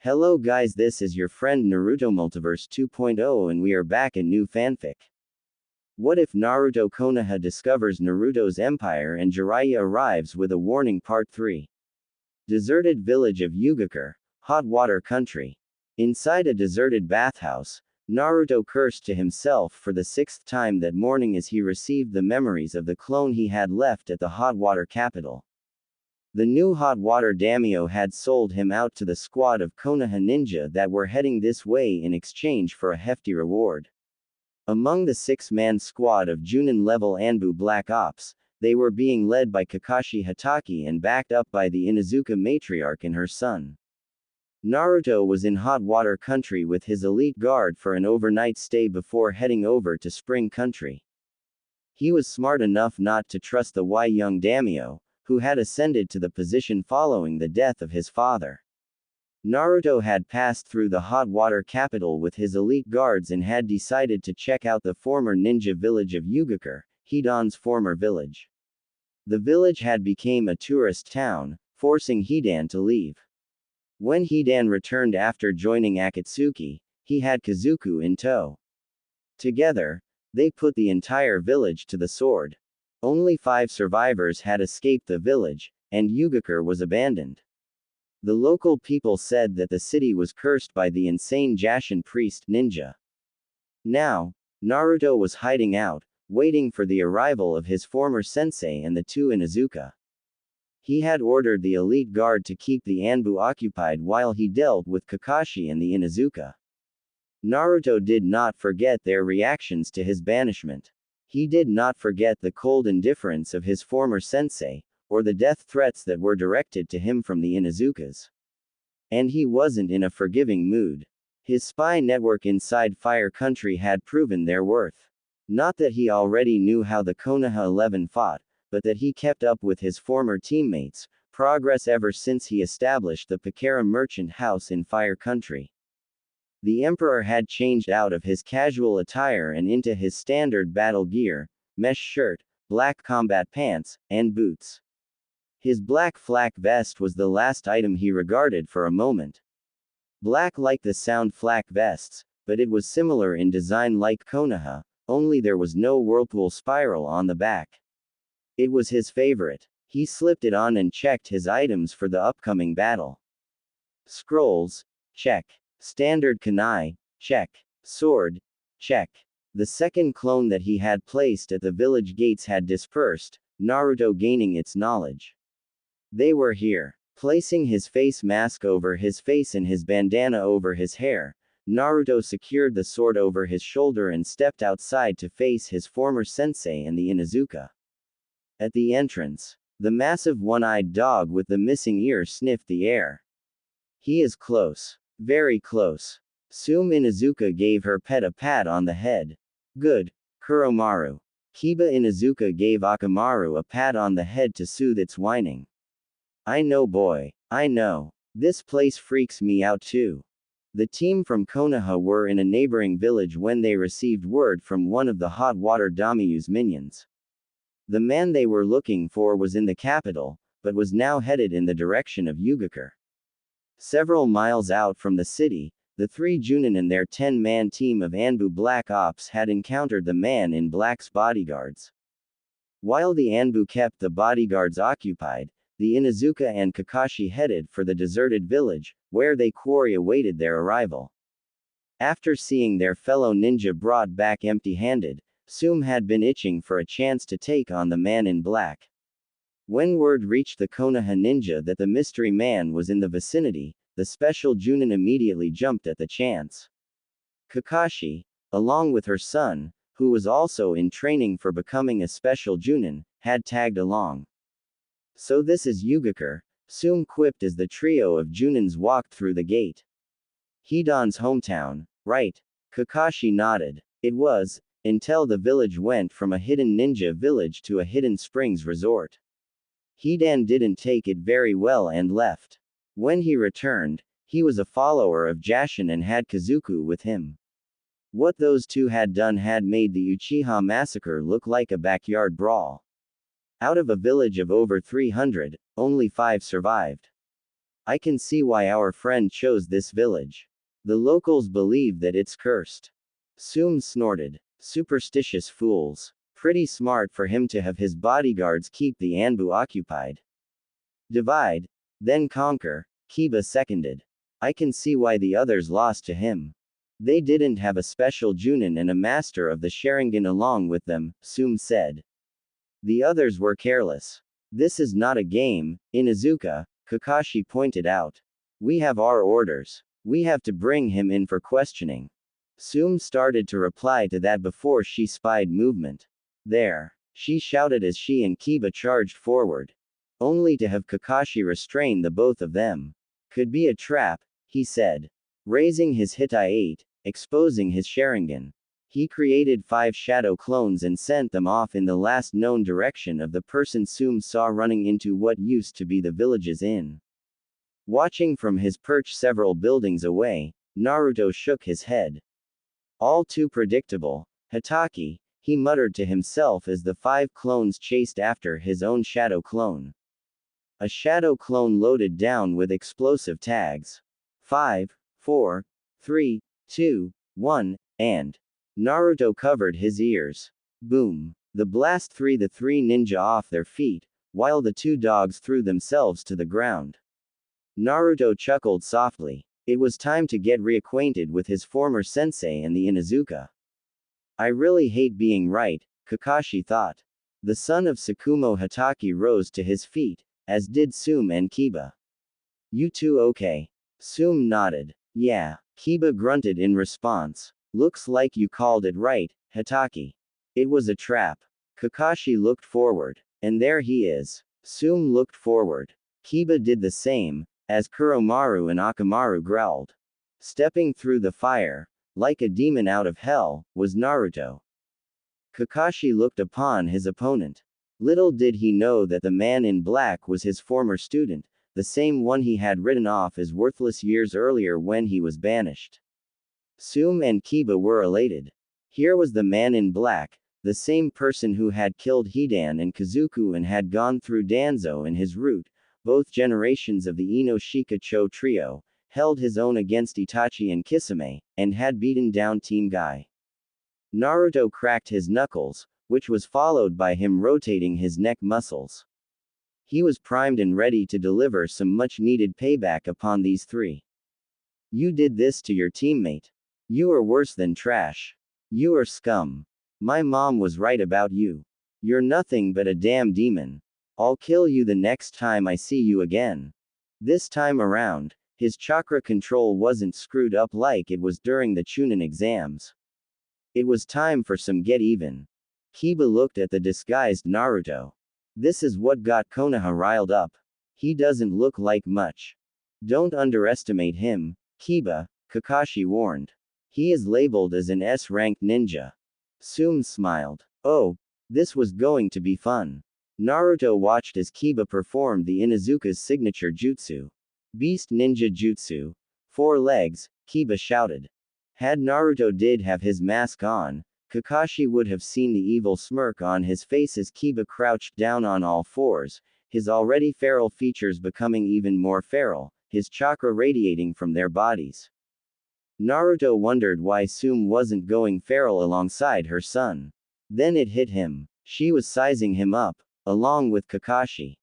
Hello guys, this is your friend Naruto Multiverse 2.0 and we are back in new fanfic. What if Naruto Konoha discovers Naruto's empire and Jiraiya arrives with a warning? Part 3. Deserted village of Yugakure, hot water country. Inside a deserted bathhouse, Naruto cursed to himself for the sixth time that morning as he received the memories of the clone he had left at the hot water capital. The new hot water daimyo had sold him out to the squad of Konoha ninja that were heading this way in exchange for a hefty reward. Among the six-man squad of Junin-level Anbu Black Ops, they were being led by Kakashi Hatake and backed up by the Inuzuka matriarch and her son. Naruto was in hot water country with his elite guard for an overnight stay before heading over to Spring Country. He was smart enough not to trust the young daimyo, who had ascended to the position following the death of his father. Naruto had passed through the hot water capital with his elite guards and had decided to check out the former ninja village of Yugakure, Hidan's former village. The village had become a tourist town, forcing Hidan to leave. When Hidan returned after joining Akatsuki, he had Kazuku in tow. Together, they put the entire village to the sword. Only 5 survivors had escaped the village, and Yugakure was abandoned. The local people said that the city was cursed by the insane Jashin priest ninja. Now, Naruto was hiding out, waiting for the arrival of his former sensei and the 2 Inuzuka. He had ordered the elite guard to keep the Anbu occupied while he dealt with Kakashi and the Inuzuka. Naruto did not forget their reactions to his banishment. He did not forget the cold indifference of his former sensei, or the death threats that were directed to him from the Inuzukas. And he wasn't in a forgiving mood. His spy network inside Fire Country had proven their worth. Not that he already knew how the Konoha 11 fought, but that he kept up with his former teammates' progress ever since he established the Pakara merchant house in Fire Country. The Emperor had changed out of his casual attire and into his standard battle gear, mesh shirt, black combat pants, and boots. His black flak vest was the last item he regarded for a moment. Black like the sound flak vests, but it was similar in design like Konoha, only there was no whirlpool spiral on the back. It was his favorite. He slipped it on and checked his items for the upcoming battle. Scrolls, check. Standard kunai, check. Sword, check. The second clone that he had placed at the village gates had dispersed, Naruto gaining its knowledge. They were here. Placing his face mask over his face and his bandana over his hair, Naruto secured the sword over his shoulder and stepped outside to face his former sensei and the Inuzuka. At the entrance, the massive one-eyed dog with the missing ear sniffed the air. He is close. Very close. Sume Inuzuka gave her pet a pat on the head. Good, Kuromaru. Kiba Inuzuka gave Akamaru a pat on the head to soothe its whining. I know boy, I know. This place freaks me out too. The team from Konoha were in a neighboring village when they received word from one of the hot water daimyo's minions. The man they were looking for was in the capital, but was now headed in the direction of Yugakure. Several miles out from the city, the 3 Junin and their 10-man team of Anbu Black Ops had encountered the man in black's bodyguards. While the Anbu kept the bodyguards occupied, the Inuzuka and Kakashi headed for the deserted village, where they quarry awaited their arrival. After seeing their fellow ninja brought back empty-handed, Sume had been itching for a chance to take on the man in black. When word reached the Konoha ninja that the mystery man was in the vicinity, the special Junin immediately jumped at the chance. Kakashi, along with her son, who was also in training for becoming a special Junin, had tagged along. So this is Yugakure, Sume quipped as the trio of Junins walked through the gate. Hidan's hometown, right? Kakashi nodded. It was, until the village went from a hidden ninja village to a hidden springs resort. Hidan didn't take it very well and left. When he returned, he was a follower of Jashin and had Kazuku with him. What those two had done had made the Uchiha massacre look like a backyard brawl. Out of a village of over 300, only 5 survived. I can see why our friend chose this village. The locals believe that it's cursed. Soom snorted. Superstitious fools. Pretty smart for him to have his bodyguards keep the Anbu occupied. Divide, then conquer, Kiba seconded. I can see why the others lost to him. They didn't have a special Junin and a master of the Sharingan along with them, Soom said. The others were careless. This is not a game, Inuzuka, Kakashi pointed out. We have our orders. We have to bring him in for questioning. Soom started to reply to that before she spied movement. There, she shouted as she and Kiba charged forward. Only to have Kakashi restrain the both of them. Could be a trap, he said. Raising his Hitai-8, exposing his Sharingan. He created 5 shadow clones and sent them off in the last known direction of the person Soom saw running into what used to be the village's inn. Watching from his perch several buildings away, Naruto shook his head. All too predictable. Hitaki, he muttered to himself as the 5 clones chased after his own shadow clone. A shadow clone loaded down with explosive tags. 5, 4, 3, 2, 1, and Naruto covered his ears. Boom. The blast threw the 3 ninja off their feet, while the 2 dogs threw themselves to the ground. Naruto chuckled softly. It was time to get reacquainted with his former sensei and the Inuzuka. I really hate being right, Kakashi thought. The son of Tsukumo Hitaki rose to his feet, as did Soom and Kiba. You two okay? Soom nodded. Yeah, Kiba grunted in response. Looks like you called it right, Hitaki. It was a trap. Kakashi looked forward. And there he is. Soom looked forward. Kiba did the same, as Kuromaru and Akamaru growled. Stepping through the fire, like a demon out of hell, was Naruto. Kakashi looked upon his opponent. Little did he know that the man in black was his former student, the same one he had written off as worthless years earlier when he was banished. Soom and Kiba were elated. Here was the man in black, the same person who had killed Hidan and Kazuku and had gone through Danzo and his route, both generations of the Ino-Shika-Cho trio, held his own against Itachi and Kisame, and had beaten down Team Guy. Naruto cracked his knuckles, which was followed by him rotating his neck muscles. He was primed and ready to deliver some much-needed payback upon these 3. You did this to your teammate. You are worse than trash. You are scum. My mom was right about you. You're nothing but a damn demon. I'll kill you the next time I see you again. This time around, his chakra control wasn't screwed up like it was during the Chunin exams. It was time for some get-even. Kiba looked at the disguised Naruto. This is what got Konoha riled up. He doesn't look like much. Don't underestimate him, Kiba, Kakashi warned. He is labeled as an S-ranked ninja. Soom smiled. Oh, this was going to be fun. Naruto watched as Kiba performed the Inuzuka's signature jutsu. Beast Ninja Jutsu. 4 legs, Kiba shouted. Had Naruto did have his mask on, Kakashi would have seen the evil smirk on his face as Kiba crouched down on all fours, his already feral features becoming even more feral, his chakra radiating from their bodies. Naruto wondered why Soom wasn't going feral alongside her son. Then it hit him. She was sizing him up, along with Kakashi.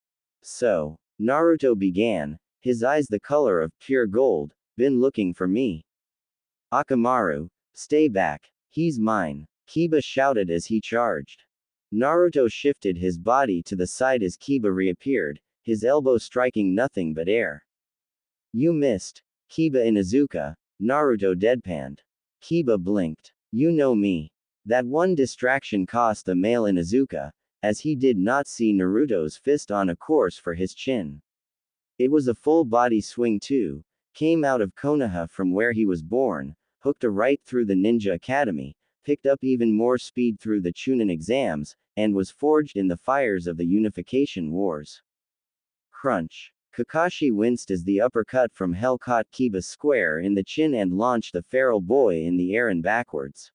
So, Naruto began, his eyes the color of pure gold, been looking for me. Akamaru, stay back. He's mine. Kiba shouted as he charged. Naruto shifted his body to the side as Kiba reappeared, his elbow striking nothing but air. You missed. Kiba Inuzuka, Naruto deadpanned. Kiba blinked. You know me. That one distraction cost the male Inuzuka, as he did not see Naruto's fist on a course for his chin. It was a full-body swing too, came out of Konoha from where he was born, hooked a right through the Ninja Academy, picked up even more speed through the Chunin exams, and was forged in the fires of the Unification Wars. Crunch. Kakashi winced as the uppercut from hell caught Kiba square in the chin and launched the feral boy in the air and backwards.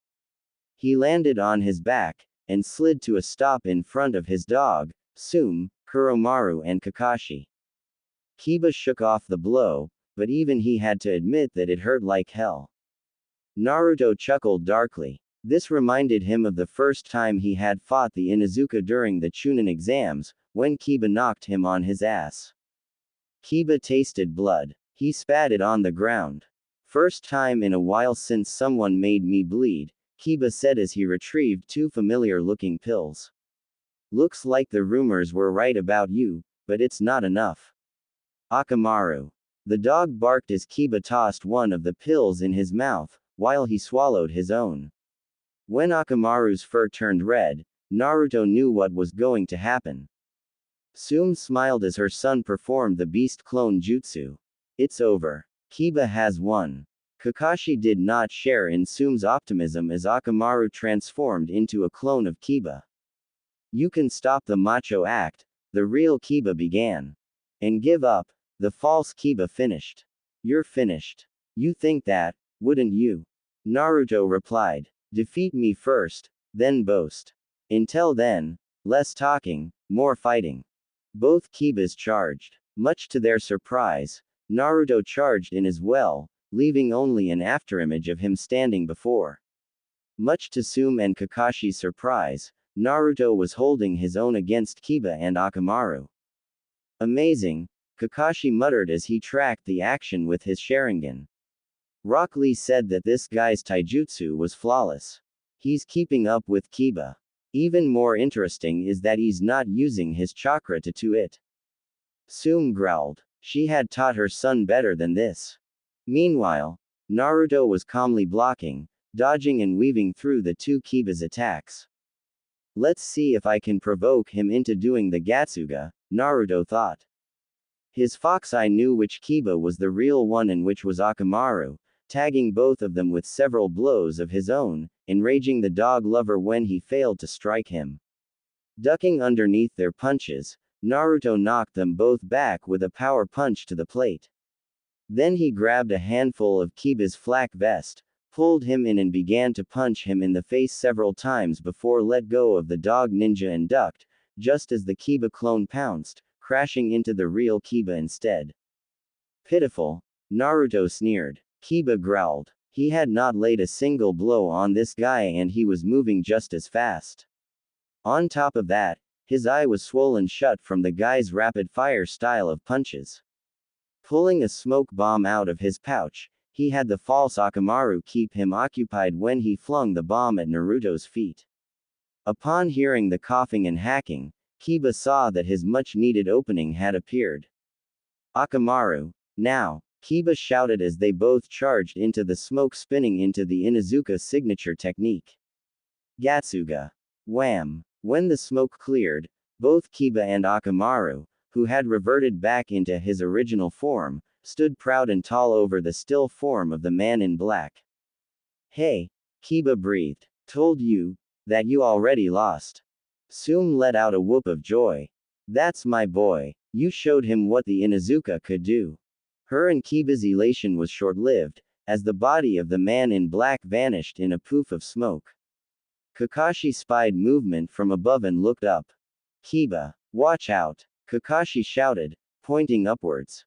He landed on his back, and slid to a stop in front of his dog, Soom, Kuromaru and Kakashi. Kiba shook off the blow, but even he had to admit that it hurt like hell. Naruto chuckled darkly. This reminded him of the first time he had fought the Inuzuka during the Chunin exams, when Kiba knocked him on his ass. Kiba tasted blood. He spat it on the ground. First time in a while since someone made me bleed, Kiba said as he retrieved two familiar-looking pills. Looks like the rumors were right about you, but it's not enough. Akamaru. The dog barked as Kiba tossed one of the pills in his mouth, while he swallowed his own. When Akamaru's fur turned red, Naruto knew what was going to happen. Tsume smiled as her son performed the beast clone jutsu. It's over. Kiba has won. Kakashi did not share in Tsume's optimism as Akamaru transformed into a clone of Kiba. You can stop the macho act, the real Kiba began. And give up, the false Kiba finished. You're finished. You think that, wouldn't you? Naruto replied. Defeat me first, then boast. Until then, less talking, more fighting. Both Kibas charged. Much to their surprise, Naruto charged in as well, leaving only an afterimage of him standing before. Much to Tsume and Kakashi's surprise, Naruto was holding his own against Kiba and Akamaru. Amazing, Kakashi muttered as he tracked the action with his Sharingan. Rock Lee said that this guy's taijutsu was flawless. He's keeping up with Kiba. Even more interesting is that he's not using his chakra to do it. Tsume growled. She had taught her son better than this. Meanwhile, Naruto was calmly blocking, dodging and weaving through the two Kiba's attacks. Let's see if I can provoke him into doing the Gatsuga, Naruto thought. His fox eye knew which Kiba was the real one and which was Akamaru, tagging both of them with several blows of his own, enraging the dog lover when he failed to strike him. Ducking underneath their punches, Naruto knocked them both back with a power punch to the plate. Then he grabbed a handful of Kiba's flak vest, pulled him in and began to punch him in the face several times before let go of the dog ninja and ducked, just as the Kiba clone pounced, crashing into the real Kiba instead. Pitiful, Naruto sneered. Kiba growled. He had not laid a single blow on this guy and he was moving just as fast. On top of that, his eye was swollen shut from the guy's rapid-fire style of punches. Pulling a smoke bomb out of his pouch, he had the false Akamaru keep him occupied when he flung the bomb at Naruto's feet. Upon hearing the coughing and hacking, Kiba saw that his much-needed opening had appeared. Akamaru, now! Kiba shouted as they both charged into the smoke spinning into the Inuzuka signature technique. Gatsuga. Wham! When the smoke cleared, both Kiba and Akamaru, who had reverted back into his original form, stood proud and tall over the still form of the man in black. Hey! Kiba breathed. Told you, that you already lost. Tsume let out a whoop of joy. That's my boy. You showed him what the Inuzuka could do. Her and Kiba's elation was short-lived, as the body of the man in black vanished in a poof of smoke. Kakashi spied movement from above and looked up. Kiba, watch out! Kakashi shouted, pointing upwards.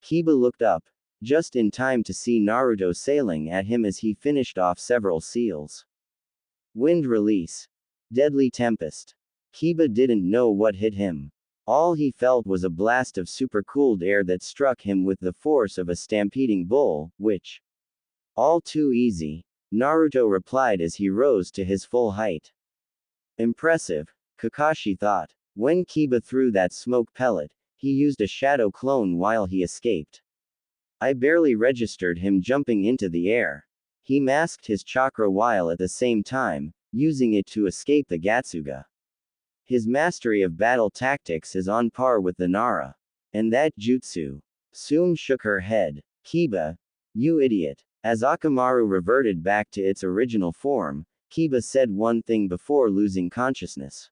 Kiba looked up, just in time to see Naruto sailing at him as he finished off several seals. Wind release. Deadly tempest. Kiba didn't know what hit him. All he felt was a blast of supercooled air that struck him with the force of a stampeding bull, which. All too easy, Naruto replied as he rose to his full height. Impressive, Kakashi thought. When Kiba threw that smoke pellet, he used a shadow clone while he escaped. I barely registered him jumping into the air. He masked his chakra while at the same time, using it to escape the Gatsuga. His mastery of battle tactics is on par with the Nara. And that jutsu. Tsume shook her head. Kiba, you idiot. As Akamaru reverted back to its original form, Kiba said one thing before losing consciousness.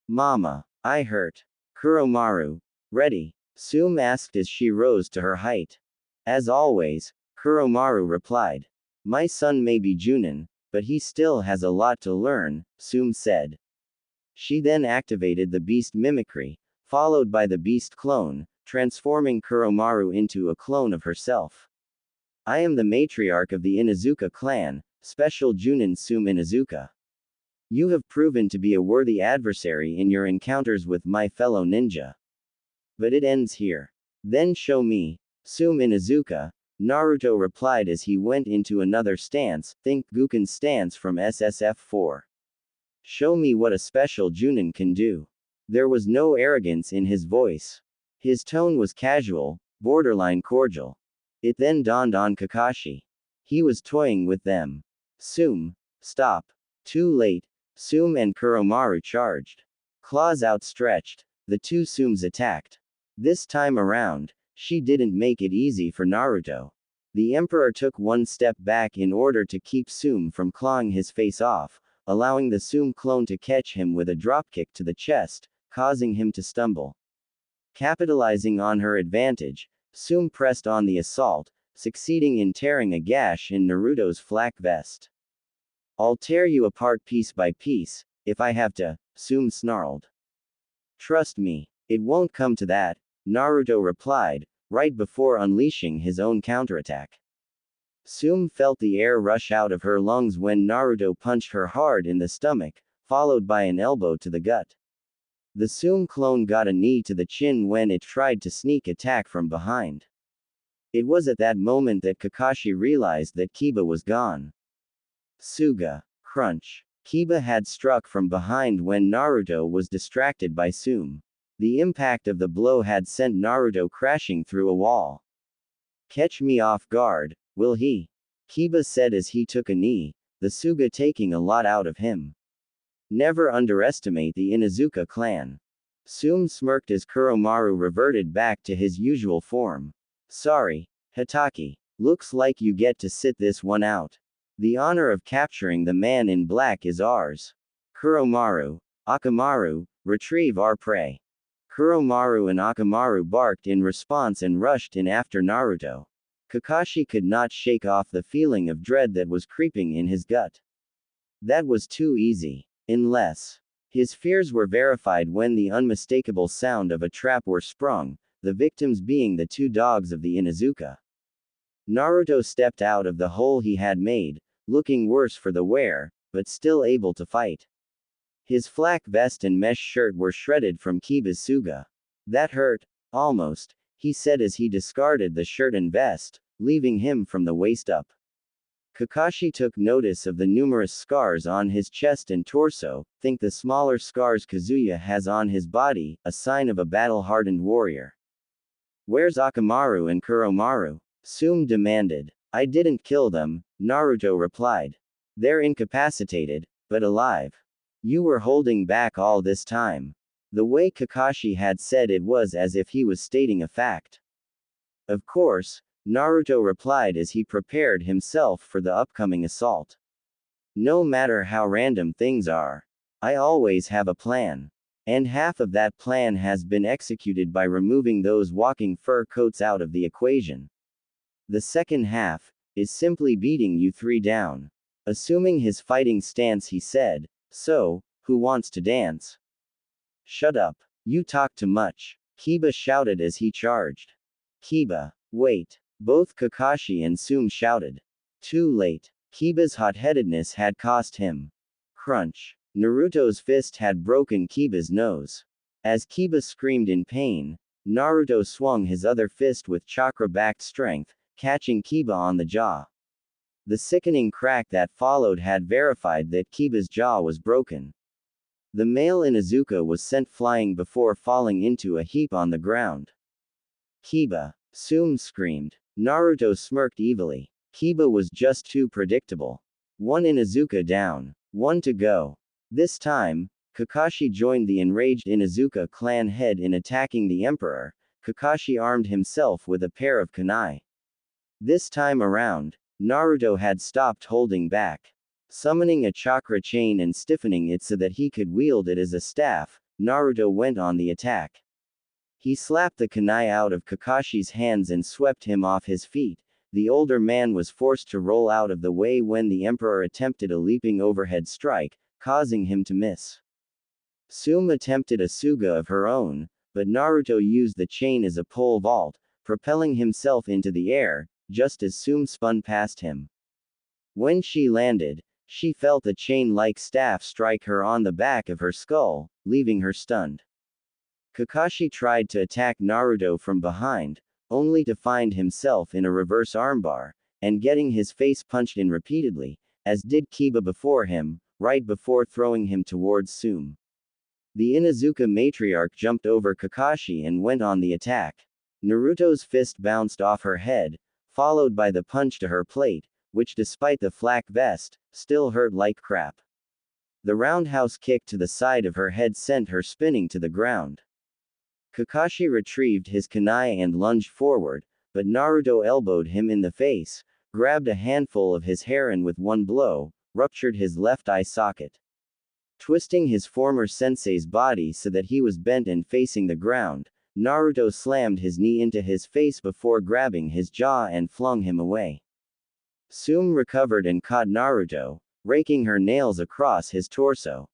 Mama, I hurt. Kuromaru, ready? Tsume asked as she rose to her height. As always, Kuromaru replied. My son may be Junin, but he still has a lot to learn, Tsume said. She then activated the beast mimicry, followed by the beast clone, transforming Kuromaru into a clone of herself. I am the matriarch of the Inuzuka clan, Special Junin Sume Inuzuka. You have proven to be a worthy adversary in your encounters with my fellow ninja. But it ends here. Then show me, Sume Inuzuka, Naruto replied as he went into another stance, think Guken's stance from SSF4. Show me what a special Junin can do. There was no arrogance in his voice. His tone was casual, borderline cordial. It then dawned on Kakashi. He was toying with them. Sume, stop. Too late. Sume and Kuromaru charged. Claws outstretched, the two Sumes attacked. This time around, she didn't make it easy for Naruto. The Emperor took one step back in order to keep Sume from clawing his face off, allowing the Sume clone to catch him with a dropkick to the chest, causing him to stumble. Capitalizing on her advantage, Sume pressed on the assault, succeeding in tearing a gash in Naruto's flak vest. I'll tear you apart piece by piece, if I have to, Sume snarled. Trust me, it won't come to that, Naruto replied, right before unleashing his own counterattack. Sume felt the air rush out of her lungs when Naruto punched her hard in the stomach, followed by an elbow to the gut. The Sume clone got a knee to the chin when it tried to sneak attack from behind. It was at that moment that Kakashi realized that Kiba was gone. Suga. Crunch. Kiba had struck from behind when Naruto was distracted by Sume. The impact of the blow had sent Naruto crashing through a wall. Catch me off guard, will he? Kiba said as he took a knee, the Suga taking a lot out of him. Never underestimate the Inuzuka clan. Sume smirked as Kuromaru reverted back to his usual form. Sorry, Hitaki. Looks like you get to sit this one out. The honor of capturing the man in black is ours. Kuromaru, Akamaru, retrieve our prey. Kuromaru and Akamaru barked in response and rushed in after Naruto. Kakashi could not shake off the feeling of dread that was creeping in his gut. That was too easy. Unless. His fears were verified when the unmistakable sound of a trap were sprung, the victims being the two dogs of the Inuzuka. Naruto stepped out of the hole he had made, looking worse for the wear, but still able to fight. His flak vest and mesh shirt were shredded from Kiba's Suga. That hurt, almost, he said as he discarded the shirt and vest, leaving him from the waist up. Kakashi took notice of the numerous scars on his chest and torso, think the smaller scars Kazuya has on his body, a sign of a battle-hardened warrior. Where's Akamaru and Kuromaru? Sume demanded. I didn't kill them, Naruto replied. They're incapacitated, but alive. You were holding back all this time. The way Kakashi had said it was as if he was stating a fact. Of course, Naruto replied as he prepared himself for the upcoming assault. No matter how random things are, I always have a plan. And half of that plan has been executed by removing those walking fur coats out of the equation. The second half is simply beating you three down. Assuming his fighting stance, he said, so, who wants to dance? Shut up. You talk too much. Kiba shouted as he charged. Kiba, wait. Both Kakashi and Sume shouted. Too late. Kiba's hot-headedness had cost him. Crunch. Naruto's fist had broken Kiba's nose. As Kiba screamed in pain, Naruto swung his other fist with chakra-backed strength, catching Kiba on the jaw. The sickening crack that followed had verified that Kiba's jaw was broken. The male Inuzuka was sent flying before falling into a heap on the ground. Kiba! Sume screamed. Naruto smirked evilly. Kiba was just too predictable. One Inuzuka down. One to go. This time, Kakashi joined the enraged Inuzuka clan head in attacking the Emperor. Kakashi armed himself with a pair of kunai. This time around, Naruto had stopped holding back. Summoning a chakra chain and stiffening it so that he could wield it as a staff, Naruto went on the attack. He slapped the kunai out of Kakashi's hands and swept him off his feet. The older man was forced to roll out of the way when the Emperor attempted a leaping overhead strike, causing him to miss. Sume attempted a Suga of her own, but Naruto used the chain as a pole vault, propelling himself into the air, just as Tsume spun past him. When she landed, she felt a chain-like staff strike her on the back of her skull, leaving her stunned. Kakashi tried to attack Naruto from behind, only to find himself in a reverse armbar, and getting his face punched in repeatedly, as did Kiba before him, right before throwing him towards Tsume. The Inuzuka matriarch jumped over Kakashi and went on the attack. Naruto's fist bounced off her head, followed by the punch to her plate, which despite the flak vest, still hurt like crap. The roundhouse kick to the side of her head sent her spinning to the ground. Kakashi retrieved his kunai and lunged forward, but Naruto elbowed him in the face, grabbed a handful of his hair and with one blow, ruptured his left eye socket. Twisting his former sensei's body so that he was bent and facing the ground, Naruto slammed his knee into his face before grabbing his jaw and flung him away. Tsume recovered and caught Naruto, raking her nails across his torso.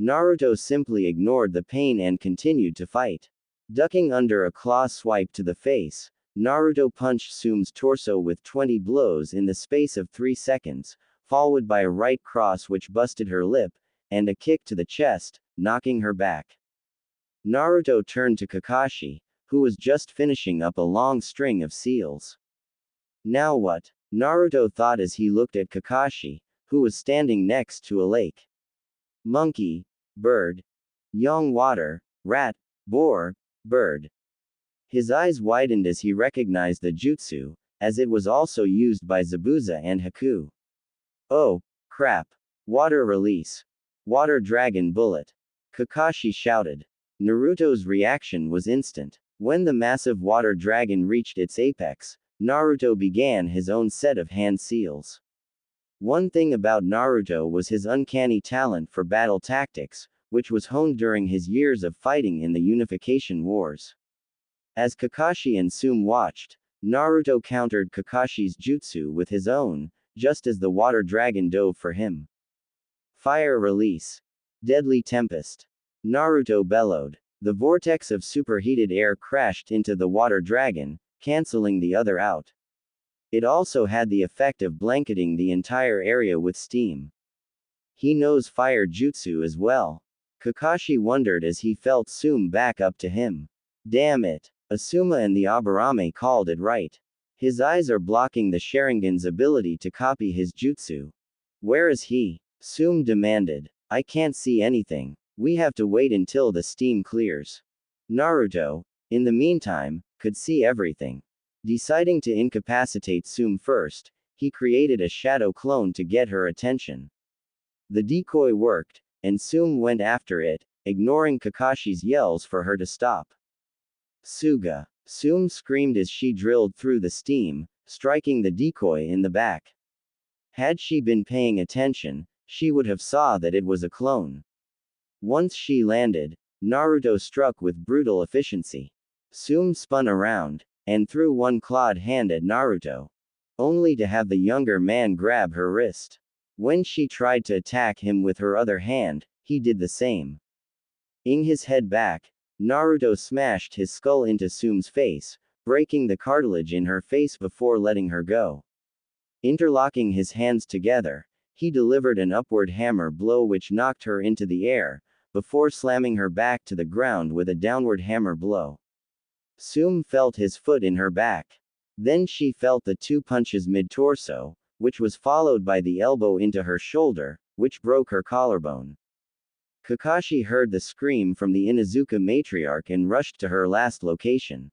Naruto simply ignored the pain and continued to fight. Ducking under a claw swipe to the face, Naruto punched Tsume's torso with 20 blows in the space of 3 seconds, followed by a right cross which busted her lip, and a kick to the chest, knocking her back. Naruto turned to Kakashi, who was just finishing up a long string of seals. Now what? Naruto thought as he looked at Kakashi, who was standing next to a lake. Monkey, bird, young water, rat, boar, bird. His eyes widened as he recognized the jutsu, as it was also used by Zabuza and Haku. Oh, crap. Water release. Water dragon bullet. Kakashi shouted. Naruto's reaction was instant. When the massive water dragon reached its apex, Naruto began his own set of hand seals. One thing about Naruto was his uncanny talent for battle tactics, which was honed during his years of fighting in the Unification Wars. As Kakashi and Tsume watched, Naruto countered Kakashi's jutsu with his own, just as the water dragon dove for him. Fire release. Deadly tempest. Naruto bellowed. The vortex of superheated air crashed into the water dragon, canceling the other out. It also had the effect of blanketing the entire area with steam. He knows fire jutsu as well. Kakashi wondered as he felt Tsume back up to him. Damn it. Asuma and the Aburame called it right. His eyes are blocking the Sharingan's ability to copy his jutsu. Where is he? Tsume demanded. I can't see anything. We have to wait until the steam clears. Naruto, in the meantime, could see everything. Deciding to incapacitate Tsume first, he created a shadow clone to get her attention. The decoy worked, and Tsume went after it, ignoring Kakashi's yells for her to stop. Suga. Tsume screamed as she drilled through the steam, striking the decoy in the back. Had she been paying attention, she would have saw that it was a clone. Once she landed, Naruto struck with brutal efficiency. Tsume spun around, and threw one clawed hand at Naruto, only to have the younger man grab her wrist. When she tried to attack him with her other hand, he did the same. Ing his head back, Naruto smashed his skull into Tsume's face, breaking the cartilage in her face before letting her go. Interlocking his hands together, he delivered an upward hammer blow which knocked her into the air, before slamming her back to the ground with a downward hammer blow. Tsume felt his foot in her back. Then she felt the 2 punches mid-torso, which was followed by the elbow into her shoulder, which broke her collarbone. Kakashi heard the scream from the Inuzuka matriarch and rushed to her last location.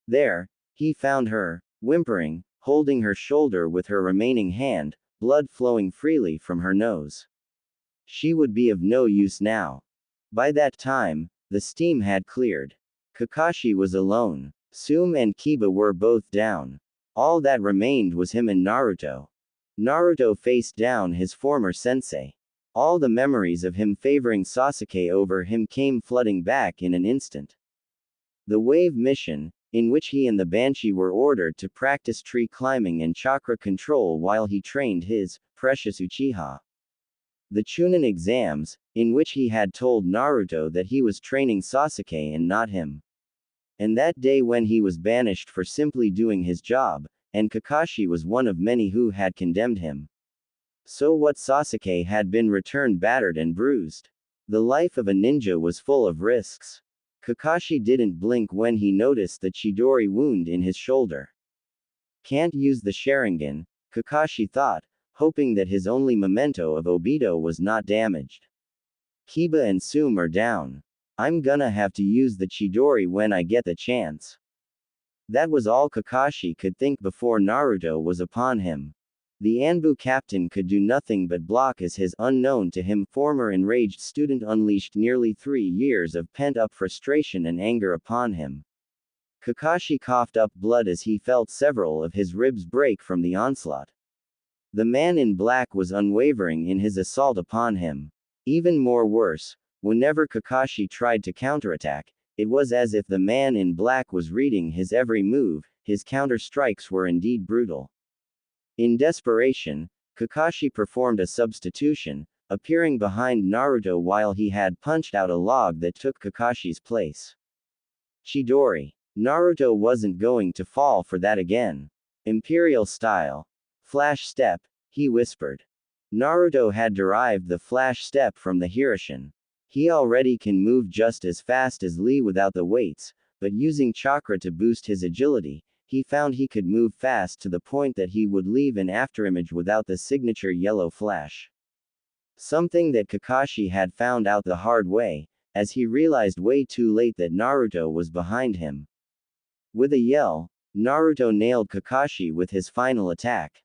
There, he found her, whimpering, holding her shoulder with her remaining hand, blood flowing freely from her nose. She would be of no use now. By that time, the steam had cleared. Kakashi was alone. Tsume and Kiba were both down. All that remained was him and Naruto. Naruto faced down his former sensei. All the memories of him favoring Sasuke over him came flooding back in an instant. The wave mission, in which he and the Banshee were ordered to practice tree climbing and chakra control while he trained his precious Uchiha. the Chunin exams, in which he had told Naruto that he was training Sasuke and not him. And that day when he was banished for simply doing his job, and Kakashi was one of many who had condemned him. So what, Sasuke had been returned battered and bruised. The life of a ninja was full of risks. Kakashi didn't blink when he noticed the Chidori wound in his shoulder. Can't use the Sharingan, Kakashi thought, hoping that his only memento of Obito was not damaged. Kiba and Sume are down. I'm gonna have to use the Chidori when I get the chance. That was all Kakashi could think before Naruto was upon him. The Anbu captain could do nothing but block as his unknown to him former enraged student unleashed nearly 3 years of pent-up frustration and anger upon him. Kakashi coughed up blood as he felt several of his ribs break from the onslaught. The man in black was unwavering in his assault upon him. Even more worse, whenever Kakashi tried to counterattack, it was as if the man in black was reading his every move. His counter-strikes were indeed brutal. In desperation, Kakashi performed a substitution, appearing behind Naruto while he had punched out a log that took Kakashi's place. Chidori. Naruto wasn't going to fall for that again. Imperial style. Flash step, he whispered. Naruto had derived the flash step from the Hirishin. He already can move just as fast as Lee without the weights, but using chakra to boost his agility, he found he could move fast to the point that he would leave an afterimage without the signature yellow flash. Something that Kakashi had found out the hard way, as he realized way too late that Naruto was behind him. With a yell, Naruto nailed Kakashi with his final attack.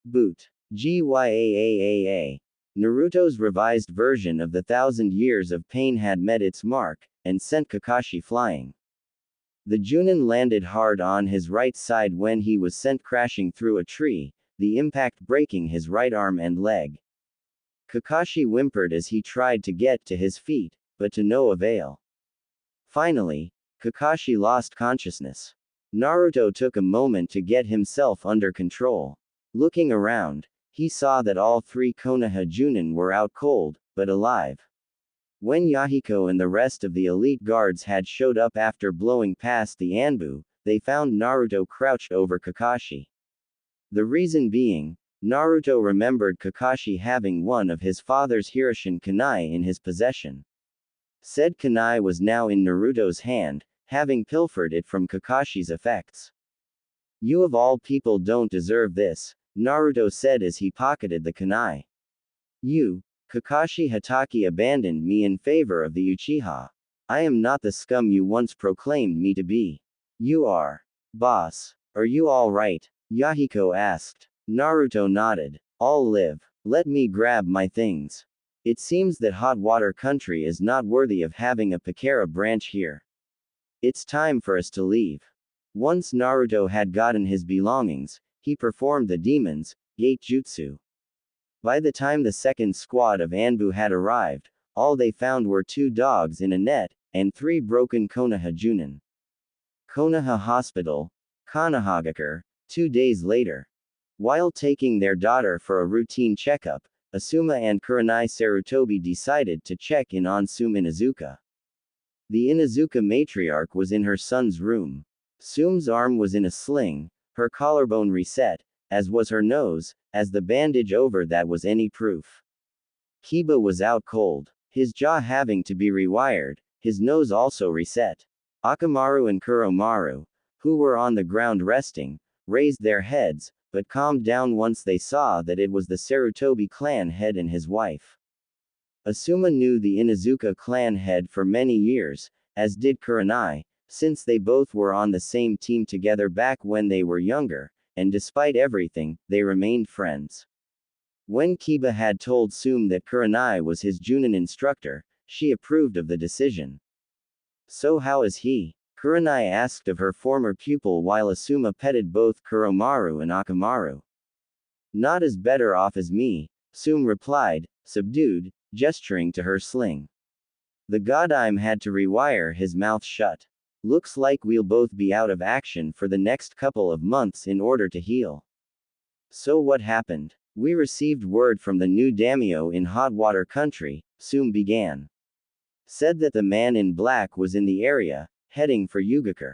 Boot. Gyaaa. Naruto's revised version of the 1,000 years of pain had met its mark, and sent Kakashi flying. The Junin landed hard on his right side when he was sent crashing through a tree, the impact breaking his right arm and leg. Kakashi whimpered as he tried to get to his feet, but to no avail. Finally, Kakashi lost consciousness. Naruto took a moment to get himself under control. Looking around, he saw that all 3 Konoha Junin were out cold, but alive. When Yahiko and the rest of the elite guards had showed up after blowing past the Anbu, they found Naruto crouched over Kakashi. The reason being, Naruto remembered Kakashi having one of his father's Hirishin kunai in his possession. Said kunai was now in Naruto's hand, having pilfered it from Kakashi's effects. You of all people don't deserve this, Naruto said as he pocketed the kunai. You, Kakashi Hatake, abandoned me in favor of the Uchiha. I am not the scum you once proclaimed me to be. You are. Boss. Are you all right? Yahiko asked. Naruto nodded. I'll live. Let me grab my things. It seems that hot water country is not worthy of having a Pakera branch here. It's time for us to leave. Once Naruto had gotten his belongings, he performed the demon's gate jutsu. By the time the second squad of Anbu had arrived, all they found were 2 dogs in a net, and 3 broken Konoha Junin. Konoha Hospital, Konohagakure, 2 days later. While taking their daughter for a routine checkup, Asuma and Kurenai Sarutobi decided to check in on Sume Inuzuka. The Inuzuka matriarch was in her son's room. Sume's arm was in a sling, her collarbone reset, as was her nose, as the bandage over that was any proof. Kiba was out cold, his jaw having to be rewired, his nose also reset. Akamaru and Kuromaru, who were on the ground resting, raised their heads, but calmed down once they saw that it was the Sarutobi clan head and his wife. Asuma knew the Inuzuka clan head for many years, as did Kurenai, since they both were on the same team together back when they were younger, and despite everything, they remained friends. When Kiba had told Sume that Kurenai was his Junin instructor, she approved of the decision. So how is he? Kurenai asked of her former pupil while Asuma petted both Kuromaru and Akamaru. Not as better off as me, Sume replied, subdued, gesturing to her sling. The Godime had to rewire his mouth shut. Looks like we'll both be out of action for the next couple of months in order to heal. So what happened? We received word from the new daimyo in hot water country, soon began. Said that the man in black was in the area, heading for Yugakure.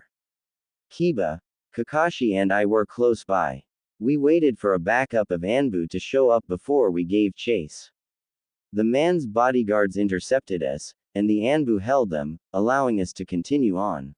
Kiba, Kakashi and I were close by. We waited for a backup of Anbu to show up before we gave chase. The man's bodyguards intercepted us, and the Anbu held them, allowing us to continue on.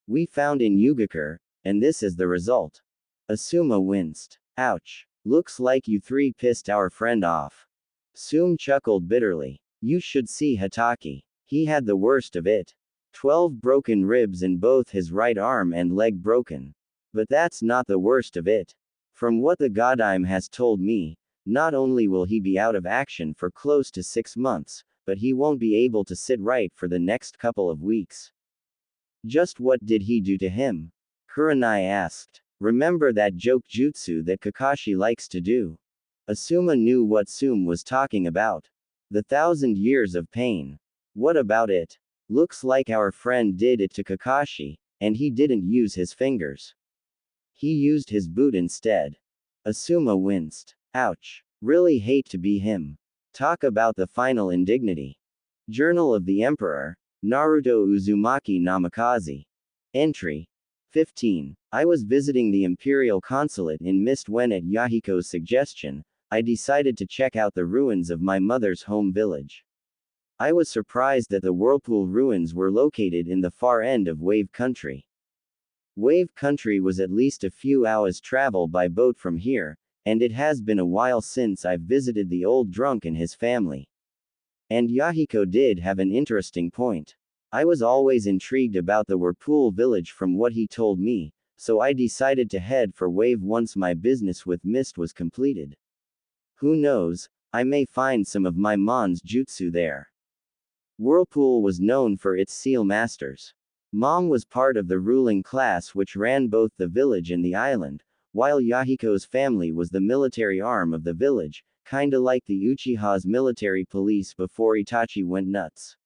We found in Yugakure, and this is the result. Asuma winced. Ouch. Looks like you three pissed our friend off. Sum chuckled bitterly. You should see Hataki. He had the worst of it. 12 broken ribs in both his right arm and leg broken. But that's not the worst of it. From what the Godime has told me, not only will he be out of action for close to 6 months, but he won't be able to sit right for the next couple of weeks. Just what did he do to him? Kurenai asked. Remember that joke jutsu that Kakashi likes to do? Asuma knew what Sum was talking about. The 1,000 years of pain. What about it? Looks like our friend did it to Kakashi, and he didn't use his fingers. He used his boot instead. Asuma winced. Ouch. Really hate to be him. Talk about the final indignity. Journal of the Emperor, Naruto Uzumaki Namikaze. Entry 15. I was visiting the Imperial Consulate in Mist when at Yahiko's suggestion, I decided to check out the ruins of my mother's home village. I was surprised that the Whirlpool ruins were located in the far end of Wave Country. Wave Country was at least a few hours travel by boat from here, and it has been a while since I've visited the old drunk and his family. And Yahiko did have an interesting point. I was always intrigued about the Whirlpool village from what he told me, so I decided to head for Wave once my business with Mist was completed. Who knows, I may find some of my Mon's jutsu there. Whirlpool was known for its seal masters. Mom was part of the ruling class which ran both the village and the island, while Yahiko's family was the military arm of the village, kinda like the Uchiha's military police before Itachi went nuts.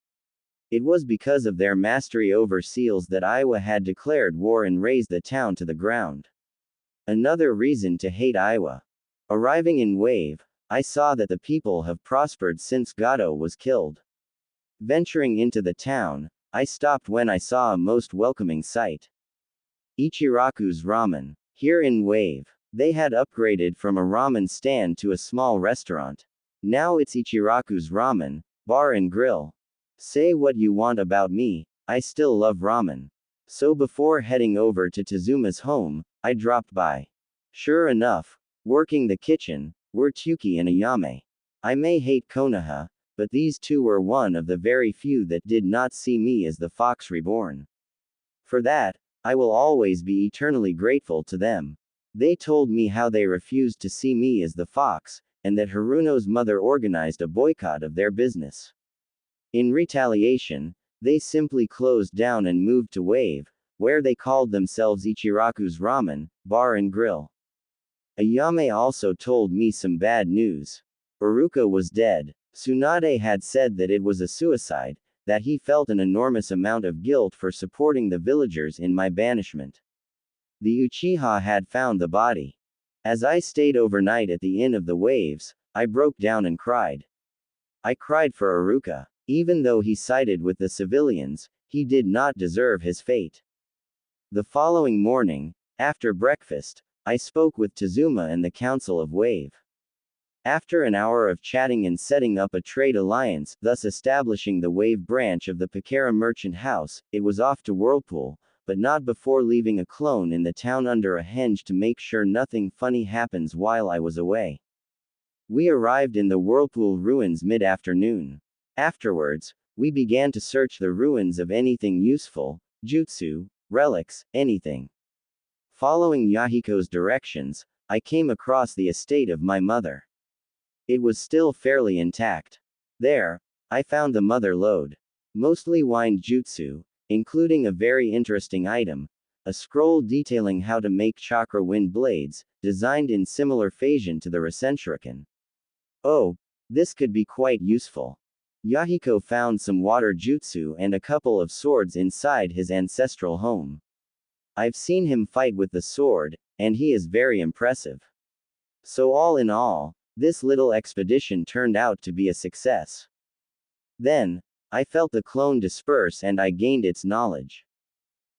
It was because of their mastery over seals that Iwa had declared war and razed the town to the ground. Another reason to hate Iwa. Arriving in Wave, I saw that the people have prospered since Gato was killed. Venturing into the town, I stopped when I saw a most welcoming sight. Ichiraku's Ramen. Here in Wave, they had upgraded from a ramen stand to a small restaurant. Now it's Ichiraku's Ramen, Bar and Grill. Say what you want about me, I still love ramen. So before heading over to Tezuma's home, I dropped by. Sure enough, working the kitchen, were Tuki and Ayame. I may hate Konoha, but these two were one of the very few that did not see me as the Fox Reborn. For that, I will always be eternally grateful to them. They told me how they refused to see me as the Fox, and that Haruno's mother organized a boycott of their business. In retaliation, they simply closed down and moved to Wave, where they called themselves Ichiraku's Ramen, Bar and Grill. Ayame also told me some bad news. Uruka was dead. Tsunade had said that it was a suicide, that he felt an enormous amount of guilt for supporting the villagers in my banishment. The Uchiha had found the body. As I stayed overnight at the Inn of the Waves, I broke down and cried. I cried for Uruka. Even though he sided with the civilians, he did not deserve his fate. The following morning, after breakfast, I spoke with Tezuma and the Council of Wave. After an hour of chatting and setting up a trade alliance, thus establishing the Wave branch of the Pakara Merchant House, it was off to Whirlpool, but not before leaving a clone in the town under a henge to make sure nothing funny happens while I was away. We arrived in the Whirlpool ruins mid-afternoon. Afterwards, we began to search the ruins of anything useful, jutsu, relics, anything. Following Yahiko's directions, I came across the estate of my mother. It was still fairly intact. There, I found the mother lode. Mostly wind jutsu, including a very interesting item, a scroll detailing how to make chakra wind blades, designed in similar fashion to the Rasenshuriken. Oh, this could be quite useful. Yahiko found some water jutsu and a couple of swords inside his ancestral home. I've seen him fight with the sword, and he is very impressive. So all in all, This little expedition turned out to be a success. Then, I felt the clone disperse and I gained its knowledge.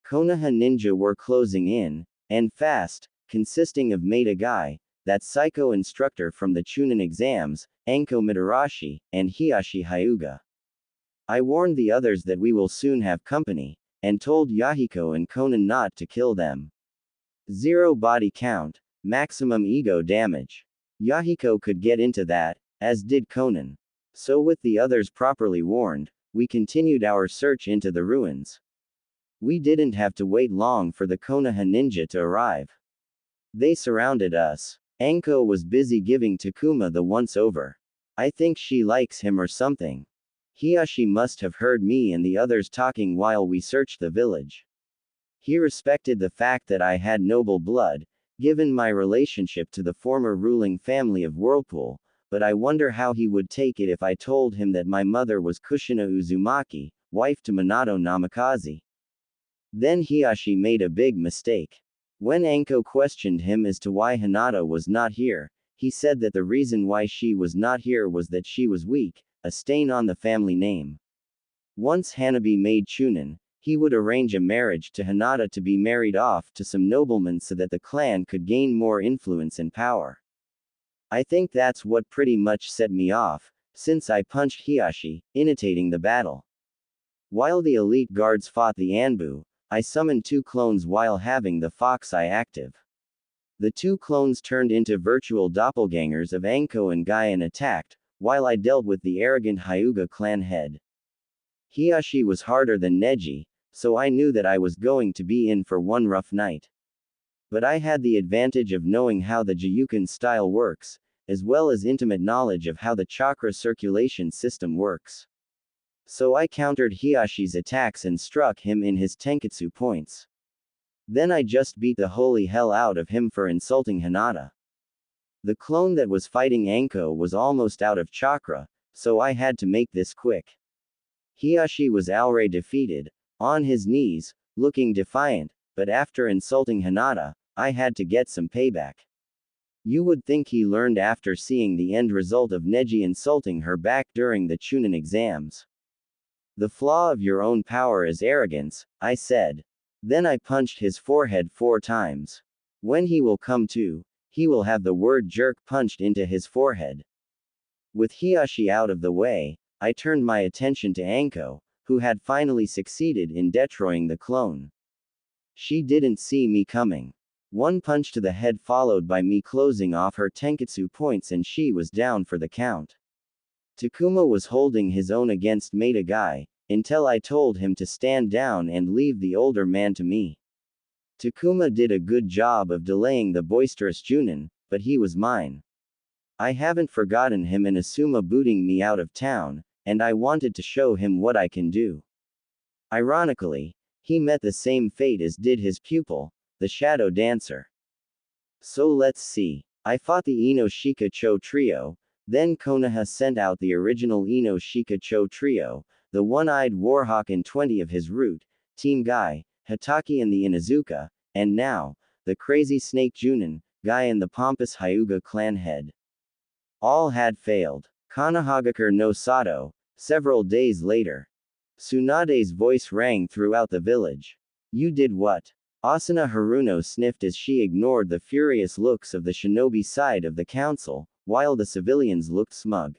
Konoha ninja were closing in, and fast, consisting of Maeda Guy, that psycho instructor from the Chunin exams, Anko Mitarashi, and Hiyashi Hyuga. I warned the others that we will soon have company, and told Yahiko and Konan not to kill them. 0 body count, maximum ego damage. Yahiko could get into that, as did Konan. So with the others properly warned, we continued our search into the ruins. We didn't have to wait long for the Konoha ninja to arrive. They surrounded us. Anko was busy giving Takuma the once-over. I think she likes him or something. Hiyashi must have heard me and the others talking while we searched the village. He respected the fact that I had noble blood, given my relationship to the former ruling family of Whirlpool, but I wonder how he would take it if I told him that my mother was Kushina Uzumaki, wife to Minato Namikaze. Then Hiyashi made a big mistake. When Anko questioned him as to why Hinata was not here, he said that the reason why she was not here was that she was weak, a stain on the family name. Once Hanabi made Chunin, he would arrange a marriage to Hinata to be married off to some nobleman so that the clan could gain more influence and power. I think that's what pretty much set me off, since I punched Hiyashi, initiating the battle. While the elite guards fought the Anbu, I summoned 2 clones while having the Fox Eye active. The 2 clones turned into virtual doppelgangers of Anko and Guy and attacked, while I dealt with the arrogant Hyuga clan head. Hiyashi was harder than Neji, so I knew that I was going to be in for one rough night. But I had the advantage of knowing how the Jiyuken style works, as well as intimate knowledge of how the chakra circulation system works. So I countered Hiyashi's attacks and struck him in his tenketsu points. Then I just beat the holy hell out of him for insulting Hinata. The clone that was fighting Anko was almost out of chakra, so I had to make this quick. Hiyashi was outright defeated, on his knees, looking defiant, but after insulting Hinata, I had to get some payback. You would think he learned after seeing the end result of Neji insulting her back during the Chunin exams. The flaw of your own power is arrogance, I said. Then I punched his forehead 4 times. When he will come to, he will have the word jerk punched into his forehead. With Hiyashi out of the way, I turned my attention to Anko, who had finally succeeded in destroying the clone. She didn't see me coming. 1 punch to the head followed by me closing off her tenketsu points and she was down for the count. Takuma was holding his own against Maeda Guy, until I told him to stand down and leave the older man to me. Takuma did a good job of delaying the boisterous Junin, but he was mine. I haven't forgotten him and Asuma booting me out of town, and I wanted to show him what I can do. Ironically, he met the same fate as did his pupil, the Shadow Dancer. So let's see. I fought the Ino Shika Cho trio, then Konoha sent out the original Ino Shika Cho trio, the one-eyed Warhawk and 20 of his root, Team Guy, Hitaki and the Inuzuka, and now, the crazy snake Junin, Guy and the pompous Hyuga clan head. All had failed. Konohagakure no Sato, several days later. Tsunade's voice rang throughout the village. You did what? Asuna Haruno sniffed as she ignored the furious looks of the shinobi side of the council, while the civilians looked smug.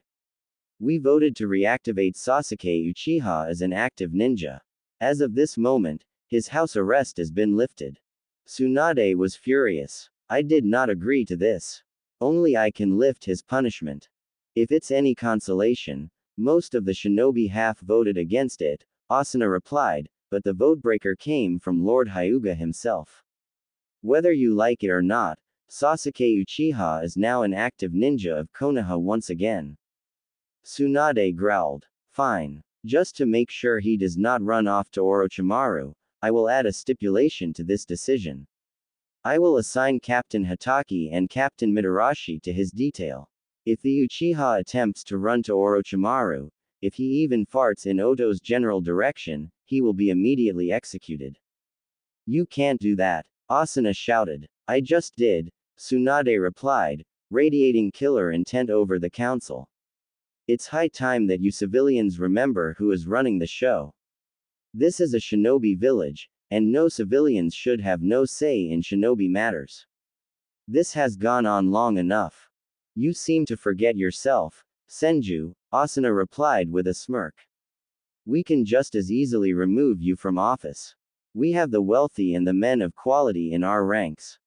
We voted to reactivate Sasuke Uchiha as an active ninja. As of this moment, his house arrest has been lifted. Tsunade was furious. I did not agree to this. Only I can lift his punishment. If it's any consolation, most of the shinobi half voted against it, Asuna replied, but the votebreaker came from Lord Hyuga himself. Whether you like it or not, Sasuke Uchiha is now an active ninja of Konoha once again. Tsunade growled. Fine. Just to make sure he does not run off to Orochimaru, I will add a stipulation to this decision. I will assign Captain Hitaki and Captain Mitarashi to his detail. If the Uchiha attempts to run to Orochimaru, if he even farts in Oto's general direction, he will be immediately executed. You can't do that, Asuna shouted. I just did, Tsunade replied, radiating killer intent over the council. It's high time that you civilians remember who is running the show. This is a shinobi village, and no civilians should have no say in shinobi matters. This has gone on long enough. You seem to forget yourself, Senju, Asuna replied with a smirk. We can just as easily remove you from office. We have the wealthy and the men of quality in our ranks.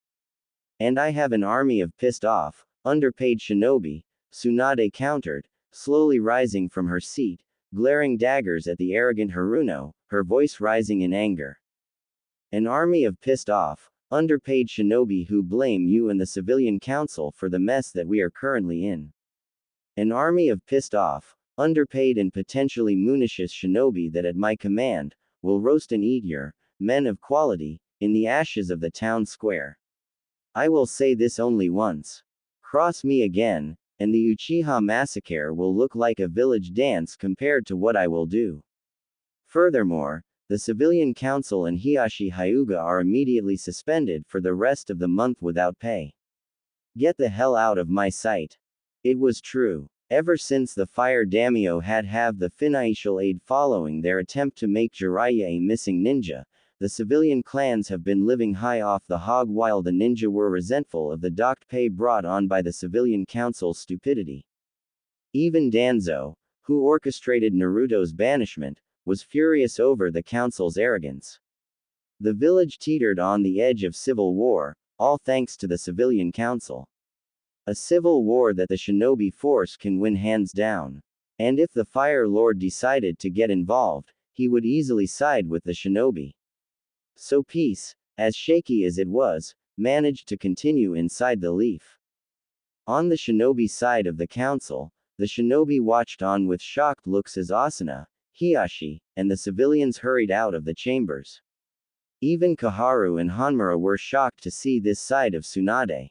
And I have an army of pissed off, underpaid shinobi, Tsunade countered, slowly rising from her seat, glaring daggers at the arrogant Haruno, her voice rising in anger. An army of pissed off, underpaid shinobi who blame you and the civilian council for the mess that we are currently in. An army of pissed off, underpaid and potentially moonicious shinobi that at my command, will roast and eat your men of quality, in the ashes of the town square. I will say this only once. Cross me again, and the Uchiha massacre will look like a village dance compared to what I will do. Furthermore, the civilian council and Hiashi Hyuga are immediately suspended for the rest of the month without pay. Get the hell out of my sight. It was true. Ever since the fire daimyo had have the financial aid following their attempt to make Jiraiya a missing ninja, the civilian clans have been living high off the hog while the ninja were resentful of the docked pay brought on by the civilian council's stupidity. Even Danzo, who orchestrated Naruto's banishment, was furious over the council's arrogance. The village teetered on the edge of civil war, all thanks to the civilian council. A civil war that the shinobi force can win hands down. And if the Fire Lord decided to get involved, he would easily side with the shinobi. So peace, as shaky as it was, managed to continue inside the leaf. On the shinobi side of the council, the shinobi watched on with shocked looks as Asuna, Hiashi, and the civilians hurried out of the chambers. Even Kaharu and Hanmura were shocked to see this side of Tsunade.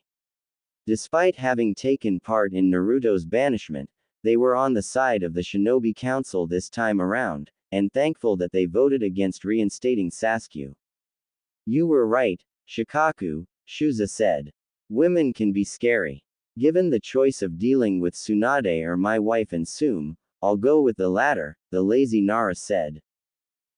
Despite having taken part in Naruto's banishment, they were on the side of the shinobi council this time around, and thankful that they voted against reinstating Saskew. You were right, Shikaku, Shuza said. Women can be scary. Given the choice of dealing with Tsunade or my wife and Sum, I'll go with the latter, the lazy Nara said.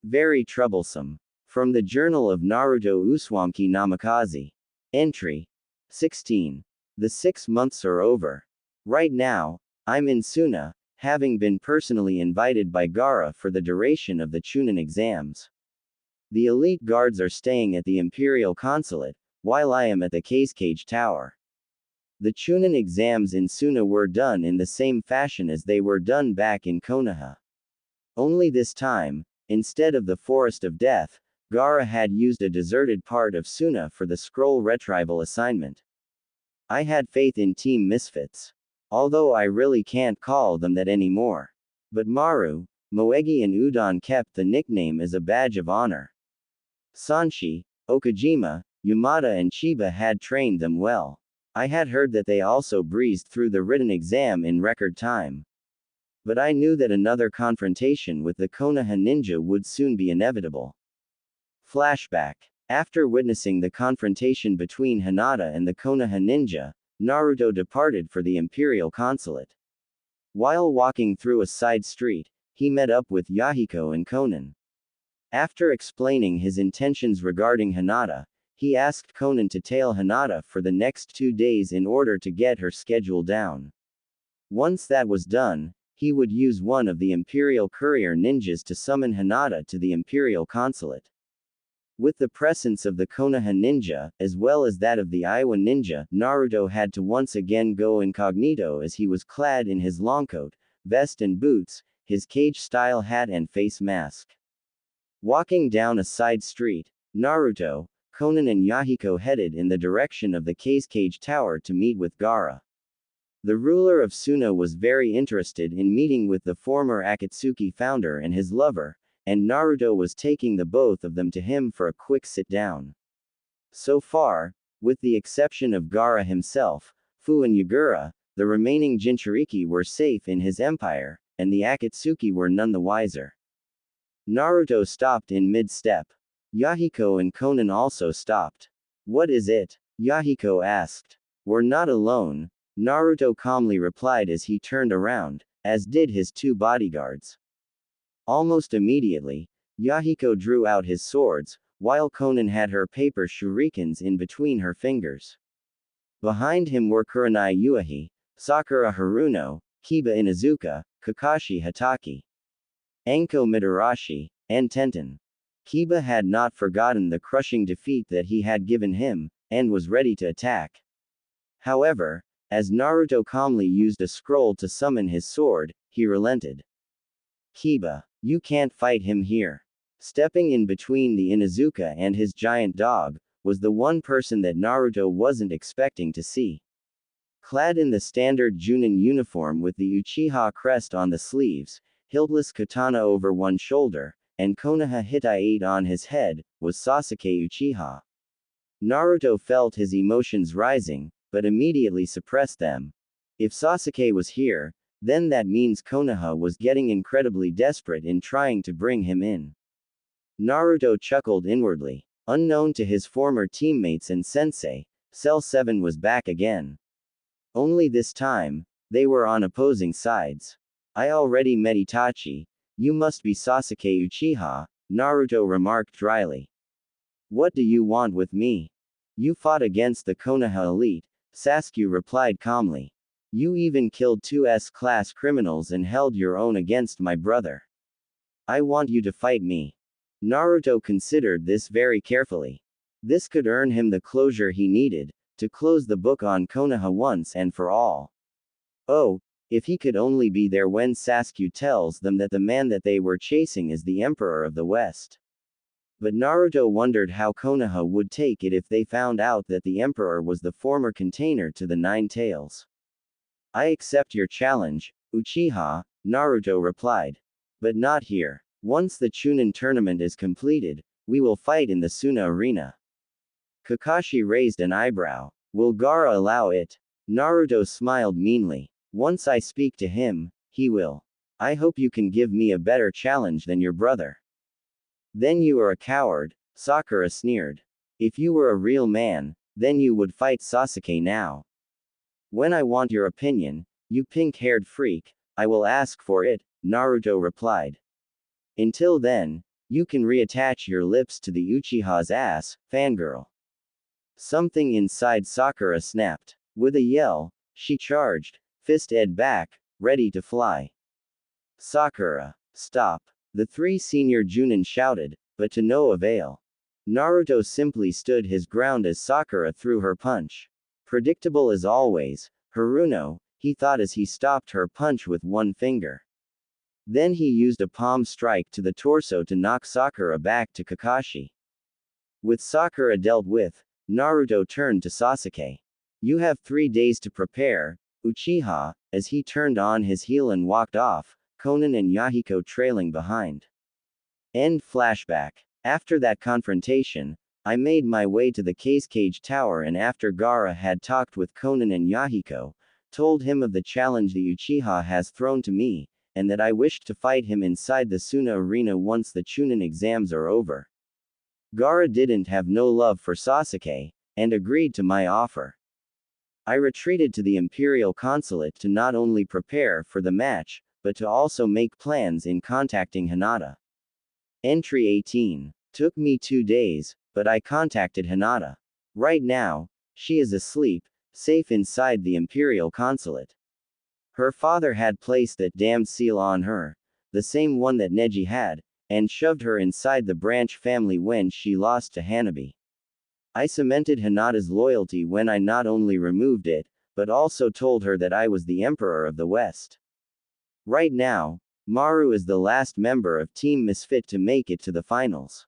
Very troublesome. From the Journal of Naruto Uswamki Namikaze. Entry 16. The 6 months are over. Right now, I'm in Suna, having been personally invited by Gaara for the duration of the Chunin exams. The elite guards are staying at the Imperial Consulate, while I am at the Cage Tower. The Chunin exams in Suna were done in the same fashion as they were done back in Konoha. Only this time, instead of the Forest of Death, Gaara had used a deserted part of Suna for the scroll retrieval assignment. I had faith in Team Misfits. Although I really can't call them that anymore. But Maru, Moegi and Udon kept the nickname as a badge of honor. Sanshi, Okajima, Yamada and Chiba had trained them well. I had heard that they also breezed through the written exam in record time. But I knew that another confrontation with the Konoha ninja would soon be inevitable. Flashback. After witnessing the confrontation between Hinata and the Konoha ninja, Naruto departed for the Imperial Consulate. While walking through a side street, he met up with Yahiko and Konan. After explaining his intentions regarding Hinata, he asked Konan to tail Hinata for the next 2 days in order to get her schedule down. Once that was done, he would use one of the Imperial courier ninjas to summon Hinata to the Imperial Consulate. With the presence of the Konoha ninja, as well as that of the Aiwa ninja, Naruto had to once again go incognito as he was clad in his longcoat, vest and boots, his cage-style hat and face mask. Walking down a side street, Naruto, Konan and Yahiko headed in the direction of the Cage Tower to meet with Gaara. The ruler of Suna was very interested in meeting with the former Akatsuki founder and his lover, and Naruto was taking the both of them to him for a quick sit-down. So far, with the exception of Gaara himself, Fu and Yagura, the remaining Jinchuriki were safe in his empire, and the Akatsuki were none the wiser. Naruto stopped in mid-step. Yahiko and Konan also stopped. What is it? Yahiko asked. We're not alone, Naruto calmly replied as he turned around, as did his two bodyguards. Almost immediately, Yahiko drew out his swords, while Konan had her paper shurikens in between her fingers. Behind him were Kurenai Uehi, Sakura Haruno, Kiba Inuzuka, Kakashi Hatake, Anko Mitarashi, and Tenten. Kiba had not forgotten the crushing defeat that he had given him, and was ready to attack. However, as Naruto calmly used a scroll to summon his sword, he relented. Kiba, you can't fight him here. Stepping in between the Inuzuka and his giant dog, was the one person that Naruto wasn't expecting to see. Clad in the standard Junin uniform with the Uchiha crest on the sleeves, hiltless katana over one shoulder, and Konoha Hitai on his head, was Sasuke Uchiha. Naruto felt his emotions rising, but immediately suppressed them. If Sasuke was here, then that means Konoha was getting incredibly desperate in trying to bring him in. Naruto chuckled inwardly. Unknown to his former teammates and sensei, Cell 7 was back again. Only this time, they were on opposing sides. I already met Itachi. You must be Sasuke Uchiha, Naruto remarked dryly. What do you want with me? You fought against the Konoha elite, Sasuke replied calmly. You even killed two S-class criminals and held your own against my brother. I want you to fight me. Naruto considered this very carefully. This could earn him the closure he needed, to close the book on Konoha once and for all. Oh, if he could only be there when Sasuke tells them that the man that they were chasing is the Emperor of the West. But Naruto wondered how Konoha would take it if they found out that the Emperor was the former container to the Nine Tails. I accept your challenge, Uchiha, Naruto replied. But not here. Once the Chunin tournament is completed, we will fight in the Suna arena. Kakashi raised an eyebrow. Will Gaara allow it? Naruto smiled meanly. Once I speak to him, he will. I hope you can give me a better challenge than your brother. Then you are a coward, Sakura sneered. If you were a real man, then you would fight Sasuke now. When I want your opinion, you pink-haired freak, I will ask for it, Naruto replied. Until then, you can reattach your lips to the Uchiha's ass, fangirl. Something inside Sakura snapped. With a yell, she charged, fist-ed back, ready to fly. Sakura, stop. The three senior Junin shouted, but to no avail. Naruto simply stood his ground as Sakura threw her punch. Predictable as always, Haruno, he thought as he stopped her punch with one finger. Then he used a palm strike to the torso to knock Sakura back to Kakashi. With Sakura dealt with, Naruto turned to Sasuke. You have 3 days to prepare, Uchiha, as he turned on his heel and walked off, Konan and Yahiko trailing behind. End flashback. After that confrontation, I made my way to the Cage Tower and after Gaara had talked with Konan and Yahiko, told him of the challenge the Uchiha has thrown to me, and that I wished to fight him inside the Suna arena once the Chunin exams are over. Gaara didn't have no love for Sasuke, and agreed to my offer. I retreated to the Imperial Consulate to not only prepare for the match, but to also make plans in contacting Hinata. Entry 18. Took me 2 days, but I contacted Hinata. Right now, she is asleep, safe inside the Imperial Consulate. Her father had placed that damned seal on her, the same one that Neji had, and shoved her inside the Branch family when she lost to Hanabi. I cemented Hinata's loyalty when I not only removed it, but also told her that I was the Emperor of the West. Right now, Maru is the last member of Team Misfit to make it to the finals.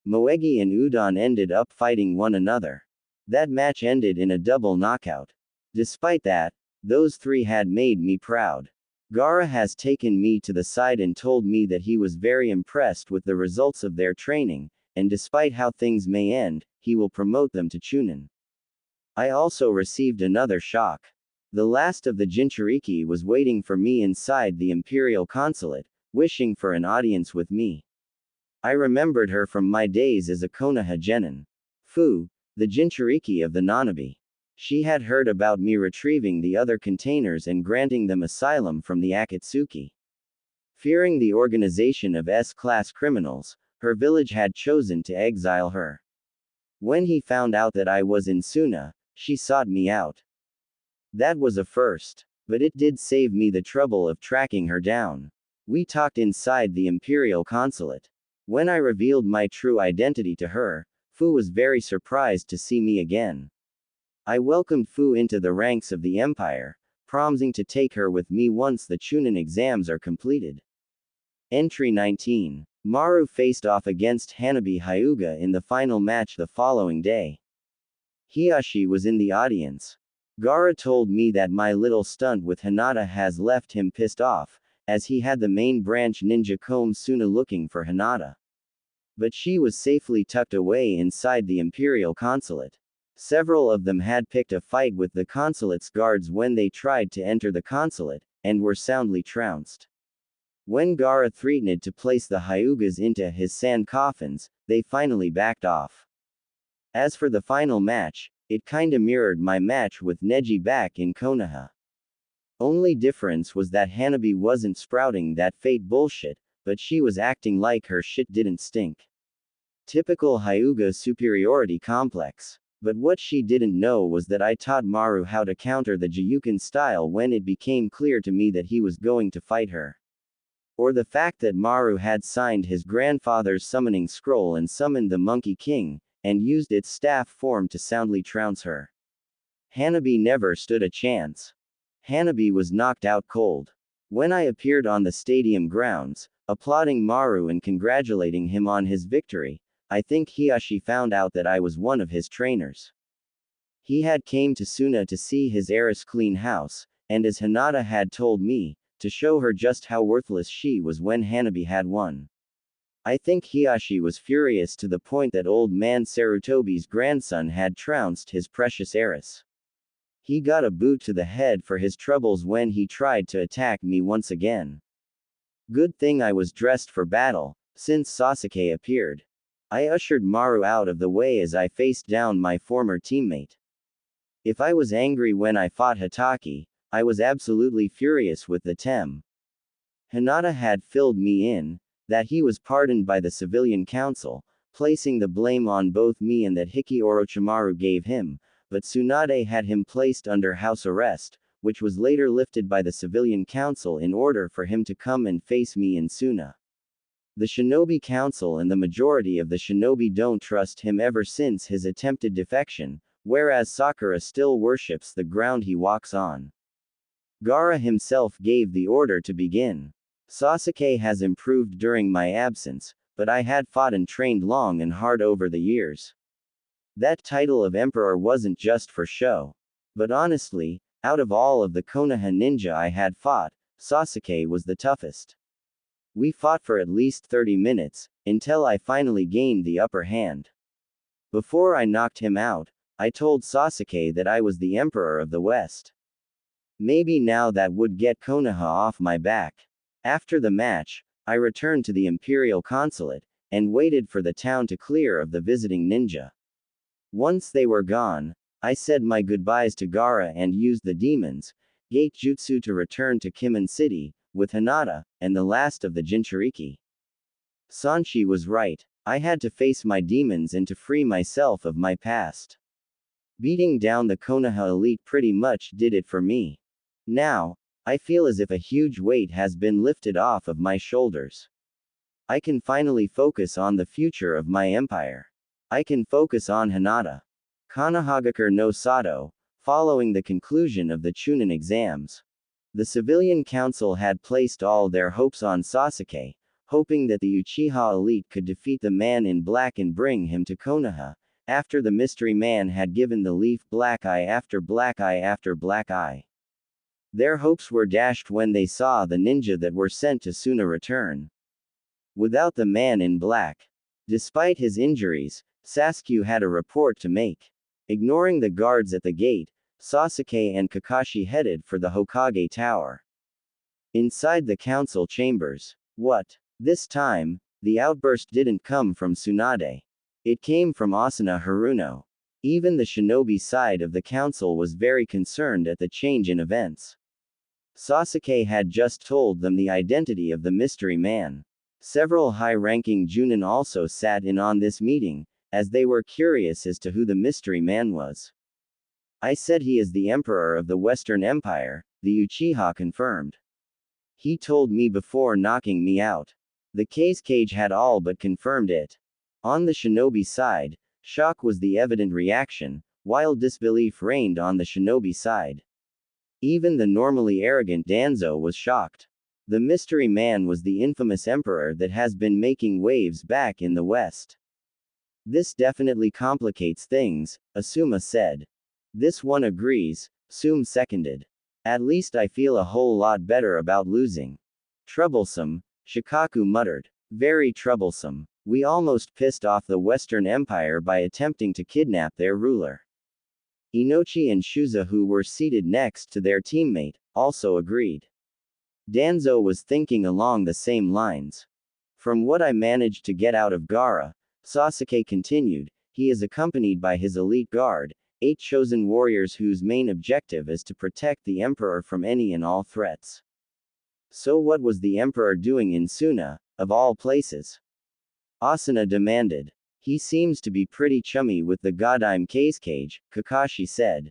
Moegi and Udon ended up fighting one another. That match ended in a double knockout. Despite that, those three had made me proud. Gaara has taken me to the side and told me that he was very impressed with the results of their training, and despite how things may end, he will promote them to Chunin. I also received another shock. The last of the Jinchuriki was waiting for me inside the Imperial Consulate, wishing for an audience with me. I remembered her from my days as a Konoha genin. Fu, the Jinchuriki of the Nanabi. She had heard about me retrieving the other containers and granting them asylum from the Akatsuki. Fearing the organization of S-class criminals, her village had chosen to exile her. When he found out that I was in Suna, she sought me out. That was a first. But it did save me the trouble of tracking her down. We talked inside the Imperial Consulate. When I revealed my true identity to her, Fu was very surprised to see me again. I welcomed Fu into the ranks of the Empire, promising to take her with me once the Chunin exams are completed. Entry 19. Maru faced off against Hanabi Hyuga in the final match the following day. Hiyashi was in the audience. Gaara told me that my little stunt with Hinata has left him pissed off, as he had the main branch ninja come Suna looking for Hinata. But she was safely tucked away inside the Imperial Consulate. Several of them had picked a fight with the consulate's guards when they tried to enter the consulate, and were soundly trounced. When Gaara threatened to place the Hyugas into his sand coffins, they finally backed off. As for the final match, it kinda mirrored my match with Neji back in Konoha. Only difference was that Hanabi wasn't sprouting that fate bullshit, but she was acting like her shit didn't stink. Typical Hyuga superiority complex. But what she didn't know was that I taught Maru how to counter the Jiyuken style when it became clear to me that he was going to fight her. Or the fact that Maru had signed his grandfather's summoning scroll and summoned the Monkey King, and used its staff form to soundly trounce her. Hanabi never stood a chance. Hanabi was knocked out cold. When I appeared on the stadium grounds, applauding Maru and congratulating him on his victory, I think Hiyashi found out that I was one of his trainers. He had came to Suna to see his heiress clean house, and as Hinata had told me, to show her just how worthless she was when Hanabi had won. I think Hiyashi was furious to the point that old man Sarutobi's grandson had trounced his precious heiress. He got a boot to the head for his troubles when he tried to attack me once again. Good thing I was dressed for battle, since Sasuke appeared. I ushered Maru out of the way as I faced down my former teammate. If I was angry when I fought Hatake, I was absolutely furious with the Tem. Hinata had filled me in, that he was pardoned by the civilian council, placing the blame on both me and that Hiki Orochimaru gave him, but Tsunade had him placed under house arrest, which was later lifted by the civilian council in order for him to come and face me in Suna. The Shinobi Council and the majority of the Shinobi don't trust him ever since his attempted defection, whereas Sakura still worships the ground he walks on. Gaara himself gave the order to begin. Sasuke has improved during my absence, but I had fought and trained long and hard over the years. That title of emperor wasn't just for show. But honestly, out of all of the Konoha ninja I had fought, Sasuke was the toughest. We fought for at least 30 minutes, until I finally gained the upper hand. Before I knocked him out, I told Sasuke that I was the emperor of the West. Maybe now that would get Konoha off my back. After the match, I returned to the Imperial Consulate, and waited for the town to clear of the visiting ninja. Once they were gone, I said my goodbyes to Gaara and used the Demon's Gate Jutsu to return to Kimen City, with Hinata, and the last of the Jinchuriki. Sanshi was right. I had to face my demons and to free myself of my past. Beating down the Konoha elite pretty much did it for me. Now, I feel as if a huge weight has been lifted off of my shoulders. I can finally focus on the future of my empire. I can focus on Hinata. Konohagakure no Sato, following the conclusion of the Chunin exams. The civilian council had placed all their hopes on Sasuke, hoping that the Uchiha elite could defeat the man in black and bring him to Konoha, after the mystery man had given the leaf black eye after black eye after black eye. Their hopes were dashed when they saw the ninja that were sent to Suna return. Without the man in black. Despite his injuries, Sasuke had a report to make. Ignoring the guards at the gate, Sasuke and Kakashi headed for the Hokage Tower. Inside the council chambers. What? This time, the outburst didn't come from Tsunade. It came from Asuna Haruno. Even the shinobi side of the council was very concerned at the change in events. Sasuke had just told them the identity of the mystery man. Several high-ranking Junin also sat in on this meeting, as they were curious as to who the mystery man was. I said he is the emperor of the Western Empire, the Uchiha confirmed. He told me before knocking me out. The cage had all but confirmed it. On the shinobi side, shock was the evident reaction, while disbelief reigned on the shinobi side. Even the normally arrogant Danzo was shocked. The mystery man was the infamous emperor that has been making waves back in the West. This definitely complicates things, Asuma said. This one agrees, Sum seconded. At least I feel a whole lot better about losing. Troublesome, Shikaku muttered. Very troublesome. We almost pissed off the Western Empire by attempting to kidnap their ruler. Inochi and Shuza, who were seated next to their teammate, also agreed. Danzo was thinking along the same lines. From what I managed to get out of Gaara, Sasuke continued, he is accompanied by his elite guard, 8 chosen warriors whose main objective is to protect the emperor from any and all threats. So what was the emperor doing in Suna, of all places? Asuna demanded. He seems to be pretty chummy with the Godime cage, Kakashi said.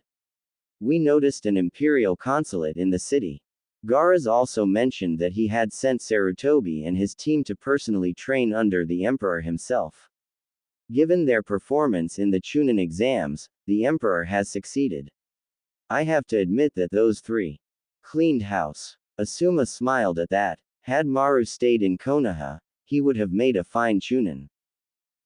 We noticed an imperial consulate in the city. Gaara's also mentioned that he had sent Sarutobi and his team to personally train under the emperor himself. Given their performance in the Chunin exams, the emperor has succeeded. I have to admit that those 3 cleaned house. Asuma smiled at that. Had Maru stayed in Konoha, he would have made a fine Chunin.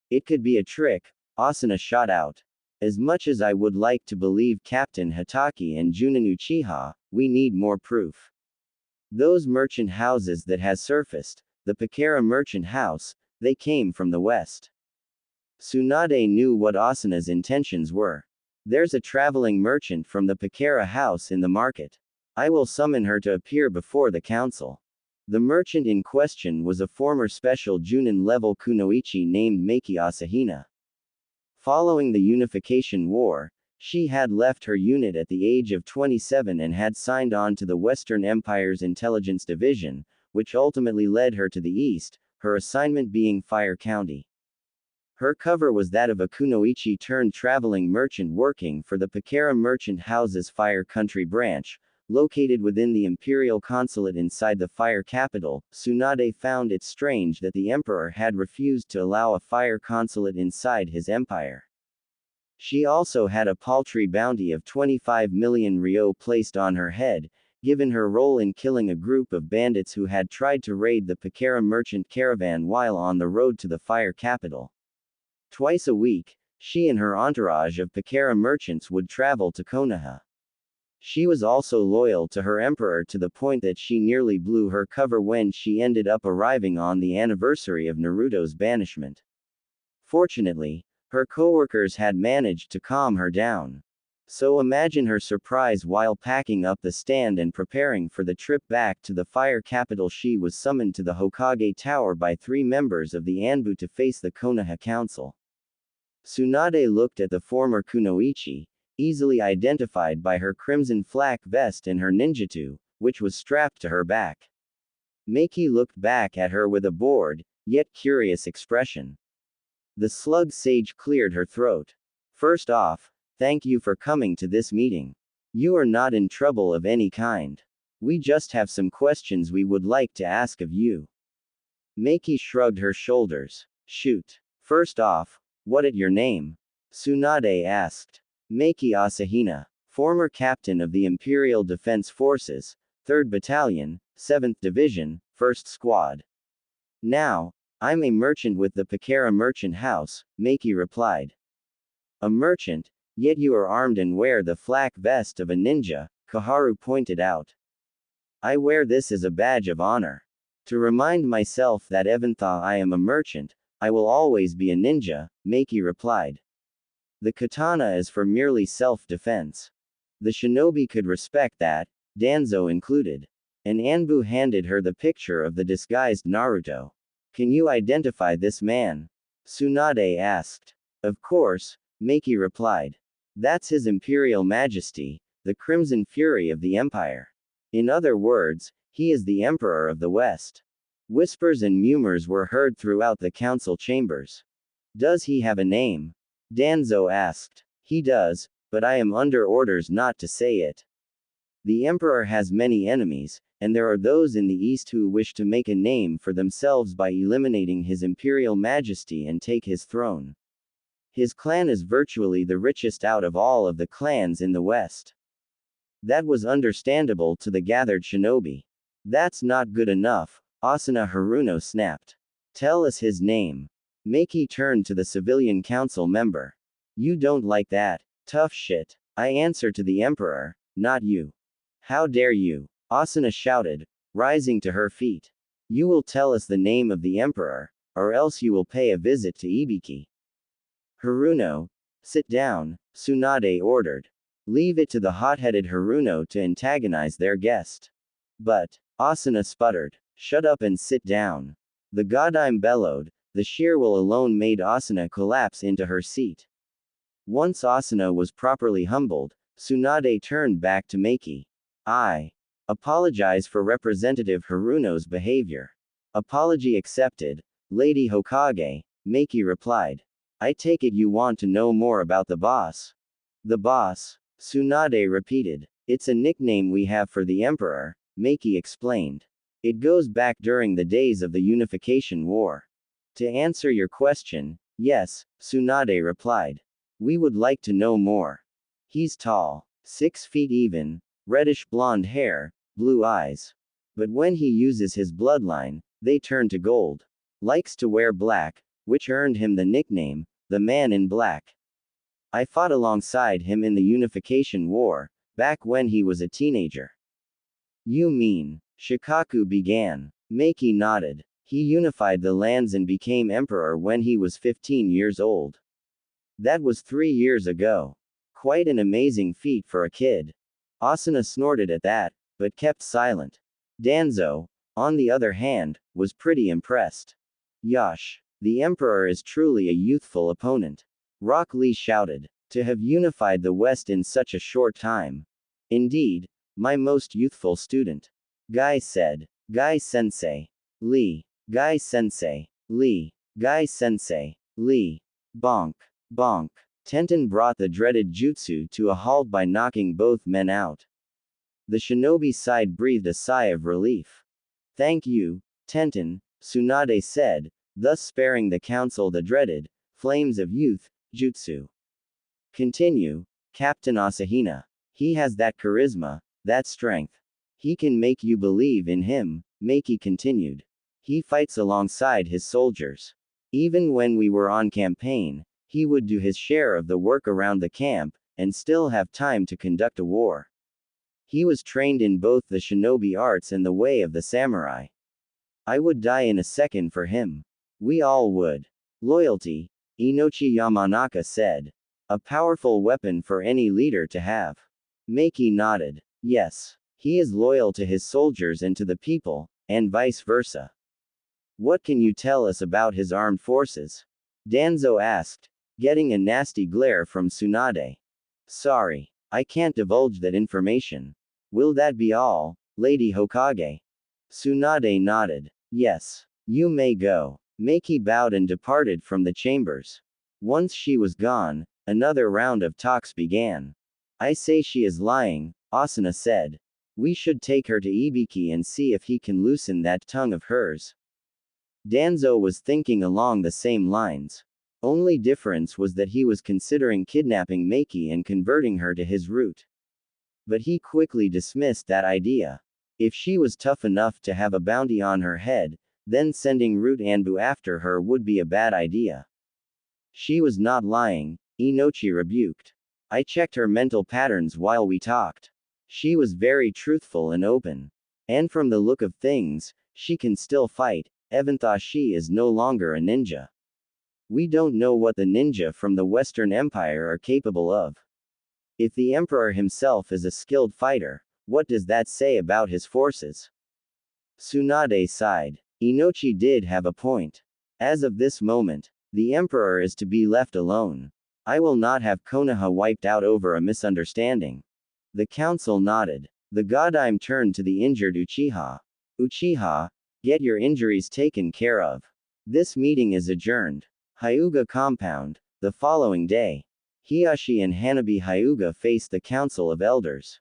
It could be a trick, Asuna shot out. As much as I would like to believe Captain Hatake and Junin Uchiha, we need more proof. Those merchant houses that has surfaced, the Pakera merchant house, they came from the west. Tsunade knew what Asuna's intentions were. There's a traveling merchant from the Pakera house in the market. I will summon her to appear before the council. The merchant in question was a former special Junin level kunoichi named Meiki Asahina. Following the Unification War, she had left her unit at the age of 27 and had signed on to the Western Empire's Intelligence Division, which ultimately led her to the east, her assignment being Fire County. Her cover was that of a kunoichi turned traveling merchant working for the Pakera Merchant House's Fire Country branch, located within the imperial consulate inside the fire capital. Tsunade found it strange that the emperor had refused to allow a fire consulate inside his empire. She also had a paltry bounty of 25 million ryo placed on her head, given her role in killing a group of bandits who had tried to raid the Pakera merchant caravan while on the road to the fire capital. Twice a week, she and her entourage of Pakera merchants would travel to Konoha. She was also loyal to her emperor to the point that she nearly blew her cover when she ended up arriving on the anniversary of Naruto's banishment. Fortunately, her coworkers had managed to calm her down. So imagine her surprise while packing up the stand and preparing for the trip back to the fire capital. She was summoned to the Hokage Tower by 3 members of the Anbu to face the Konoha Council. Tsunade looked at the former kunoichi, easily identified by her crimson flak vest and her ninjutsu, which was strapped to her back. Meiki looked back at her with a bored, yet curious expression. The slug sage cleared her throat. First off, thank you for coming to this meeting. You are not in trouble of any kind. We just have some questions we would like to ask of you. Meiki shrugged her shoulders. Shoot. First off, what at your name? Tsunade asked. Meiki Asahina, former captain of the Imperial Defense Forces, 3rd Battalion, 7th Division, 1st Squad. Now, I'm a merchant with the Pakera Merchant House, Meiki replied. A merchant, yet you are armed and wear the flak vest of a ninja, Koharu pointed out. I wear this as a badge of honor. To remind myself that even though I am a merchant, I will always be a ninja, Meiki replied. The katana is for merely self-defense. The shinobi could respect that, Danzo included. An Anbu handed her the picture of the disguised Naruto. Can you identify this man? Tsunade asked. Of course, Meiki replied. That's His Imperial Majesty, the Crimson Fury of the Empire. In other words, he is the Emperor of the West. Whispers and murmurs were heard throughout the council chambers. Does he have a name? Danzo asked. He does, but I am under orders not to say it. The Emperor has many enemies, and there are those in the East who wish to make a name for themselves by eliminating His Imperial Majesty and take his throne. His clan is virtually the richest out of all of the clans in the West. That was understandable to the gathered shinobi. That's not good enough, Asuna Haruno snapped. Tell us his name. Meiki turned to the civilian council member. You don't like that? Tough shit. I answer to the Emperor, not you. How dare you? Asuna shouted, rising to her feet. You will tell us the name of the Emperor, or else you will pay a visit to Ibiki. Haruno, sit down, Tsunade ordered. Leave it to the hot-headed Haruno to antagonize their guest. But, Asuna sputtered, shut up and sit down. The Godime bellowed, the sheer will alone made Asuna collapse into her seat. Once Asuna was properly humbled, Tsunade turned back to Meiki. I apologize for Representative Haruno's behavior. Apology accepted, Lady Hokage, Meiki replied. I take it you want to know more about the boss? The boss, Tsunade repeated. It's a nickname we have for the Emperor, Meiki explained. It goes back during the days of the Unification War. To answer your question, yes, Tsunade replied. We would like to know more. He's tall, 6 feet even, reddish blonde hair, blue eyes. But when he uses his bloodline, they turn to gold. Likes to wear black, which earned him the nickname, the Man in Black. I fought alongside him in the Unification War, back when he was a teenager. You mean, Shikaku began. Meiki nodded. He unified the lands and became emperor when he was 15 years old. That was 3 years ago. Quite an amazing feat for a kid. Asuna snorted at that, but kept silent. Danzo, on the other hand, was pretty impressed. Yosh, the emperor is truly a youthful opponent. Rock Lee shouted. To have unified the West in such a short time. Indeed, my most youthful student. Guy said. Guy sensei. Lee. Guy sensei. Lee. Guy sensei. Lee. Bonk. Bonk. Tenten brought the dreaded jutsu to a halt by knocking both men out. The shinobi side breathed a sigh of relief. Thank you, Tenten, Tsunade said, thus sparing the council the dreaded flames of youth, jutsu. Continue, Captain Asahina. He has that charisma, that strength. He can make you believe in him, Meiki continued. He fights alongside his soldiers. Even when we were on campaign, he would do his share of the work around the camp, and still have time to conduct a war. He was trained in both the shinobi arts and the way of the samurai. I would die in a second for him. We all would. Loyalty, Inochi Yamanaka said. A powerful weapon for any leader to have. Meiki nodded. Yes. He is loyal to his soldiers and to the people, and vice versa. What can you tell us about his armed forces? Danzo asked, getting a nasty glare from Tsunade. Sorry, I can't divulge that information. Will that be all, Lady Hokage? Tsunade nodded. Yes. You may go. Meiki bowed and departed from the chambers. Once she was gone, another round of talks began. I say she is lying, Asuna said. We should take her to Ibiki and see if he can loosen that tongue of hers. Danzo was thinking along the same lines. Only difference was that he was considering kidnapping Meiki and converting her to his route. But he quickly dismissed that idea. If she was tough enough to have a bounty on her head, then sending Root Anbu after her would be a bad idea. She was not lying, Inochi rebuked. I checked her mental patterns while we talked. She was very truthful and open. And from the look of things, she can still fight, even though she is no longer a ninja. We don't know what the ninja from the Western Empire are capable of. If the Emperor himself is a skilled fighter, what does that say about his forces? Tsunade sighed. Inochi did have a point. As of this moment, the Emperor is to be left alone. I will not have Konoha wiped out over a misunderstanding. The council nodded. The Godime turned to the injured Uchiha. Uchiha, get your injuries taken care of. This meeting is adjourned. Hyuga compound. The following day, Hiashi and Hanabi Hyuga faced the Council of Elders.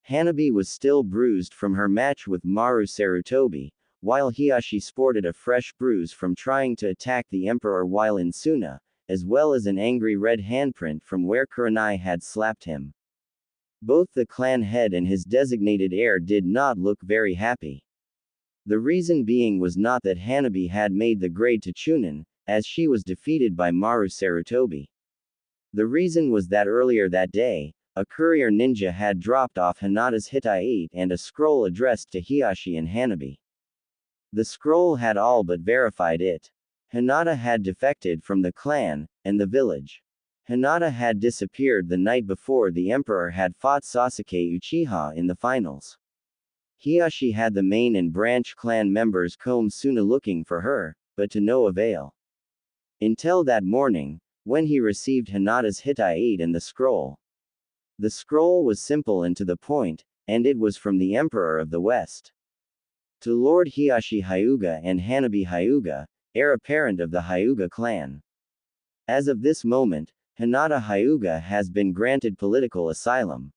Hanabi was still bruised from her match with Maru Sarutobi, while Hiashi sported a fresh bruise from trying to attack the Emperor while in Suna, as well as an angry red handprint from where Kurenai had slapped him. Both the clan head and his designated heir did not look very happy. The reason being was not that Hanabi had made the grade to Chunin, as she was defeated by Maru Sarutobi. The reason was that earlier that day, a courier ninja had dropped off Hinata's Hitai and a scroll addressed to Hiashi and Hanabi. The scroll had all but verified it. Hinata had defected from the clan and the village. Hinata had disappeared the night before the Emperor had fought Sasuke Uchiha in the finals. Hiashi had the main and branch clan members comb Suna looking for her, but to no avail. Until that morning, when he received Hinata's Hitai and the scroll. The scroll was simple and to the point, and it was from the Emperor of the West. To Lord Hiashi Hyuga and Hanabi Hyuga, heir apparent of the Hyuga clan. As of this moment, Hinata Hyuga has been granted political asylum.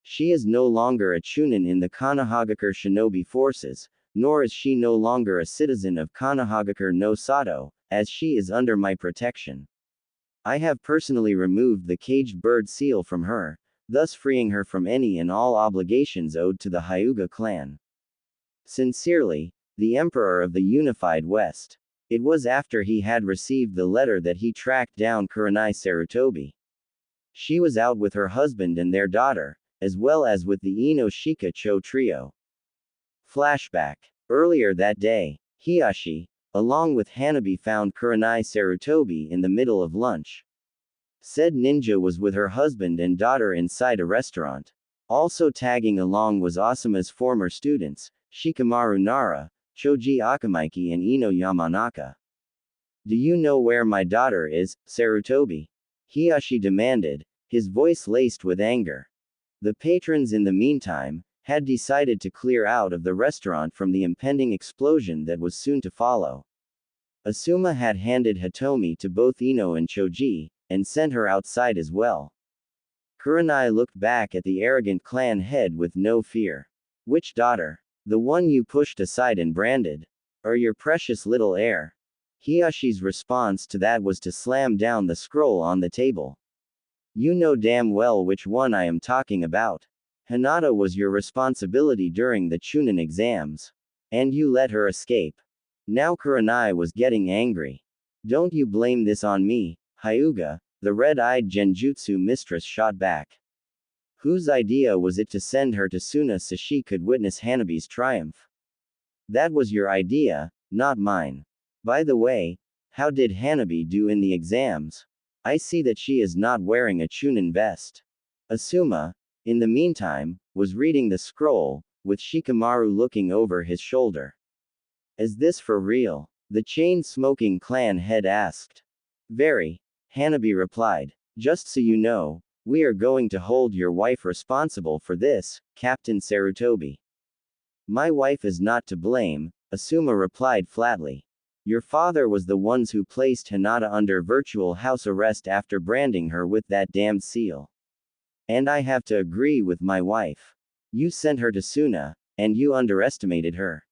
She is no longer a Chunin in the Konohagakure shinobi forces, nor is she no longer a citizen of Konohagakure no Sato, as she is under my protection. I have personally removed the caged bird seal from her, thus freeing her from any and all obligations owed to the Hyuga clan. Sincerely, the Emperor of the Unified West. It was after he had received the letter that he tracked down Kurenai Sarutobi. She was out with her husband and their daughter, as well as with the Ino Shika Cho trio. Flashback. Earlier that day, Hiashi, along with Hanabi found Kurenai Sarutobi in the middle of lunch. Said ninja was with her husband and daughter inside a restaurant. Also tagging along was Asuma's former students, Shikamaru Nara, Choji Akamaiki and Ino Yamanaka. Do you know where my daughter is, Sarutobi? Hiashi demanded, his voice laced with anger. The patrons in the meantime, had decided to clear out of the restaurant from the impending explosion that was soon to follow. Asuma had handed Hitomi to both Ino and Choji, and sent her outside as well. Kurenai looked back at the arrogant clan head with no fear. Which daughter? The one you pushed aside and branded? Or your precious little heir? Hiyashi's response to that was to slam down the scroll on the table. You know damn well which one I am talking about. Hinata was your responsibility during the Chunin exams. And you let her escape. Now Kurenai was getting angry. Don't you blame this on me, Hyuga, the red-eyed genjutsu mistress shot back. Whose idea was it to send her to Suna so she could witness Hanabi's triumph? That was your idea, not mine. By the way, how did Hanabi do in the exams? I see that she is not wearing a Chunin vest. Asuma, in the meantime, was reading the scroll, with Shikamaru looking over his shoulder. Is this for real? The chain-smoking clan head asked. Very. Hanabi replied. Just so you know, we are going to hold your wife responsible for this, Captain Sarutobi. My wife is not to blame, Asuma replied flatly. Your father was the ones who placed Hinata under virtual house arrest after branding her with that damned seal. And I have to agree with my wife. You sent her to Suna, and you underestimated her.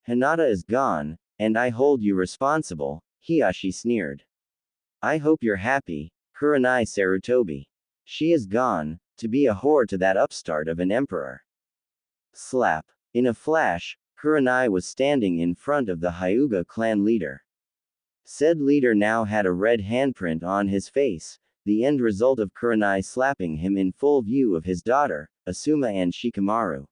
Hinata is gone, and I hold you responsible, Hiashi sneered. I hope you're happy, Kurenai Sarutobi. She is gone, to be a whore to that upstart of an emperor. Slap. In a flash, Kurenai was standing in front of the Hyuga clan leader. Said leader now had a red handprint on his face, the end result of Kurenai slapping him in full view of his daughter, Asuma and Shikamaru.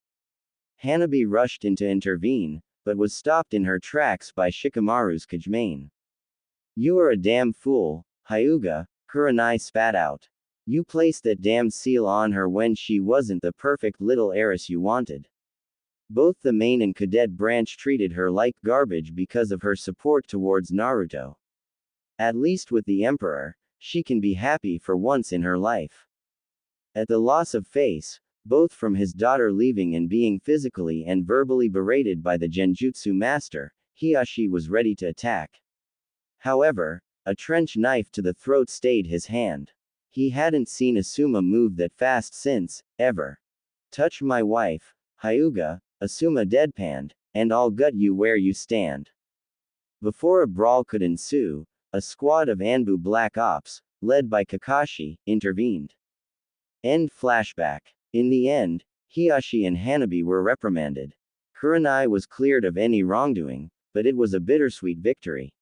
Hanabi rushed in to intervene, but was stopped in her tracks by Shikamaru's Kajmane. You are a damn fool, Hyuga, Kurenai spat out. You placed that damn seal on her when she wasn't the perfect little heiress you wanted. Both the main and cadet branch treated her like garbage because of her support towards Naruto. At least with the Emperor, she can be happy for once in her life. At the loss of face, both from his daughter leaving and being physically and verbally berated by the Genjutsu master, Hiashi was ready to attack. However, a trench knife to the throat stayed his hand. He hadn't seen Asuma move that fast since, ever. Touch my wife, Hyuga, Asuma deadpanned, and I'll gut you where you stand. Before a brawl could ensue, a squad of Anbu Black Ops, led by Kakashi, intervened. End flashback. In the end, Hiashi and Hanabi were reprimanded. Kurenai was cleared of any wrongdoing, but it was a bittersweet victory.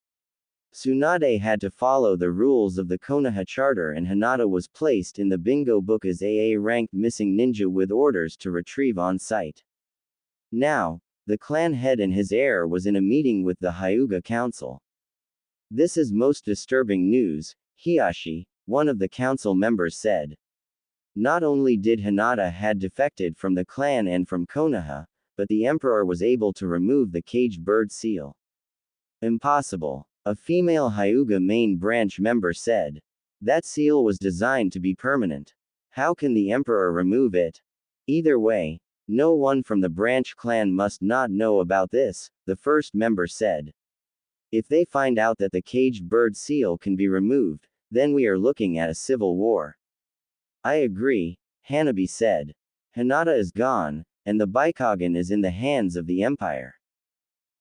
Tsunade had to follow the rules of the Konoha Charter and Hinata was placed in the bingo book as AA-ranked missing ninja with orders to retrieve on site. Now, the clan head and his heir was in a meeting with the Hyuga Council. This is most disturbing news, Hiashi, one of the council members said. Not only did Hinata had defected from the clan and from Konoha, but the emperor was able to remove the caged bird seal. Impossible. A female Hyuga main branch member said. That seal was designed to be permanent. How can the emperor remove it? Either way, no one from the branch clan must not know about this, the first member said. If they find out that the caged bird seal can be removed, then we are looking at a civil war. I agree, Hanabi said. Hinata is gone, and the Byakugan is in the hands of the Empire.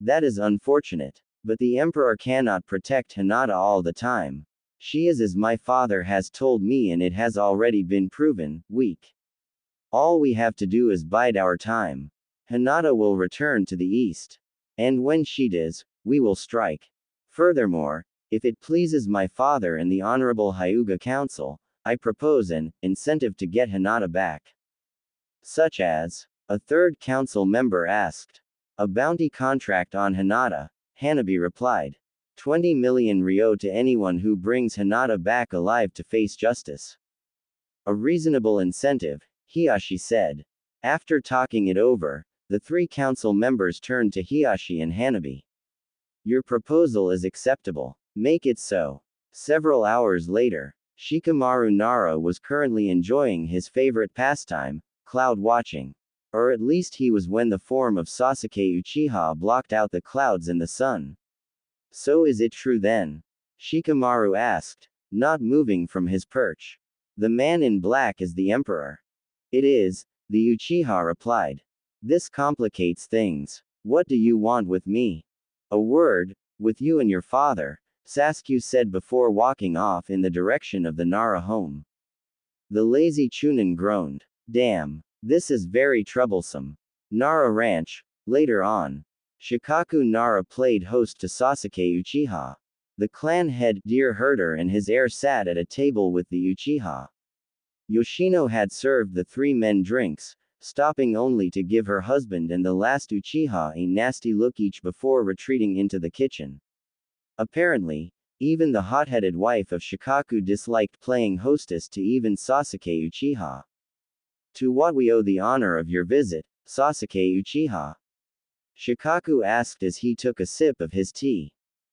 That is unfortunate. But the Emperor cannot protect Hinata all the time. She is, as my father has told me, and it has already been proven, weak. All we have to do is bide our time. Hinata will return to the east. And when she does, we will strike. Furthermore, if it pleases my father and the Honorable Hyuga Council, I propose an incentive to get Hinata back. Such as? A third council member asked. A bounty contract on Hinata, Hanabi replied. 20 million ryo to anyone who brings Hinata back alive to face justice. A reasonable incentive, Hiashi said. After talking it over, the three council members turned to Hiashi and Hanabi. Your proposal is acceptable. Make it so. Several hours later, Shikamaru Nara was currently enjoying his favorite pastime, cloud watching. Or at least he was when the form of Sasuke Uchiha blocked out the clouds and the sun. So is it true then? Shikamaru asked, not moving from his perch. The man in black is the emperor. It is, the Uchiha replied. This complicates things. What do you want with me? A word, with you and your father, Sasuke said before walking off in the direction of the Nara home. The lazy Chunin groaned. Damn. This is very troublesome. Nara Ranch. Later on, Shikaku Nara played host to Sasuke Uchiha. The clan head, Deer Herder, and his heir sat at a table with the Uchiha. Yoshino had served the three men drinks, stopping only to give her husband and the last Uchiha a nasty look each before retreating into the kitchen. Apparently, even the hot-headed wife of Shikaku disliked playing hostess to even Sasuke Uchiha. To what we owe the honor of your visit, Sasuke Uchiha? Shikaku asked as he took a sip of his tea.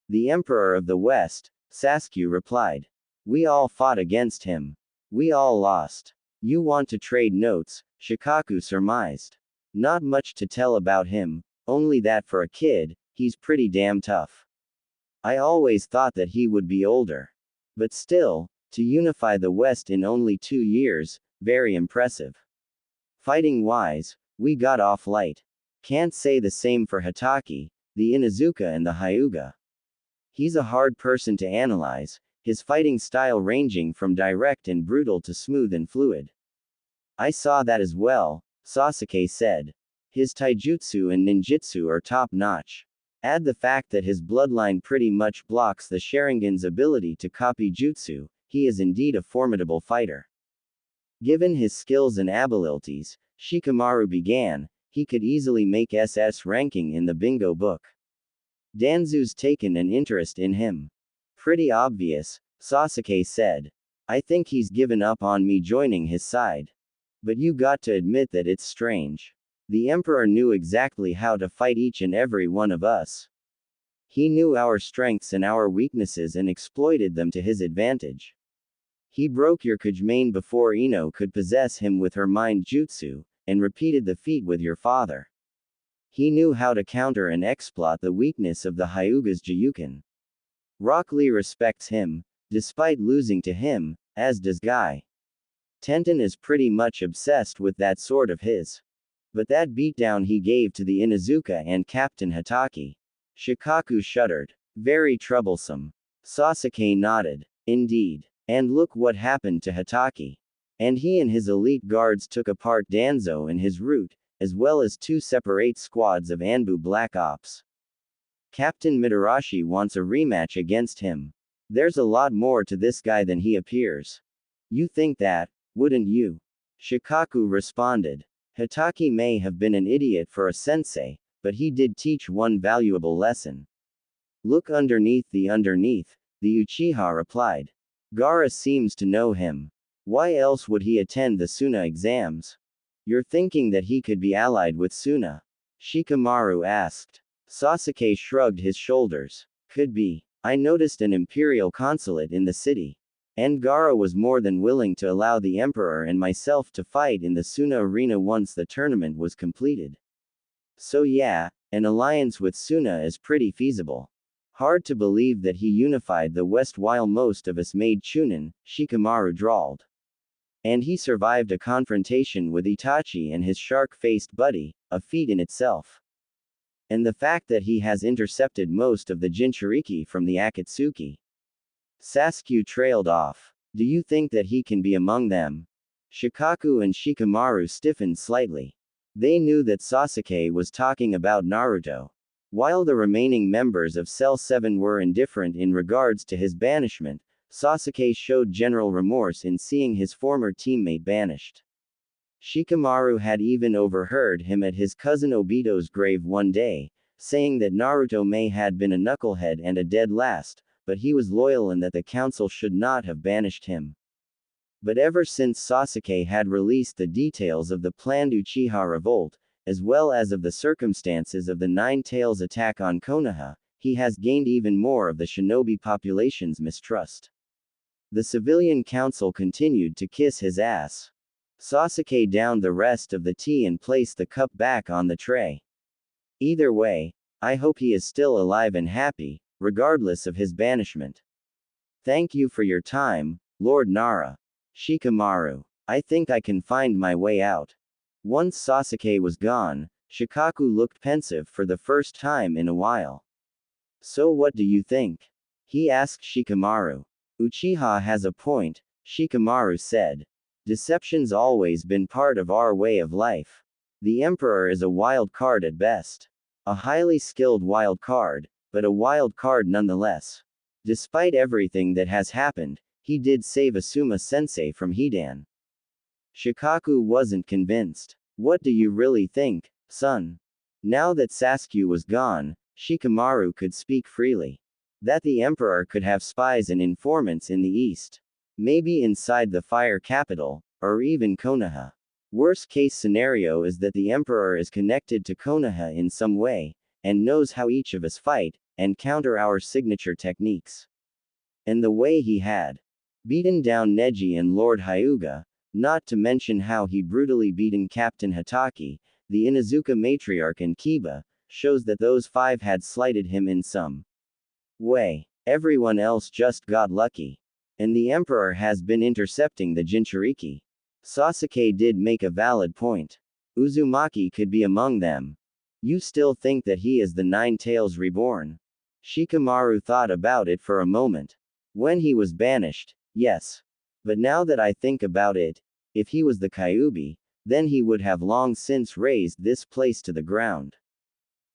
The Emperor of the West, Sasuke replied. We all fought against him. We all lost. You want to trade notes, Shikaku surmised. Not much to tell about him, only that for a kid, he's pretty damn tough. I always thought that he would be older. But still, to unify the West in only 2 years, very impressive. Fighting-wise, we got off light. Can't say the same for Hitaki, the Inuzuka and the Hyuga. He's a hard person to analyze, his fighting style ranging from direct and brutal to smooth and fluid. I saw that as well, Sasuke said. His taijutsu and ninjutsu are top-notch. Add the fact that his bloodline pretty much blocks the Sharingan's ability to copy jutsu, he is indeed a formidable fighter. Given his skills and abilities, Shikamaru began, he could easily make SS ranking in the bingo book. Danzu's taken an interest in him. Pretty obvious, Sasuke said. I think he's given up on me joining his side. But you got to admit that it's strange. The Emperor knew exactly how to fight each and every one of us. He knew our strengths and our weaknesses and exploited them to his advantage. He broke your Kujimane before Ino could possess him with her mind jutsu, and repeated the feat with your father. He knew how to counter and exploit the weakness of the Hyuga's Jiyuken. Rock Lee respects him, despite losing to him, as does Guy. Tenten is pretty much obsessed with that sword of his. But that beatdown he gave to the Inuzuka and Captain Hataki. Shikaku shuddered. Very troublesome. Sasuke nodded. Indeed. And look what happened to Hataki. And he and his elite guards took apart Danzo and his route, as well as 2 separate squads of Anbu Black Ops. Captain Mitarashi wants a rematch against him. There's a lot more to this guy than he appears. You think that, wouldn't you? Shikaku responded. Hataki may have been an idiot for a sensei, but he did teach one valuable lesson. Look underneath, the Uchiha replied. Gaara seems to know him. Why else would he attend the Suna exams? You're thinking that he could be allied with Suna? Shikamaru asked. Sasuke shrugged his shoulders. Could be. I noticed an imperial consulate in the city. And Gaara was more than willing to allow the Emperor and myself to fight in the Suna arena once the tournament was completed. So yeah, an alliance with Suna is pretty feasible. Hard to believe that he unified the West while most of us made Chunin, Shikamaru drawled. And he survived a confrontation with Itachi and his shark-faced buddy, a feat in itself. And the fact that he has intercepted most of the Jinchuriki from the Akatsuki. Sasuke trailed off. Do you think that he can be among them? Shikaku and Shikamaru stiffened slightly. They knew that Sasuke was talking about Naruto. While the remaining members of Cell 7 were indifferent in regards to his banishment, Sasuke showed general remorse in seeing his former teammate banished. Shikamaru had even overheard him at his cousin Obito's grave one day, saying that Naruto may had been a knucklehead and a dead last, but he was loyal and that the council should not have banished him. But ever since Sasuke had released the details of the planned Uchiha revolt, as well as of the circumstances of the Nine Tails attack on Konoha, he has gained even more of the shinobi population's mistrust. The civilian council continued to kiss his ass. Sasuke downed the rest of the tea and placed the cup back on the tray. Either way, I hope he is still alive and happy, regardless of his banishment. Thank you for your time, Lord Nara. Shikamaru. I think I can find my way out. Once Sasuke was gone, Shikaku looked pensive for the first time in a while. So what do you think? He asked Shikamaru. Uchiha has a point, Shikamaru said. Deception's always been part of our way of life. The Emperor is a wild card at best. A highly skilled wild card, but a wild card nonetheless. Despite everything that has happened, he did save Asuma Sensei from Hidan. Shikaku wasn't convinced. What do you really think, son? Now that Sasuke was gone, Shikamaru could speak freely. That the Emperor could have spies and informants in the east. Maybe inside the fire capital, or even Konoha. Worst case scenario is that the Emperor is connected to Konoha in some way, and knows how each of us fight, and counter our signature techniques. And the way he had beaten down Neji and Lord Hyuga, not to mention how he brutally beaten Captain Hataki, the Inuzuka matriarch and Kiba, shows that those 5 had slighted him in some way. Everyone else just got lucky. And the Emperor has been intercepting the Jinchuriki. Sasuke did make a valid point. Uzumaki could be among them. You still think that he is the Nine Tails Reborn? Shikamaru thought about it for a moment. When he was banished, yes. But now that I think about it, if he was the Kyuubi, then he would have long since razed this place to the ground.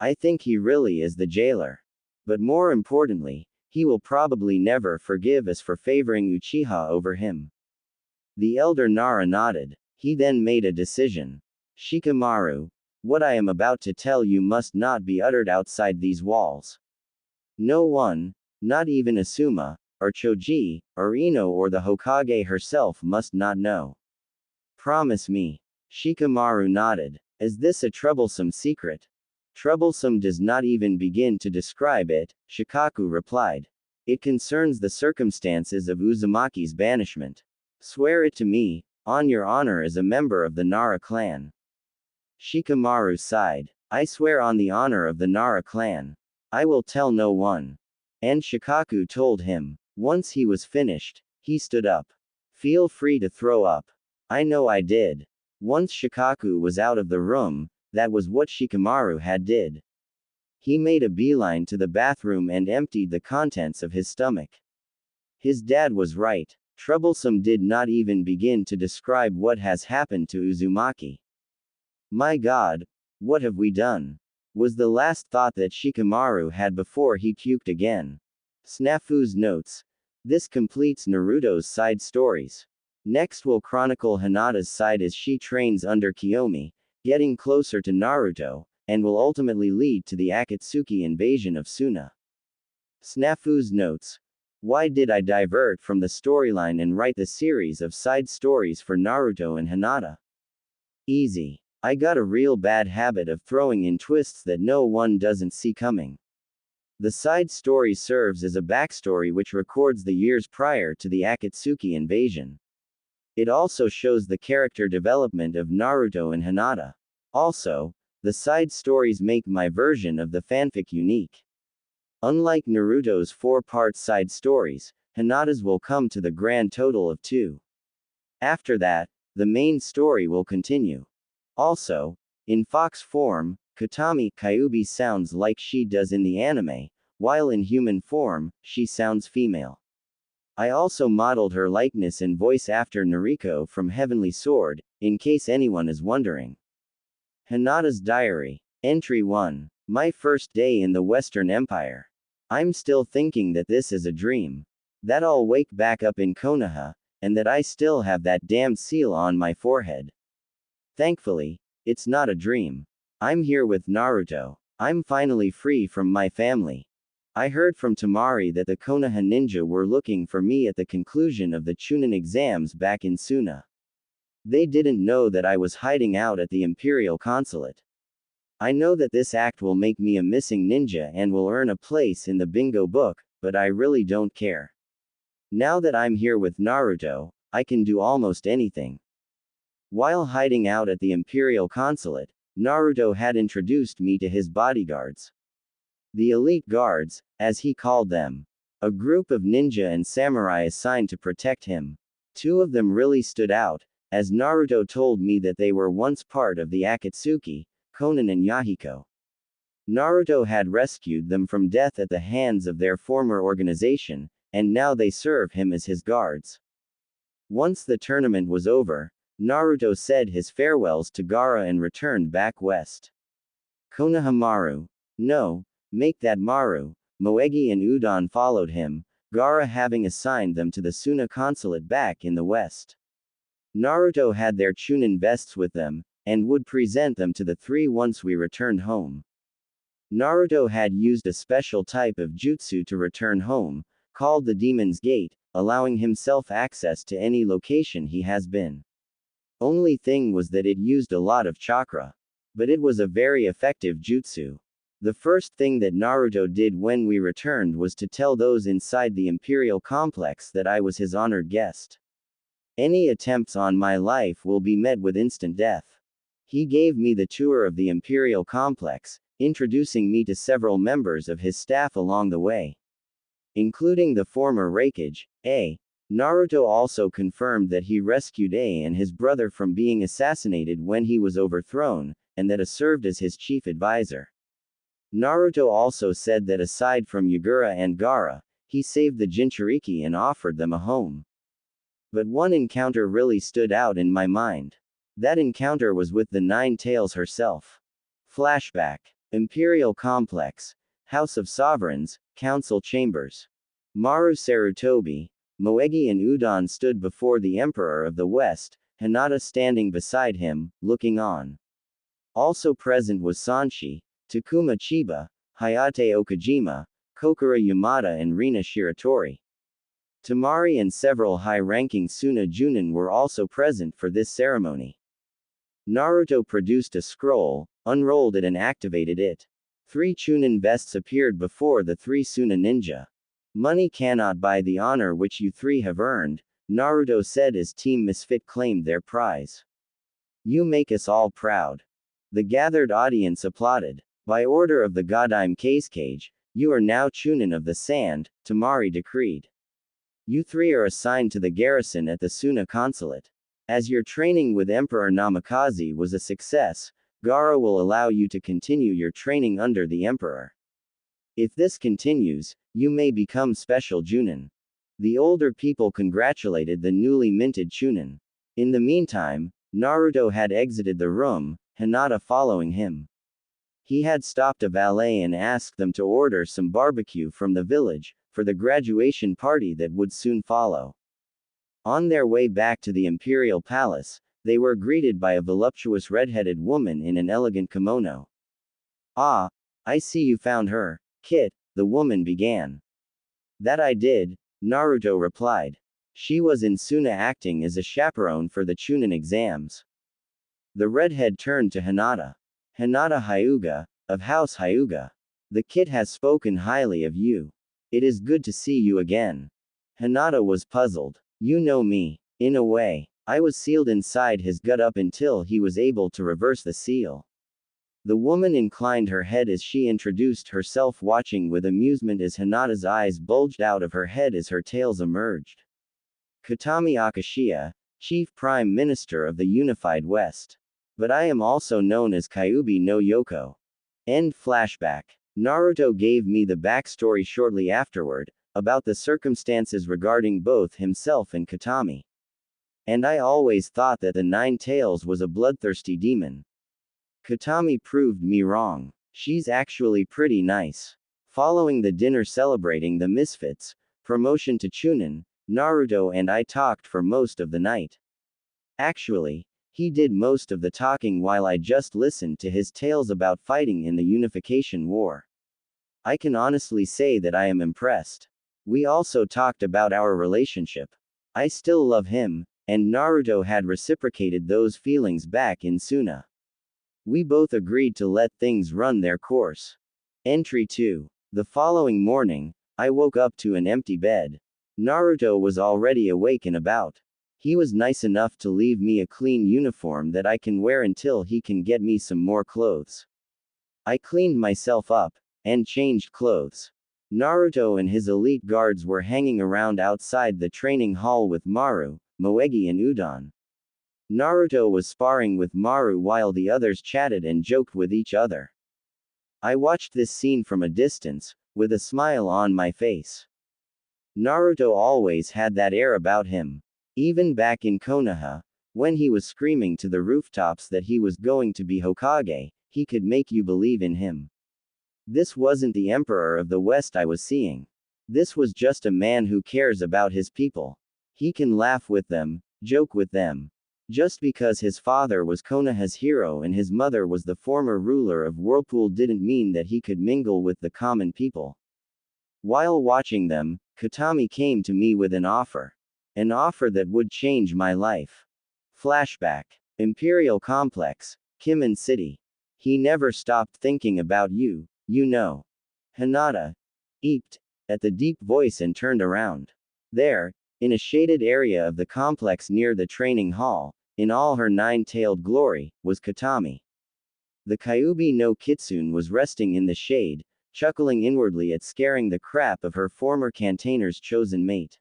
I think he really is the jailer. But more importantly, he will probably never forgive us for favoring Uchiha over him. The elder Nara nodded. He then made a decision. Shikamaru, what I am about to tell you must not be uttered outside these walls. No one, not even Asuma, or Choji, or Ino or the Hokage herself must not know. Promise me. Shikamaru nodded. Is this a troublesome secret? Troublesome does not even begin to describe it, Shikaku replied. It concerns the circumstances of Uzumaki's banishment. Swear it to me, on your honor as a member of the Nara clan. Shikamaru sighed. I swear on the honor of the Nara clan. I will tell no one. And Shikaku told him. Once he was finished, he stood up. Feel free to throw up. I know I did. Once Shikaku was out of the room, that was what Shikamaru had did. He made a beeline to the bathroom and emptied the contents of his stomach. His dad was right. Troublesome did not even begin to describe what has happened to Uzumaki. My God, what have we done? Was the last thought that Shikamaru had before he puked again. Snafu's notes. This completes Naruto's side stories. Next we'll chronicle Hinata's side as she trains under Kiyomi, getting closer to Naruto, and will ultimately lead to the Akatsuki invasion of Suna. Snafu's notes. Why did I divert from the storyline and write the series of side stories for Naruto and Hinata? Easy. I got a real bad habit of throwing in twists that no one doesn't see coming. The side story serves as a backstory which records the years prior to the Akatsuki invasion. It also shows the character development of Naruto and Hinata. Also, the side stories make my version of the fanfic unique. Unlike Naruto's 4-part side stories, Hinata's will come to the grand total of 2. After that, the main story will continue. Also, in fox form, Katami Kyuubi sounds like she does in the anime, while in human form, she sounds female. I also modeled her likeness and voice after Nariko from Heavenly Sword, in case anyone is wondering. Hinata's Diary. Entry 1. My first day in the Western Empire. I'm still thinking that this is a dream. That I'll wake back up in Konoha, and that I still have that damned seal on my forehead. Thankfully, it's not a dream. I'm here with Naruto. I'm finally free from my family. I heard from Tamari that the Konoha ninja were looking for me at the conclusion of the Chunin exams back in Suna. They didn't know that I was hiding out at the Imperial Consulate. I know that this act will make me a missing ninja and will earn a place in the bingo book, but I really don't care. Now that I'm here with Naruto, I can do almost anything. While hiding out at the Imperial Consulate, Naruto had introduced me to his bodyguards. The elite guards, as he called them. A group of ninja and samurai assigned to protect him. 2 of them really stood out, as Naruto told me that they were once part of the Akatsuki, Konan and Yahiko. Naruto had rescued them from death at the hands of their former organization, and now they serve him as his guards. Once the tournament was over, Naruto said his farewells to Gaara and returned back west. Konoha Maru. No, make that Maru. Moegi and Udon followed him, Gaara having assigned them to the Suna consulate back in the west. Naruto had their Chunin vests with them, and would present them to the 3 once we returned home. Naruto had used a special type of jutsu to return home, called the Demon's Gate, allowing himself access to any location he has been. Only thing was that it used a lot of chakra. But it was a very effective jutsu. The first thing that Naruto did when we returned was to tell those inside the Imperial Complex that I was his honored guest. Any attempts on my life will be met with instant death. He gave me the tour of the Imperial Complex, introducing me to several members of his staff along the way, including the former Raikage, A. Naruto also confirmed that he rescued A and his brother from being assassinated when he was overthrown, and that A served as his chief advisor. Naruto also said that aside from Yagura and Gaara, he saved the Jinchuriki and offered them a home. But one encounter really stood out in my mind. That encounter was with the Nine Tails herself. Flashback. Imperial Complex. House of Sovereigns, Council Chambers. Maru Sarutobi, Moegi and Udon stood before the Emperor of the West, Hinata standing beside him, looking on. Also present was Sanshi, Takuma Chiba, Hayate Okajima, Kokura Yamada and Rina Shiratori. Tamari and several high-ranking Suna Junin were also present for this ceremony. Naruto produced a scroll, unrolled it and activated it. 3 Chunin vests appeared before the 3 Suna ninja. Money cannot buy the honor which you three have earned, Naruto said as Team Misfit claimed their prize. You make us all proud. The gathered audience applauded. By order of the Godime Cage, you are now Chunin of the Sand, Tamari decreed. You three are assigned to the garrison at the Suna consulate. As your training with Emperor Namikaze was a success, Gaara will allow you to continue your training under the Emperor. If this continues, you may become special Junin. The older people congratulated the newly minted Chunin. In the meantime, Naruto had exited the room, Hinata following him. He had stopped a valet and asked them to order some barbecue from the village, for the graduation party that would soon follow. On their way back to the imperial palace, they were greeted by a voluptuous red-headed woman in an elegant kimono. Ah, I see you found her, Kit, the woman began. That I did, Naruto replied. She was in Suna acting as a chaperone for the Chunin exams. The redhead turned to Hinata. Hinata Hyuga, of House Hyuga. The Kit has spoken highly of you. It is good to see you again. Hinata was puzzled. You know me. In a way, I was sealed inside his gut up until he was able to reverse the seal. The woman inclined her head as she introduced herself, watching with amusement as Hinata's eyes bulged out of her head as her tails emerged. Katami Akashiya, Chief Prime Minister of the Unified West. But I am also known as Kyuubi no Yoko. End flashback. Naruto gave me the backstory shortly afterward, about the circumstances regarding both himself and Katami. And I always thought that the Nine Tails was a bloodthirsty demon. Katami proved me wrong. She's actually pretty nice. Following the dinner celebrating the Misfits' promotion to Chunin, Naruto and I talked for most of the night. Actually, he did most of the talking while I just listened to his tales about fighting in the Unification War. I can honestly say that I am impressed. We also talked about our relationship. I still love him, and Naruto had reciprocated those feelings back in Suna. We both agreed to let things run their course. Entry 2. The following morning, I woke up to an empty bed. Naruto was already awake and about. He was nice enough to leave me a clean uniform that I can wear until he can get me some more clothes. I cleaned myself up, and changed clothes. Naruto and his elite guards were hanging around outside the training hall with Maru, Moegi and Udon. Naruto was sparring with Maru while the others chatted and joked with each other. I watched this scene from a distance, with a smile on my face. Naruto always had that air about him. Even back in Konoha, when he was screaming to the rooftops that he was going to be Hokage, he could make you believe in him. This wasn't the Emperor of the West I was seeing. This was just a man who cares about his people. He can laugh with them, joke with them. Just because his father was Konoha's hero and his mother was the former ruler of Whirlpool didn't mean that he could mingle with the common people. While watching them, Katami came to me with an offer. An offer that would change my life. Flashback. Imperial Complex, Kimin City. He never stopped thinking about you, you know. Hinata eeped at the deep voice and turned around. There, in a shaded area of the complex near the training hall, in all her nine-tailed glory, was Katami. The Kyuubi no Kitsune was resting in the shade, chuckling inwardly at scaring the crap of her former cantainer's chosen mate.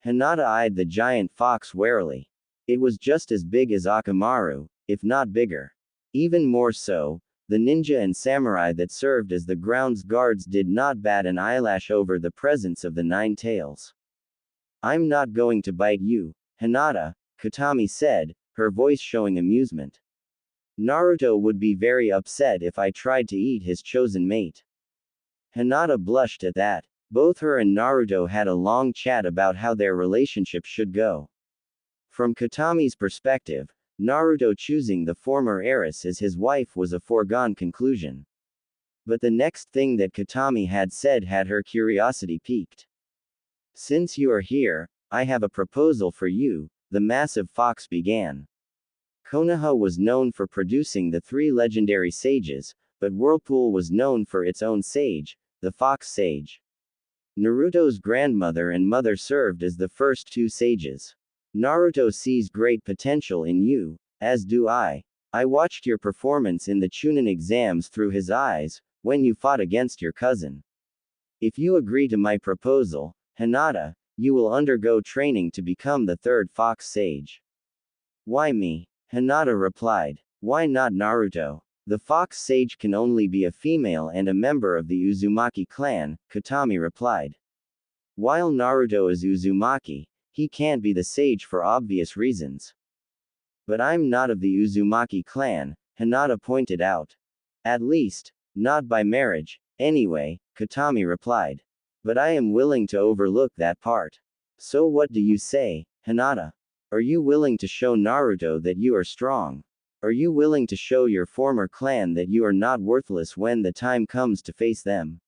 Hinata eyed the giant fox warily. It was just as big as Akamaru, if not bigger. Even more so, the ninja and samurai that served as the grounds guards did not bat an eyelash over the presence of the Nine Tails. I'm not going to bite you, Hinata, Katami said, her voice showing amusement. Naruto would be very upset if I tried to eat his chosen mate. Hinata blushed at that. Both her and Naruto had a long chat about how their relationship should go. From Katami's perspective, Naruto choosing the former heiress as his wife was a foregone conclusion. But the next thing that Katami had said had her curiosity piqued. Since you are here, I have a proposal for you, the massive fox began. Konoha was known for producing the three legendary sages, but Whirlpool was known for its own sage, the fox sage. Naruto's grandmother and mother served as the first two sages. Naruto sees great potential in you, as do I. I watched your performance in the Chunin exams through his eyes, when you fought against your cousin. If you agree to my proposal, Hinata, you will undergo training to become the third Fox Sage. Why me? Hinata replied. Why not Naruto? The Fox Sage can only be a female and a member of the Uzumaki clan, Katami replied. While Naruto is Uzumaki, he can't be the sage for obvious reasons. But I'm not of the Uzumaki clan, Hinata pointed out. At least, not by marriage, anyway, Katami replied. But I am willing to overlook that part. So what do you say, Hinata? Are you willing to show Naruto that you are strong? Are you willing to show your former clan that you are not worthless when the time comes to face them?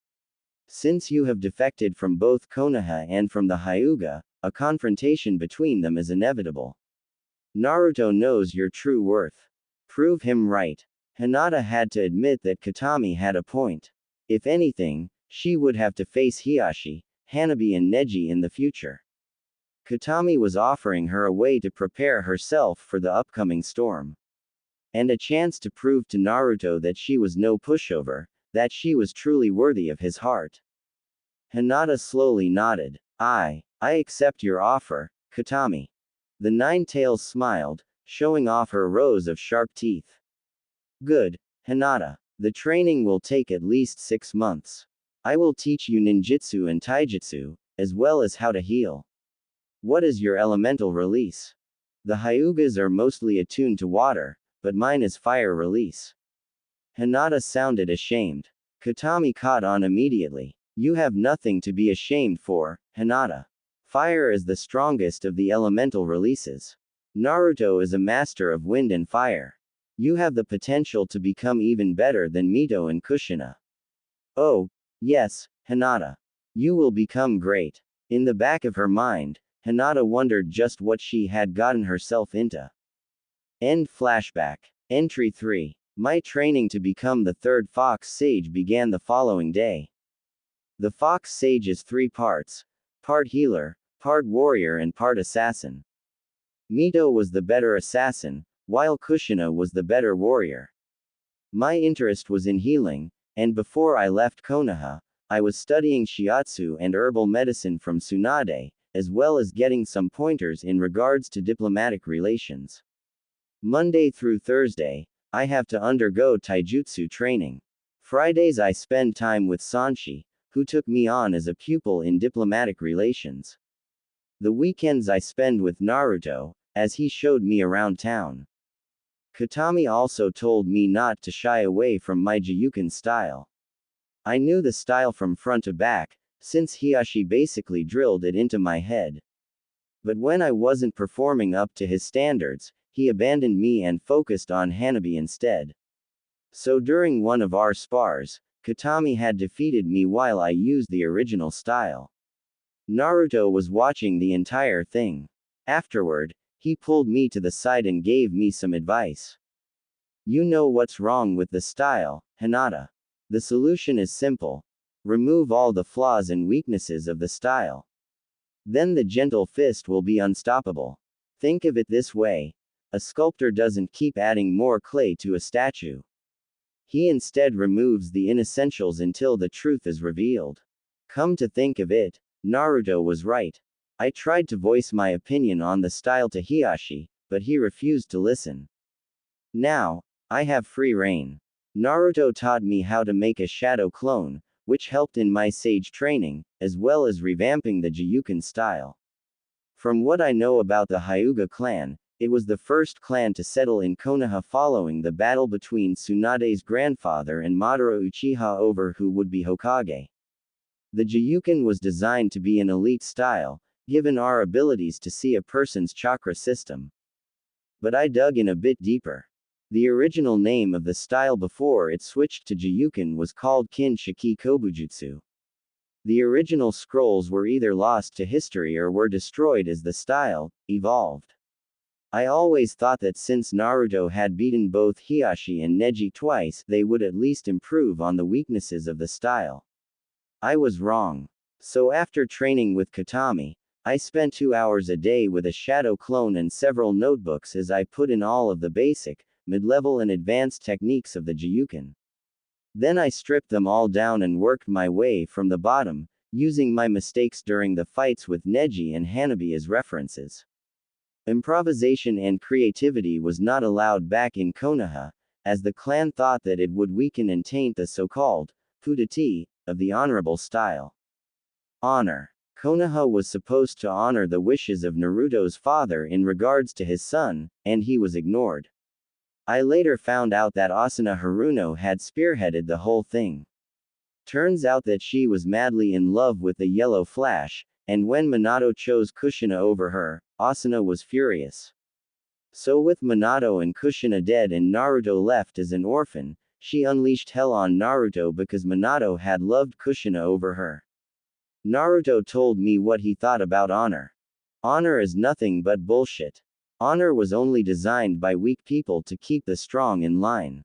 Since you have defected from both Konoha and from the Hyuga, a confrontation between them is inevitable. Naruto knows your true worth. Prove him right. Hinata had to admit that Katami had a point. If anything, she would have to face Hiashi, Hanabi and Neji in the future. Katami was offering her a way to prepare herself for the upcoming storm. And a chance to prove to Naruto that she was no pushover, that she was truly worthy of his heart. Hinata slowly nodded. I accept your offer, Katami. The Nine-Tails smiled, showing off her rows of sharp teeth. Good, Hinata. The training will take at least 6 months. I will teach you ninjutsu and taijutsu, as well as how to heal. What is your elemental release? The Hyugas are mostly attuned to water, but mine is fire release. Hinata sounded ashamed. Katami caught on immediately. You have nothing to be ashamed for, Hinata. Fire is the strongest of the elemental releases. Naruto is a master of wind and fire. You have the potential to become even better than Mito and Kushina. Oh, yes, Hinata. You will become great. In the back of her mind, Hinata wondered just what she had gotten herself into. End flashback. Entry 3. My training to become the third Fox Sage began the following day. The Fox Sage is 3 parts. Part healer, part warrior and part assassin. Mito was the better assassin, while Kushina was the better warrior. My interest was in healing, and before I left Konoha, I was studying shiatsu and herbal medicine from Tsunade, as well as getting some pointers in regards to diplomatic relations. Monday through Thursday, I have to undergo taijutsu training. Fridays I spend time with Sanshi, who took me on as a pupil in diplomatic relations. The weekends I spend with Naruto, as he showed me around town. Katami also told me not to shy away from my Jiyuken style. I knew the style from front to back, since Hiashi basically drilled it into my head. But when I wasn't performing up to his standards, he abandoned me and focused on Hanabi instead. So during one of our spars, Katami had defeated me while I used the original style. Naruto was watching the entire thing. Afterward, he pulled me to the side and gave me some advice. You know what's wrong with the style, Hinata. The solution is simple. Remove all the flaws and weaknesses of the style. Then the gentle fist will be unstoppable. Think of it this way. A sculptor doesn't keep adding more clay to a statue. He instead removes the inessentials until the truth is revealed. Come to think of it, Naruto was right. I tried to voice my opinion on the style to Hiashi, but he refused to listen. Now, I have free reign. Naruto taught me how to make a shadow clone, which helped in my sage training, as well as revamping the Jiyuken style. From what I know about the Hyuga clan, it was the first clan to settle in Konoha following the battle between Tsunade's grandfather and Madara Uchiha over who would be Hokage. The Jiyuken was designed to be an elite style, given our abilities to see a person's chakra system. But I dug in a bit deeper. The original name of the style before it switched to Jiyuken was called Kin Shiki Kobujutsu. The original scrolls were either lost to history or were destroyed as the style evolved. I always thought that since Naruto had beaten both Hiashi and Neji twice, they would at least improve on the weaknesses of the style. I was wrong. So after training with Katami, I spent 2 hours a day with a shadow clone and several notebooks as I put in all of the basic, mid-level and advanced techniques of the Jiyuken. Then I stripped them all down and worked my way from the bottom, using my mistakes during the fights with Neji and Hanabi as references. Improvisation and creativity was not allowed back in Konoha, as the clan thought that it would weaken and taint the so-called Fudati of the honorable style. Honor. Konoha was supposed to honor the wishes of Naruto's father in regards to his son, and he was ignored. I later found out that Asuna Haruno had spearheaded the whole thing. Turns out that she was madly in love with the Yellow Flash, and when Minato chose Kushina over her, Asuna was furious. So with Minato and Kushina dead and Naruto left as an orphan, she unleashed hell on Naruto because Minato had loved Kushina over her. Naruto told me what he thought about honor. Honor is nothing but bullshit. Honor was only designed by weak people to keep the strong in line.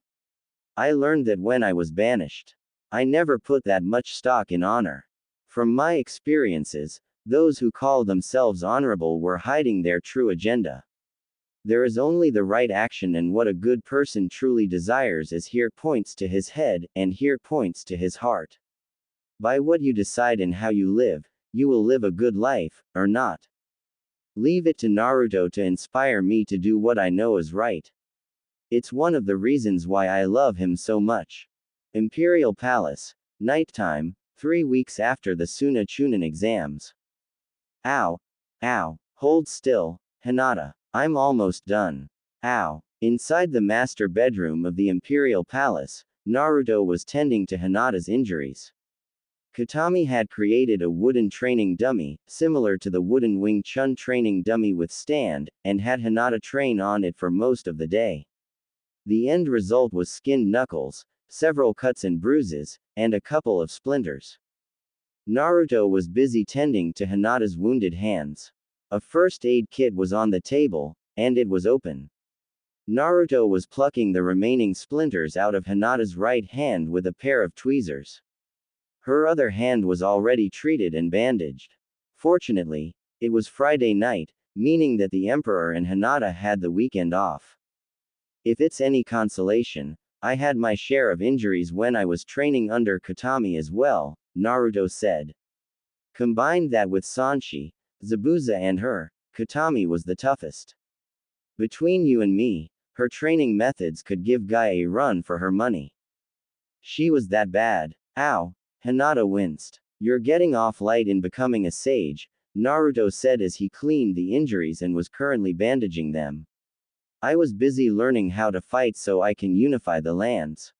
I learned that when I was banished. I never put that much stock in honor. From my experiences, those who call themselves honorable were hiding their true agenda. There is only the right action, and what a good person truly desires is here points to his head, and here points to his heart. By what you decide and how you live, you will live a good life, or not. Leave it to Naruto to inspire me to do what I know is right. It's one of the reasons why I love him so much. Imperial Palace, nighttime, 3 weeks after the Suna Chunin exams. Ow. Ow. Hold still, Hinata. I'm almost done. Ow. Inside the master bedroom of the Imperial Palace, Naruto was tending to Hinata's injuries. Katami had created a wooden training dummy, similar to the wooden Wing Chun training dummy with stand, and had Hinata train on it for most of the day. The end result was skinned knuckles, several cuts and bruises, and a couple of splinters. Naruto was busy tending to Hinata's wounded hands. A first aid kit was on the table, and it was open. Naruto was plucking the remaining splinters out of Hinata's right hand with a pair of tweezers. Her other hand was already treated and bandaged. Fortunately, it was Friday night, meaning that the Emperor and Hinata had the weekend off. If it's any consolation, I had my share of injuries when I was training under Katami as well, Naruto said. Combine that with Sanshi, Zabuza and her, Katami was the toughest. Between you and me, her training methods could give Guy a run for her money. She was that bad. Ow. Hinata winced. You're getting off light in becoming a sage, Naruto said as he cleaned the injuries and was currently bandaging them. I was busy learning how to fight so I can unify the lands.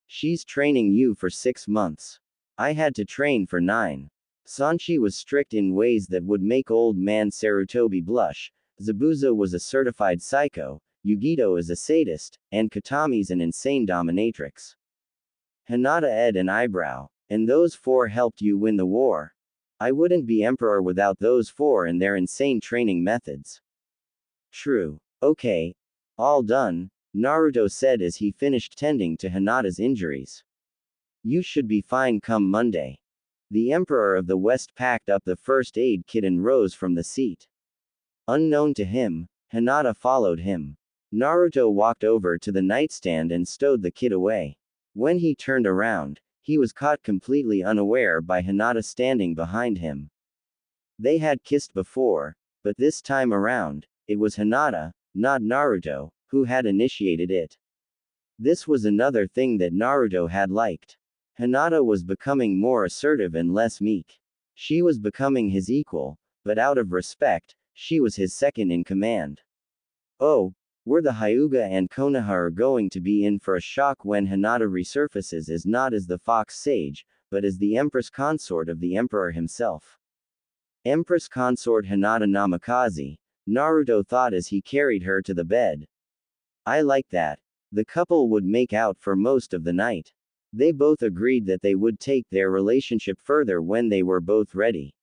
She's training you for 6 months. I had to train for 9. Sanshi was strict in ways that would make old man Sarutobi blush, Zabuza was a certified psycho, Yugito is a sadist, and Katami's an insane dominatrix. Hinata ed an eyebrow. And those 4 helped you win the war. I wouldn't be emperor without those 4 and their insane training methods. True. Okay. All done, Naruto said as he finished tending to Hinata's injuries. You should be fine come Monday. The Emperor of the West packed up the first aid kit and rose from the seat. Unknown to him, Hinata followed him. Naruto walked over to the nightstand and stowed the kit away. When he turned around, he was caught completely unaware by Hinata standing behind him. They had kissed before, but this time around, it was Hinata, not Naruto, who had initiated it. This was another thing that Naruto had liked. Hinata was becoming more assertive and less meek. She was becoming his equal, but out of respect, she was his second in command. Oh, were the Hyuga and Konoha are going to be in for a shock when Hinata resurfaces as not as the Fox Sage, but as the Empress Consort of the Emperor himself. Empress Consort Hinata Namikaze, Naruto thought as he carried her to the bed. I like that. The couple would make out for most of the night. They both agreed that they would take their relationship further when they were both ready.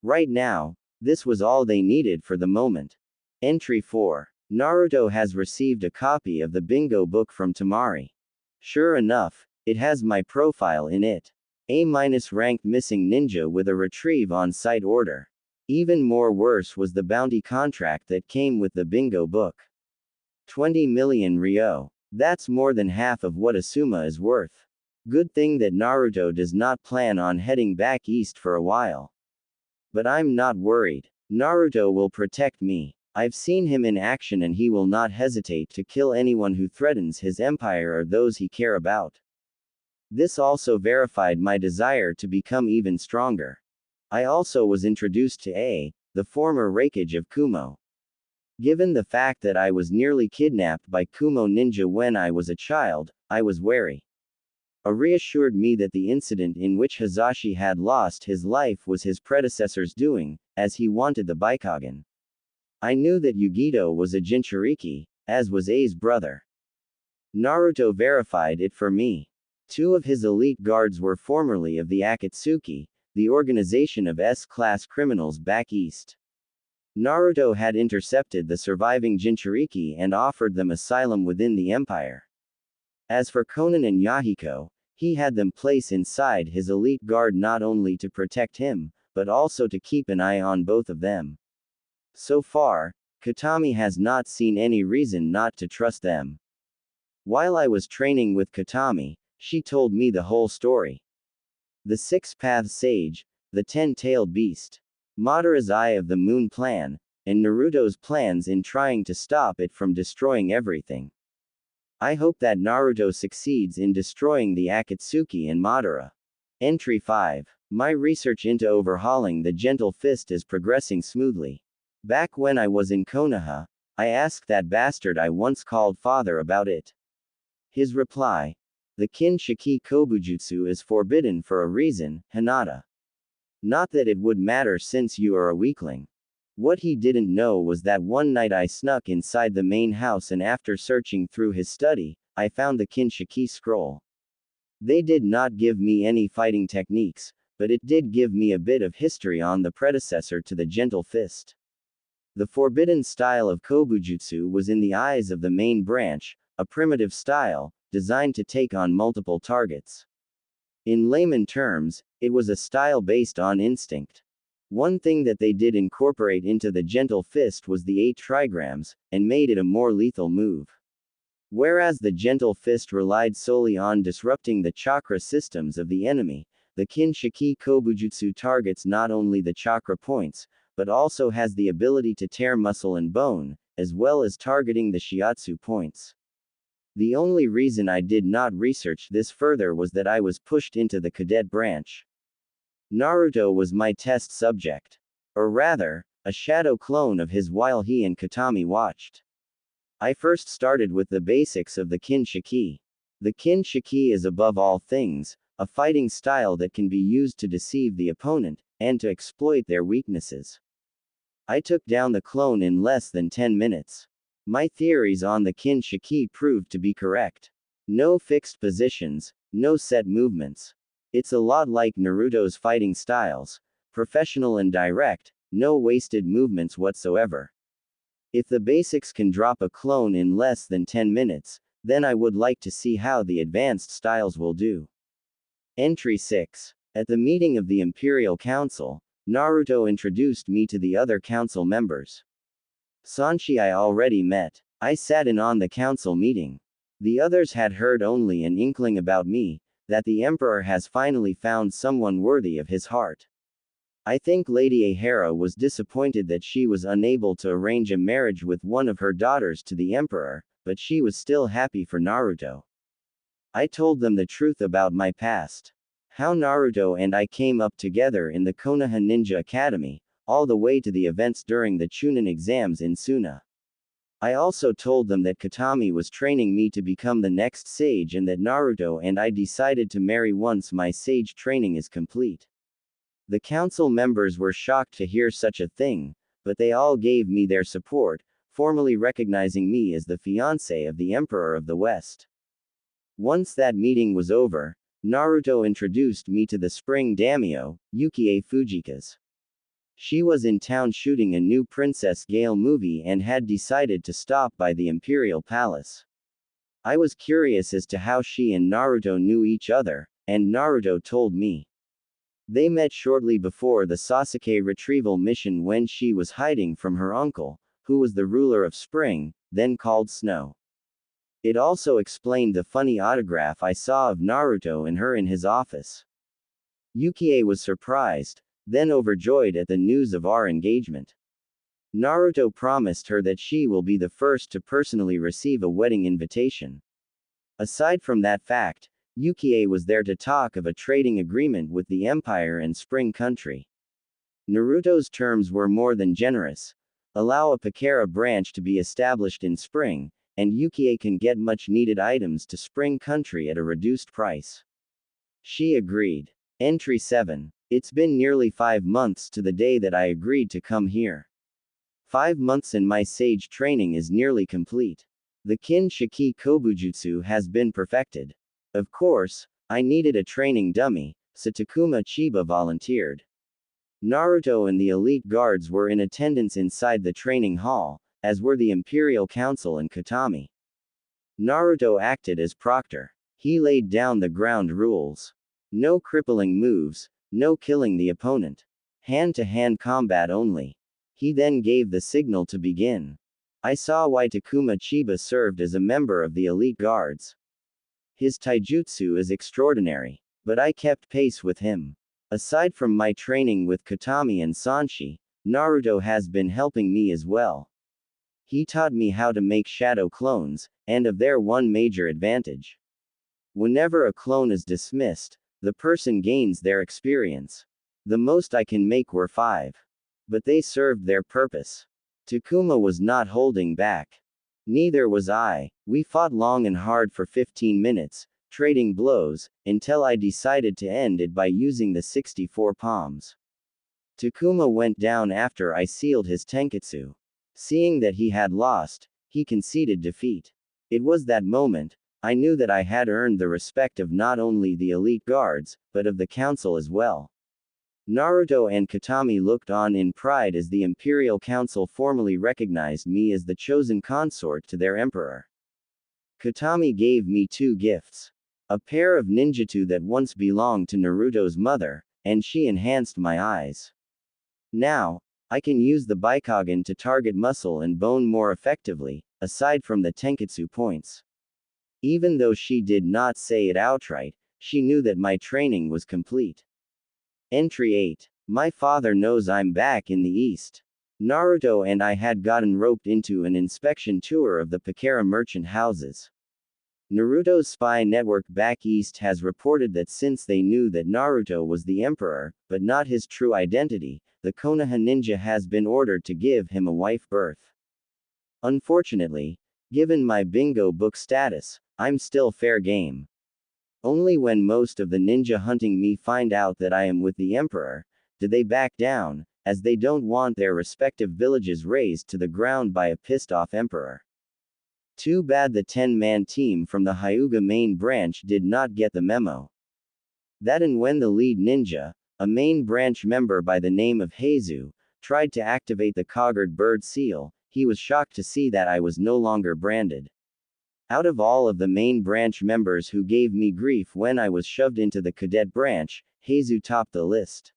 Right now, this was all they needed for the moment. Entry 4. Naruto has received a copy of the bingo book from Tamari. Sure enough, it has my profile in it. A-ranked missing ninja with a retrieve on-site order. Even more worse was the bounty contract that came with the bingo book. 20 million ryo. That's more than half of what Asuma is worth. Good thing that Naruto does not plan on heading back east for a while. But I'm not worried. Naruto will protect me. I've seen him in action and he will not hesitate to kill anyone who threatens his empire or those he care about. This also verified my desire to become even stronger. I also was introduced to A, the former Raikage of Kumo. Given the fact that I was nearly kidnapped by Kumo ninja when I was a child, I was wary. A reassured me that the incident in which Hizashi had lost his life was his predecessor's doing, as he wanted the Byakugan. I knew that Yugito was a Jinchuriki, as was A's brother. Naruto verified it for me. 2 of his elite guards were formerly of the Akatsuki, the organization of S-class criminals back east. Naruto had intercepted the surviving Jinchuriki and offered them asylum within the empire. As for Konan and Yahiko, he had them place inside his elite guard not only to protect him, but also to keep an eye on both of them. So far, Katami has not seen any reason not to trust them. While I was training with Katami, she told me the whole story. The 6-path sage, the 10-tailed beast, Madara's Eye of the Moon plan, and Naruto's plans in trying to stop it from destroying everything. I hope that Naruto succeeds in destroying the Akatsuki and Madara. Entry 5. My research into overhauling the Gentle Fist is progressing smoothly. Back when I was in Konoha, I asked that bastard I once called father about it. His reply: the Kin-Shiki Kobujutsu is forbidden for a reason, Hinata. Not that it would matter since you are a weakling. What he didn't know was that one night I snuck inside the main house and after searching through his study, I found the Kin-Shiki scroll. They did not give me any fighting techniques, but it did give me a bit of history on the predecessor to the Gentle Fist. The forbidden style of Kobujutsu was in the eyes of the main branch, a primitive style, designed to take on multiple targets. In layman terms, it was a style based on instinct. One thing that they did incorporate into the Gentle Fist was the 8 trigrams, and made it a more lethal move. Whereas the Gentle Fist relied solely on disrupting the chakra systems of the enemy, the Kin-Shiki Kobujutsu targets not only the chakra points, but also has the ability to tear muscle and bone, as well as targeting the shiatsu points. The only reason I did not research this further was that I was pushed into the cadet branch. Naruto was my test subject. Or rather, a shadow clone of his while he and Katami watched. I first started with the basics of the Kin-Shiki. The Kin-Shiki is above all things, a fighting style that can be used to deceive the opponent, and to exploit their weaknesses. I took down the clone in less than 10 minutes. My theories on the Kin-Shiki proved to be correct. No fixed positions, no set movements. It's a lot like Naruto's fighting styles, professional and direct, no wasted movements whatsoever. If the basics can drop a clone in less than 10 minutes, then I would like to see how the advanced styles will do. Entry 6. At the meeting of the Imperial Council, Naruto introduced me to the other council members. Sanshi I already met. I sat in on the council meeting. The others had heard only an inkling about me, that the Emperor has finally found someone worthy of his heart. I think Lady Ahara was disappointed that she was unable to arrange a marriage with one of her daughters to the Emperor, but she was still happy for Naruto. I told them the truth about my past. How Naruto and I came up together in the Konoha Ninja Academy, all the way to the events during the Chunin exams in Suna. I also told them that Katami was training me to become the next sage and that Naruto and I decided to marry once my sage training is complete. The council members were shocked to hear such a thing, but they all gave me their support, formally recognizing me as the fiancé of the Emperor of the West. Once that meeting was over, Naruto introduced me to the spring daimyo, Yukie Fujikaze. She was in town shooting a new Princess Gale movie and had decided to stop by the Imperial Palace. I was curious as to how she and Naruto knew each other, and Naruto told me. They met shortly before the Sasuke retrieval mission when she was hiding from her uncle, who was the ruler of Spring, then called Snow. It also explained the funny autograph I saw of Naruto and her in his office. Yukie was surprised, then overjoyed at the news of our engagement. Naruto promised her that she will be the first to personally receive a wedding invitation. Aside from that fact, Yukie was there to talk of a trading agreement with the Empire and Spring Country. Naruto's terms were more than generous. Allow a Pakara branch to be established in Spring, and Yukie can get much needed items to Spring Country at a reduced price. She agreed. Entry 7. It's been nearly 5 months to the day that I agreed to come here. 5 months in my sage training is nearly complete. The Kin Shiki Kobujutsu has been perfected. Of course, I needed a training dummy, so Takuma Chiba volunteered. Naruto and the elite guards were in attendance inside the training hall, as were the Imperial Council and Katami. Naruto acted as proctor. He laid down the ground rules. No crippling moves, no killing the opponent. Hand-to-hand combat only. He then gave the signal to begin. I saw why Takuma Chiba served as a member of the elite guards. His taijutsu is extraordinary, but I kept pace with him. Aside from my training with Katami and Sanshi, Naruto has been helping me as well. He taught me how to make shadow clones, and of their one major advantage. Whenever a clone is dismissed, the person gains their experience. The most I can make were 5. But they served their purpose. Takuma was not holding back. Neither was I. We fought long and hard for 15 minutes, trading blows, until I decided to end it by using the 64 palms. Takuma went down after I sealed his tenketsu. Seeing that he had lost, he conceded defeat. It was that moment, I knew that I had earned the respect of not only the elite guards, but of the council as well. Naruto and Katami looked on in pride as the Imperial Council formally recognized me as the chosen consort to their emperor. Katami gave me 2 gifts. A pair of ninjutsu that once belonged to Naruto's mother, and she enhanced my eyes. Now, I can use the Bikogen to target muscle and bone more effectively, aside from the tenketsu points. Even though she did not say it outright, she knew that my training was complete. Entry 8. My father knows I'm back in the East. Naruto and I had gotten roped into an inspection tour of the Pakara merchant houses. Naruto's spy network back east has reported that since they knew that Naruto was the emperor, but not his true identity, the Konoha ninja has been ordered to give him a wife birth. Unfortunately, given my bingo book status, I'm still fair game. Only when most of the ninja hunting me find out that I am with the emperor, do they back down, as they don't want their respective villages razed to the ground by a pissed-off emperor. Too bad the 10-man team from the Hyuga main branch did not get the memo. That and when the lead ninja, a main branch member by the name of Heizu, tried to activate the coggered bird seal, he was shocked to see that I was no longer branded. Out of all of the main branch members who gave me grief when I was shoved into the cadet branch, Heizu topped the list.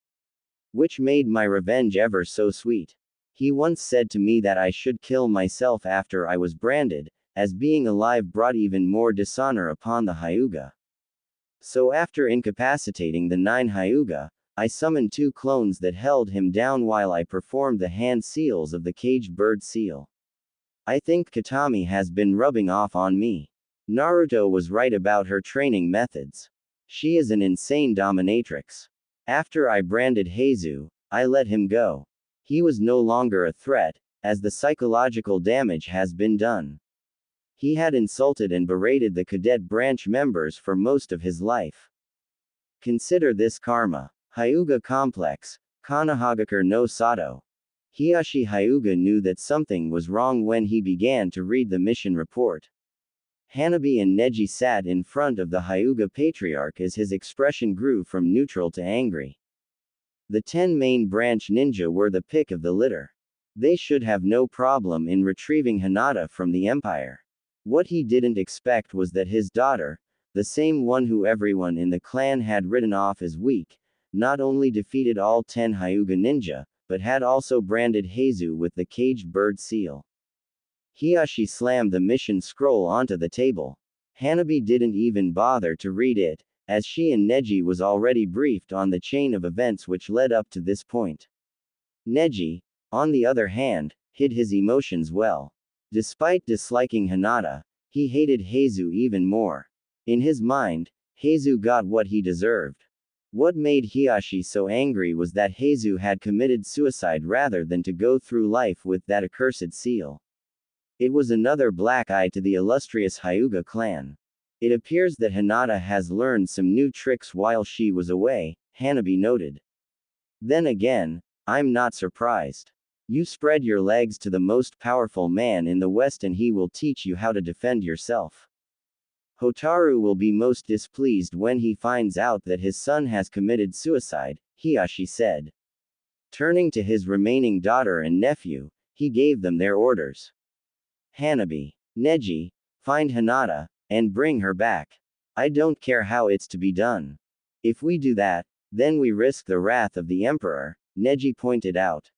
Which made my revenge ever so sweet. He once said to me that I should kill myself after I was branded, as being alive brought even more dishonor upon the Hyuga. So after incapacitating the 9 Hyuga, I summoned 2 clones that held him down while I performed the hand seals of the caged bird seal. I think Katami has been rubbing off on me. Naruto was right about her training methods. She is an insane dominatrix. After I branded Heizu, I let him go. He was no longer a threat, as the psychological damage has been done. He had insulted and berated the cadet branch members for most of his life. Consider this karma. Hyuga Complex, Konohagakure no Sato. Hiyashi Hyuga knew that something was wrong when he began to read the mission report. Hanabi and Neji sat in front of the Hyuga patriarch as his expression grew from neutral to angry. The 10 main branch ninja were the pick of the litter. They should have no problem in retrieving Hinata from the Empire. What he didn't expect was that his daughter, the same one who everyone in the clan had written off as weak, not only defeated all 10 Hyuga ninja, but had also branded Heizu with the caged bird seal. Hiyashi slammed the mission scroll onto the table. Hanabi didn't even bother to read it, as she and Neji was already briefed on the chain of events which led up to this point. Neji, on the other hand, hid his emotions well. Despite disliking Hinata, he hated Heizu even more. In his mind, Heizu got what he deserved. What made Hiyashi so angry was that Heizu had committed suicide rather than to go through life with that accursed seal. It was another black eye to the illustrious Hyuga clan. It appears that Hinata has learned some new tricks while she was away, Hanabi noted. Then again, I'm not surprised. You spread your legs to the most powerful man in the West and he will teach you how to defend yourself. Hotaru will be most displeased when he finds out that his son has committed suicide, Hiyashi said. Turning to his remaining daughter and nephew, he gave them their orders. Hanabi, Neji, find Hinata, and bring her back. I don't care how it's to be done. If we do that, then we risk the wrath of the Emperor, Neji pointed out.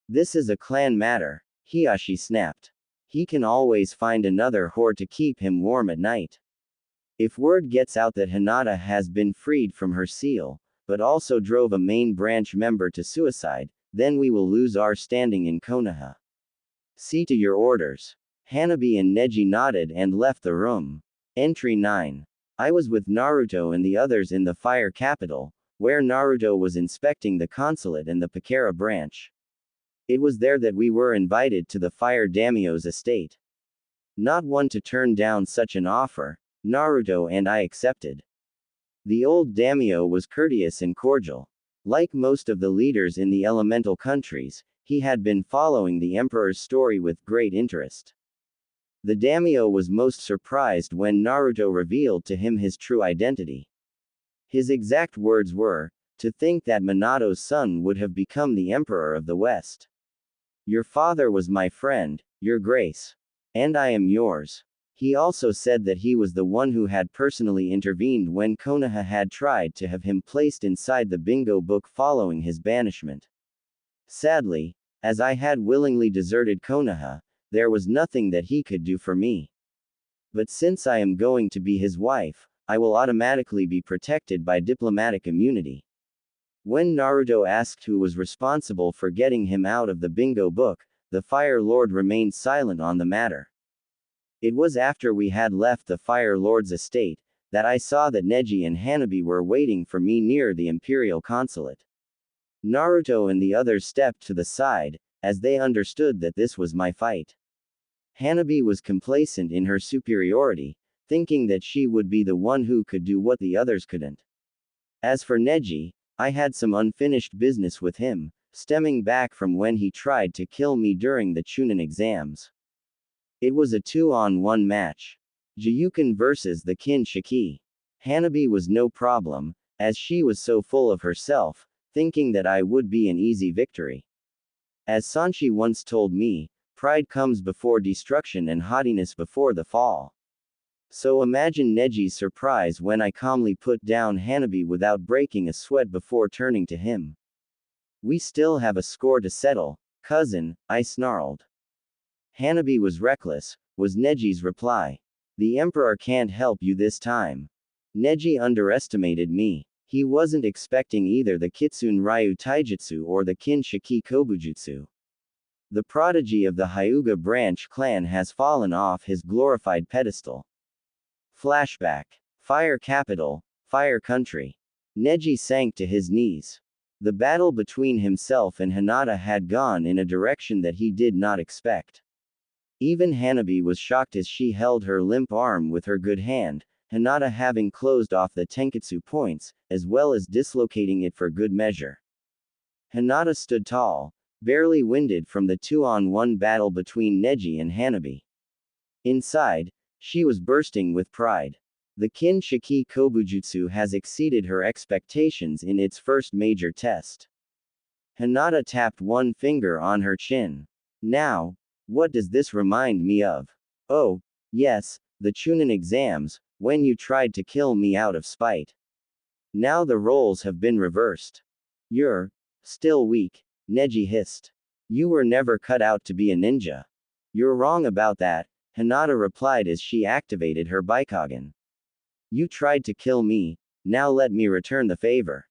This is a clan matter, Hiyashi snapped. He can always find another whore to keep him warm at night. If word gets out that Hinata has been freed from her seal, but also drove a main branch member to suicide, then we will lose our standing in Konoha. See to your orders. Hanabi and Neji nodded and left the room. Entry 9. I was with Naruto and the others in the Fire Capital, where Naruto was inspecting the consulate and the Pakara branch. It was there that we were invited to the Fire Daimyo's estate. Not one to turn down such an offer, Naruto and I accepted. The old daimyo was courteous and cordial. Like most of the leaders in the elemental countries, he had been following the emperor's story with great interest. The daimyo was most surprised when Naruto revealed to him his true identity. His exact words were, "To think that Minato's son would have become the emperor of the West. Your father was my friend, Your Grace. And I am yours." He also said that he was the one who had personally intervened when Konoha had tried to have him placed inside the bingo book following his banishment. Sadly, as I had willingly deserted Konoha, there was nothing that he could do for me. But since I am going to be his wife, I will automatically be protected by diplomatic immunity. When Naruto asked who was responsible for getting him out of the bingo book, the Fire Lord remained silent on the matter. It was after we had left the Fire Lord's estate, that I saw that Neji and Hanabi were waiting for me near the Imperial Consulate. Naruto and the others stepped to the side, as they understood that this was my fight. Hanabi was complacent in her superiority, thinking that she would be the one who could do what the others couldn't. As for Neji, I had some unfinished business with him, stemming back from when he tried to kill me during the Chunin exams. It was a 2-on-1 match. Jiyuken versus the Kin Shiki. Hanabi was no problem, as she was so full of herself, thinking that I would be an easy victory. As Sanshi once told me, pride comes before destruction and haughtiness before the fall. So imagine Neji's surprise when I calmly put down Hanabi without breaking a sweat before turning to him. We still have a score to settle, cousin, I snarled. Hanabi was reckless, was Neji's reply. The Emperor can't help you this time. Neji underestimated me. He wasn't expecting either the Kitsune Ryu Taijutsu or the Kin Shiki Kobujutsu. The prodigy of the Hyuga branch clan has fallen off his glorified pedestal. Flashback. Fire Capital, Fire Country. Neji sank to his knees. The battle between himself and Hinata had gone in a direction that he did not expect. Even Hanabi was shocked as she held her limp arm with her good hand, Hinata having closed off the tenketsu points, as well as dislocating it for good measure. Hinata stood tall, barely winded from the 2-on-1 battle between Neji and Hanabi. Inside, she was bursting with pride. The Kin Shiki Kobujutsu has exceeded her expectations in its first major test. Hinata tapped one finger on her chin. Now, what does this remind me of? Oh, yes, the Chunin exams, when you tried to kill me out of spite. Now the roles have been reversed. You're still weak, Neji hissed. You were never cut out to be a ninja. You're wrong about that, Hinata replied as she activated her Byakugan. You tried to kill me, now let me return the favor.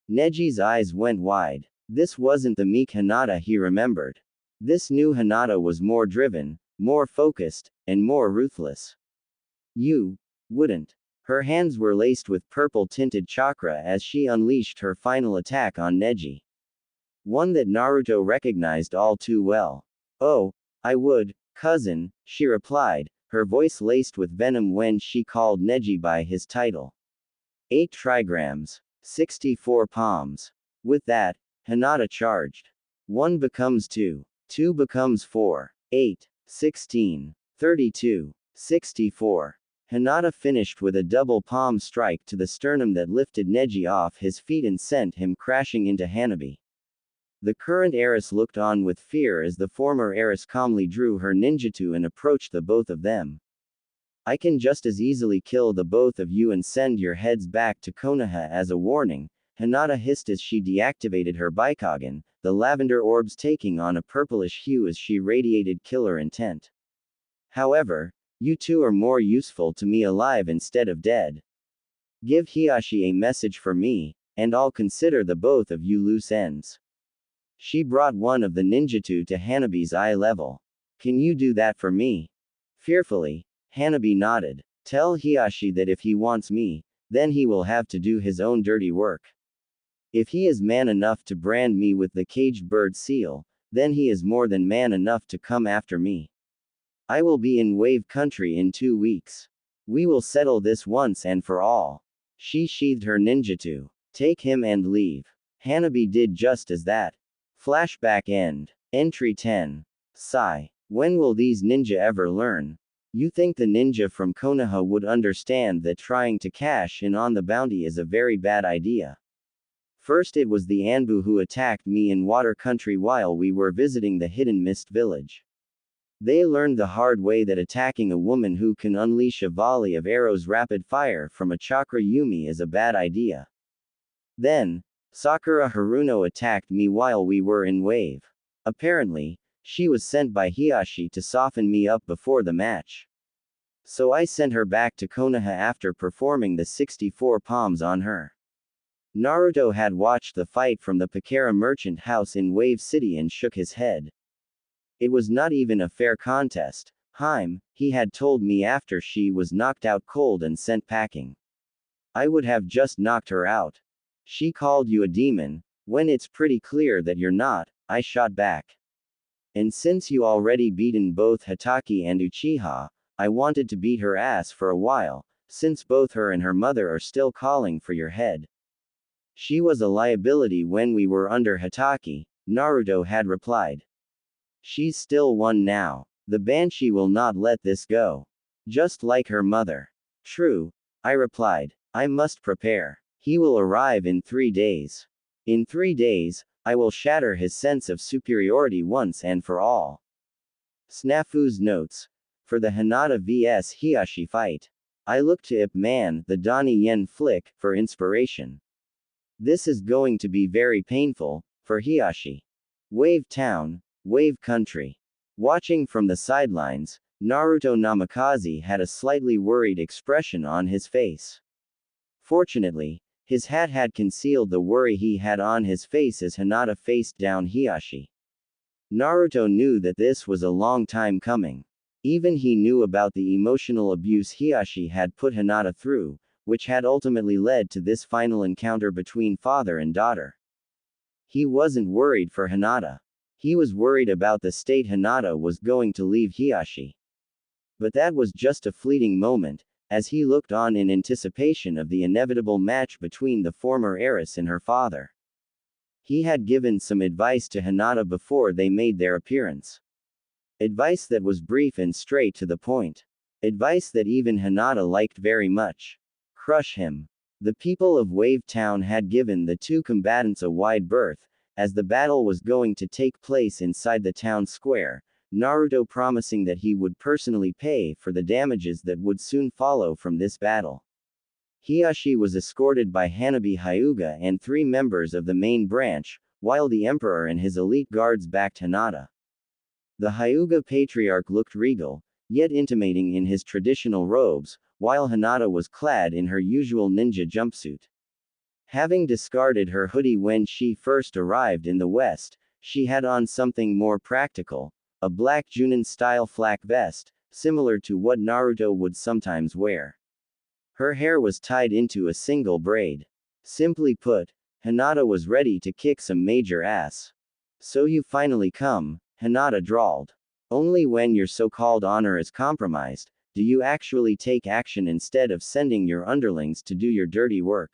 Neji's eyes went wide. This wasn't the meek Hinata he remembered. This new Hinata was more driven, more focused, and more ruthless. You wouldn't. Her hands were laced with purple-tinted chakra as she unleashed her final attack on Neji. One that Naruto recognized all too well. Oh, I would, cousin, she replied, her voice laced with venom when she called Neji by his title. 8 trigrams. 64 palms. With that, Hinata charged. 1 becomes 2. 2 becomes 4. 8. 16. 32. 64. Hinata finished with a double palm strike to the sternum that lifted Neji off his feet and sent him crashing into Hanabi. The current heiress looked on with fear as the former heiress calmly drew her ninjutsu and approached the both of them. I can just as easily kill the both of you and send your heads back to Konoha as a warning, Hinata hissed as she deactivated her Byakugan, the lavender orbs taking on a purplish hue as she radiated killer intent. However, you two are more useful to me alive instead of dead. Give Hiashi a message for me, and I'll consider the both of you loose ends. She brought one of the ninjutsu to Hanabi's eye level. Can you do that for me? Fearfully, Hanabi nodded. Tell Hiashi that if he wants me, then he will have to do his own dirty work. If he is man enough to brand me with the caged bird seal, then he is more than man enough to come after me. I will be in Wave Country in 2 weeks. We will settle this once and for all. She sheathed her ninjutsu. Take him and leave. Hanabi did just as that. Flashback end. Entry 10. Sigh. When will these ninja ever learn? You think the ninja from Konoha would understand that trying to cash in on the bounty is a very bad idea. First it was the Anbu who attacked me in Water Country while we were visiting the Hidden Mist village. They learned the hard way that attacking a woman who can unleash a volley of arrows rapid fire from a chakra yumi is a bad idea. Then, Sakura Haruno attacked me while we were in Wave. Apparently, she was sent by Hiashi to soften me up before the match. So I sent her back to Konoha after performing the 64 palms on her. Naruto had watched the fight from the Pakara merchant house in Wave City and shook his head. It was not even a fair contest, he had told me after she was knocked out cold and sent packing. I would have just knocked her out. She called you a demon, when it's pretty clear that you're not, I shot back. And since you already beaten both Hatake and Uchiha, I wanted to beat her ass for a while, since both her and her mother are still calling for your head. She was a liability when we were under Hatake, Naruto had replied. She's still one now. The Banshee will not let this go. Just like her mother. True, I replied. I must prepare. He will arrive in 3 days. In 3 days, I will shatter his sense of superiority once and for all. Snafu's notes. For the Hinata vs Hiashi fight. I look to Ip Man, the Donnie Yen flick, for inspiration. This is going to be very painful, for Hiashi. Wave Town, Wave Country. Watching from the sidelines, Naruto Namikaze had a slightly worried expression on his face. Fortunately, his hat had concealed the worry he had on his face as Hinata faced down Hiashi. Naruto knew that this was a long time coming. Even he knew about the emotional abuse Hiashi had put Hinata through, which had ultimately led to this final encounter between father and daughter. He wasn't worried for Hinata. He was worried about the state Hinata was going to leave Hiashi. But that was just a fleeting moment, as he looked on in anticipation of the inevitable match between the former heiress and her father. He had given some advice to Hinata before they made their appearance. Advice that was brief and straight to the point. Advice that even Hinata liked very much. Crush him. The people of Wave Town had given the two combatants a wide berth, as the battle was going to take place inside the town square, Naruto promising that he would personally pay for the damages that would soon follow from this battle. Hiashi was escorted by Hanabi Hyuga and 3 members of the main branch, while the emperor and his elite guards backed Hinata. The Hyuga patriarch looked regal, yet intimating in his traditional robes, while Hinata was clad in her usual ninja jumpsuit. Having discarded her hoodie when she first arrived in the West, she had on something more practical, a black Junin-style flak vest, similar to what Naruto would sometimes wear. Her hair was tied into a single braid. Simply put, Hinata was ready to kick some major ass. "So you finally come," Hinata drawled. "Only when your so-called honor is compromised, do you actually take action instead of sending your underlings to do your dirty work.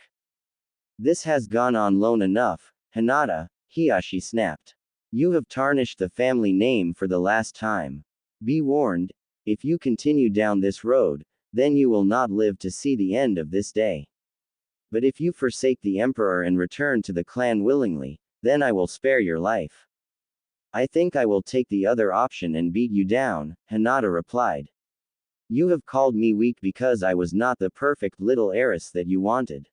This has gone on long enough, Hinata," Hiashi snapped. "You have tarnished the family name for the last time. Be warned, if you continue down this road, then you will not live to see the end of this day. But if you forsake the emperor and return to the clan willingly, then I will spare your life." "I think I will take the other option and beat you down," Hinata replied. "You have called me weak because I was not the perfect little heiress that you wanted.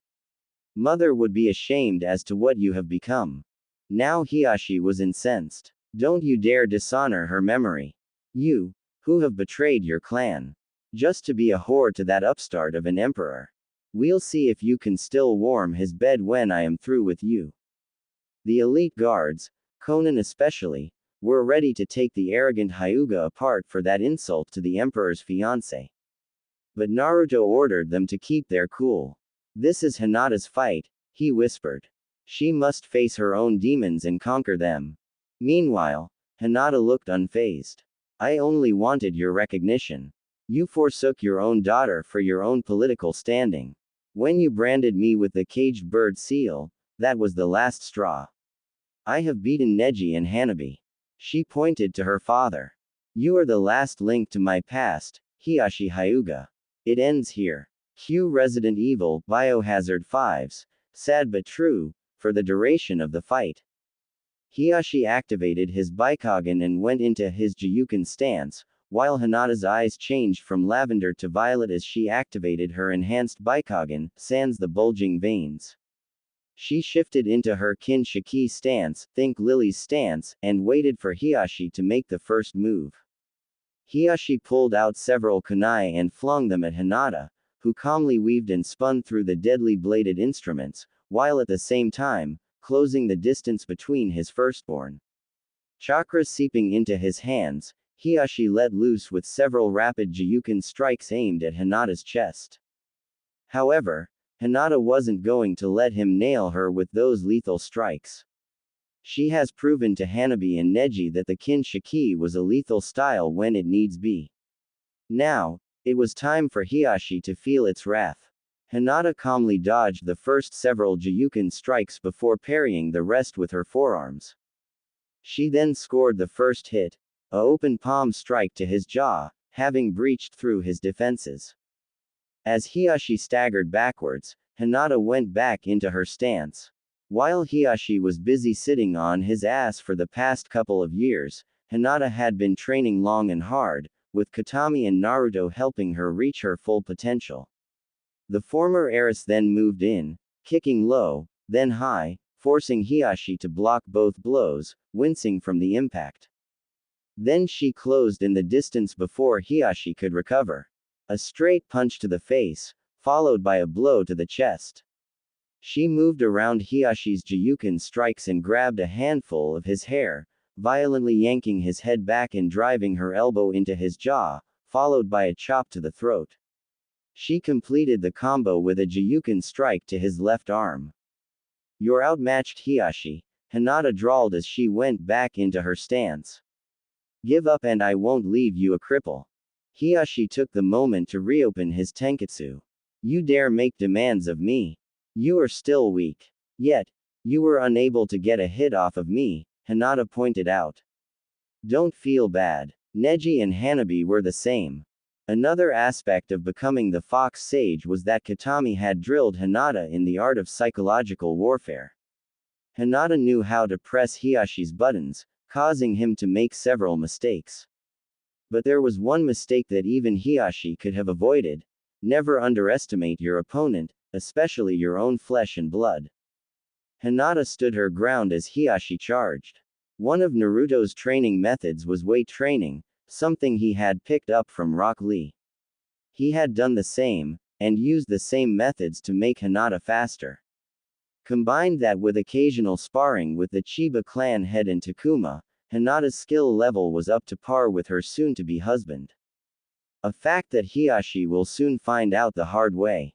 Mother would be ashamed as to what you have become." Now Hiashi was incensed. "Don't you dare dishonor her memory. You, who have betrayed your clan. Just to be a whore to that upstart of an emperor. We'll see if you can still warm his bed when I am through with you." The elite guards, Conan especially, were ready to take the arrogant Hyuga apart for that insult to the emperor's fiancé. But Naruto ordered them to keep their cool. "This is Hinata's fight," he whispered. "She must face her own demons and conquer them." Meanwhile, Hinata looked unfazed. "I only wanted your recognition. You forsook your own daughter for your own political standing. When you branded me with the caged bird seal, that was the last straw. I have beaten Neji and Hanabi." She pointed to her father. "You are the last link to my past, Hiashi Hyuga. It ends here." Q Resident Evil, Biohazard 5's, sad but true, for the duration of the fight. Hiashi activated his Byakugan and went into his Jiyuken stance, while Hinata's eyes changed from lavender to violet as she activated her enhanced Byakugan, sans the bulging veins. She shifted into her Kin-Shiki stance, think Lily's stance, and waited for Hiashi to make the first move. Hiashi pulled out several kunai and flung them at Hinata, who calmly weaved and spun through the deadly bladed instruments, while at the same time, closing the distance between his firstborn. Chakra seeping into his hands, Hiashi let loose with several rapid Jiyuken strikes aimed at Hinata's chest. However, Hinata wasn't going to let him nail her with those lethal strikes. She has proven to Hanabi and Neji that the Kin-Shiki was a lethal style when it needs be. Now, it was time for Hiashi to feel its wrath. Hinata calmly dodged the first several Jiyuken strikes before parrying the rest with her forearms. She then scored the first hit, a open palm strike to his jaw, having breached through his defenses. As Hiashi staggered backwards, Hinata went back into her stance. While Hiashi was busy sitting on his ass for the past couple of years, Hinata had been training long and hard, with Katami and Naruto helping her reach her full potential. The former heiress then moved in, kicking low, then high, forcing Hiashi to block both blows, wincing from the impact. Then she closed in the distance before Hiashi could recover. A straight punch to the face, followed by a blow to the chest. She moved around Hiashi's Jiyuken strikes and grabbed a handful of his hair, violently yanking his head back and driving her elbow into his jaw, followed by a chop to the throat. She completed the combo with a Jiyuken strike to his left arm. "You're outmatched, Hiashi," Hinata drawled as she went back into her stance. "Give up and I won't leave you a cripple." Hiashi took the moment to reopen his tenketsu. "You dare make demands of me? You are still weak. Yet, you were unable to get a hit off of me," Hinata pointed out. "Don't feel bad. Neji and Hanabi were the same." Another aspect of becoming the Fox Sage was that Katami had drilled Hinata in the art of psychological warfare. Hinata knew how to press Hiashi's buttons, causing him to make several mistakes. But there was one mistake that even Hiashi could have avoided. Never underestimate your opponent, especially your own flesh and blood. Hinata stood her ground as Hiashi charged. One of Naruto's training methods was weight training, something he had picked up from Rock Lee. He had done the same, and used the same methods to make Hinata faster. Combined that with occasional sparring with the Chiba clan head and Takuma, Hinata's skill level was up to par with her soon-to-be husband. A fact that Hiashi will soon find out the hard way.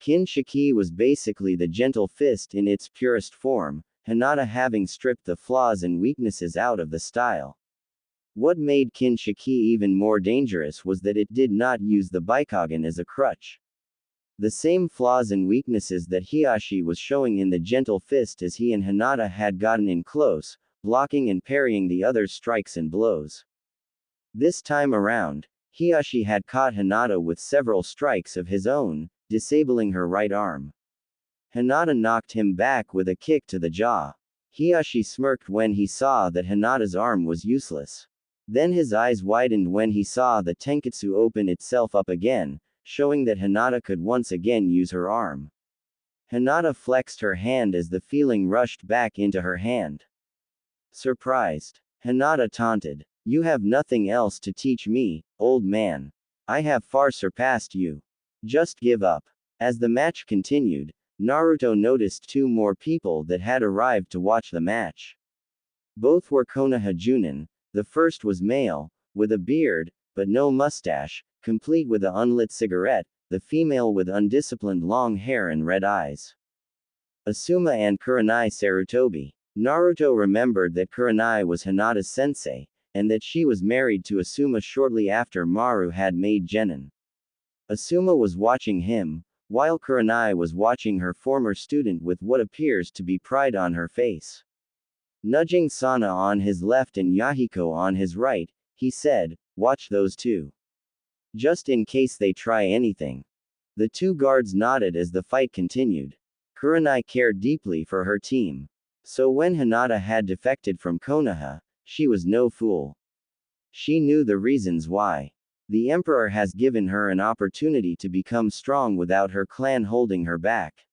Kinshiki was basically the gentle fist in its purest form, Hinata having stripped the flaws and weaknesses out of the style. What made Kinshiki even more dangerous was that it did not use the Bikogen as a crutch. The same flaws and weaknesses that Hiashi was showing in the gentle fist as he and Hinata had gotten in close, blocking and parrying the other's strikes and blows. This time around, Hiashi had caught Hinata with several strikes of his own, disabling her right arm. Hinata knocked him back with a kick to the jaw. Hiashi smirked when he saw that Hinata's arm was useless. Then his eyes widened when he saw the tenketsu open itself up again, showing that Hinata could once again use her arm. Hinata flexed her hand as the feeling rushed back into her hand. Surprised, Hinata taunted, "You have nothing else to teach me, old man. I have far surpassed you. Just give up." As the match continued, Naruto noticed two more people that had arrived to watch the match. Both were Konoha Junin. The first was male, with a beard, but no mustache, complete with an unlit cigarette, the female with undisciplined long hair and red eyes. Asuma and Kurenai Sarutobi. Naruto remembered that Kurenai was Hinata's sensei, and that she was married to Asuma shortly after Maru had made Genin. Asuma was watching him, while Kurenai was watching her former student with what appears to be pride on her face. Nudging Sana on his left and Yahiko on his right, he said, "Watch those two. Just in case they try anything." The two guards nodded as the fight continued. Kurenai cared deeply for her team. So when Hinata had defected from Konoha, she was no fool. She knew the reasons why. The Emperor has given her an opportunity to become strong without her clan holding her back.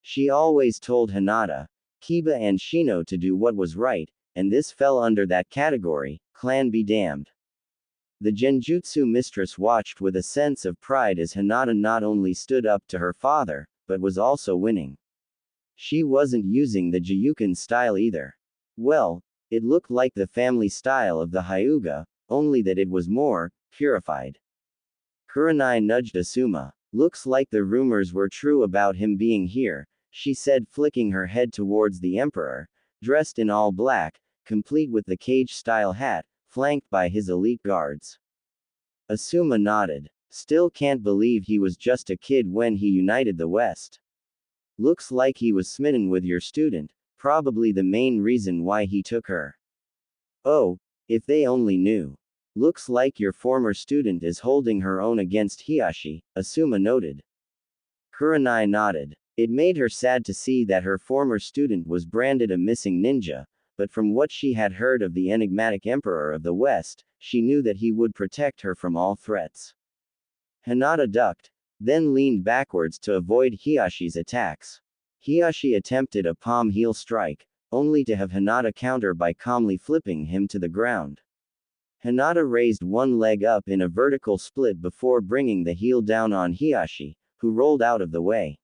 She always told Hinata, Kiba and Shino to do what was right, and this fell under that category, clan be damned. The Genjutsu mistress watched with a sense of pride as Hinata not only stood up to her father, but was also winning. She wasn't using the Gyuken style either. Well, it looked like the family style of the Hyuga, only that it was more purified. Kurenai nudged Asuma. "Looks like the rumors were true about him being here," she said, flicking her head towards the Emperor, dressed in all black, complete with the cage-style hat, flanked by his elite guards. Asuma nodded. "Still can't believe he was just a kid when he united the West. Looks like he was smitten with your student, probably the main reason why he took her. Oh, if they only knew. Looks like your former student is holding her own against Hiashi," Asuma noted. Kurenai nodded. It made her sad to see that her former student was branded a missing ninja, but from what she had heard of the enigmatic Emperor of the West, she knew that he would protect her from all threats. Hinata ducked, then leaned backwards to avoid Hiashi's attacks. Hiashi attempted a palm heel strike, only to have Hinata counter by calmly flipping him to the ground. Hinata raised one leg up in a vertical split before bringing the heel down on Hiashi, who rolled out of the way.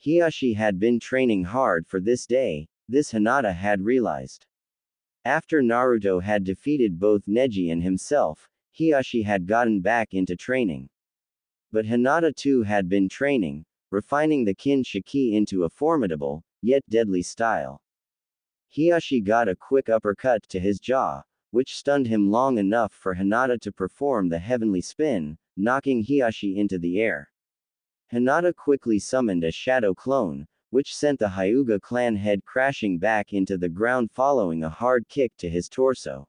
Hiashi had been training hard for this day, this Hinata had realized. After Naruto had defeated both Neji and himself, Hiashi had gotten back into training. But Hinata too had been training, refining the Kin-Shiki into a formidable, yet deadly style. Hiashi got a quick uppercut to his jaw, which stunned him long enough for Hinata to perform the heavenly spin, knocking Hiashi into the air. Hinata quickly summoned a shadow clone, which sent the Hyuga clan head crashing back into the ground following a hard kick to his torso.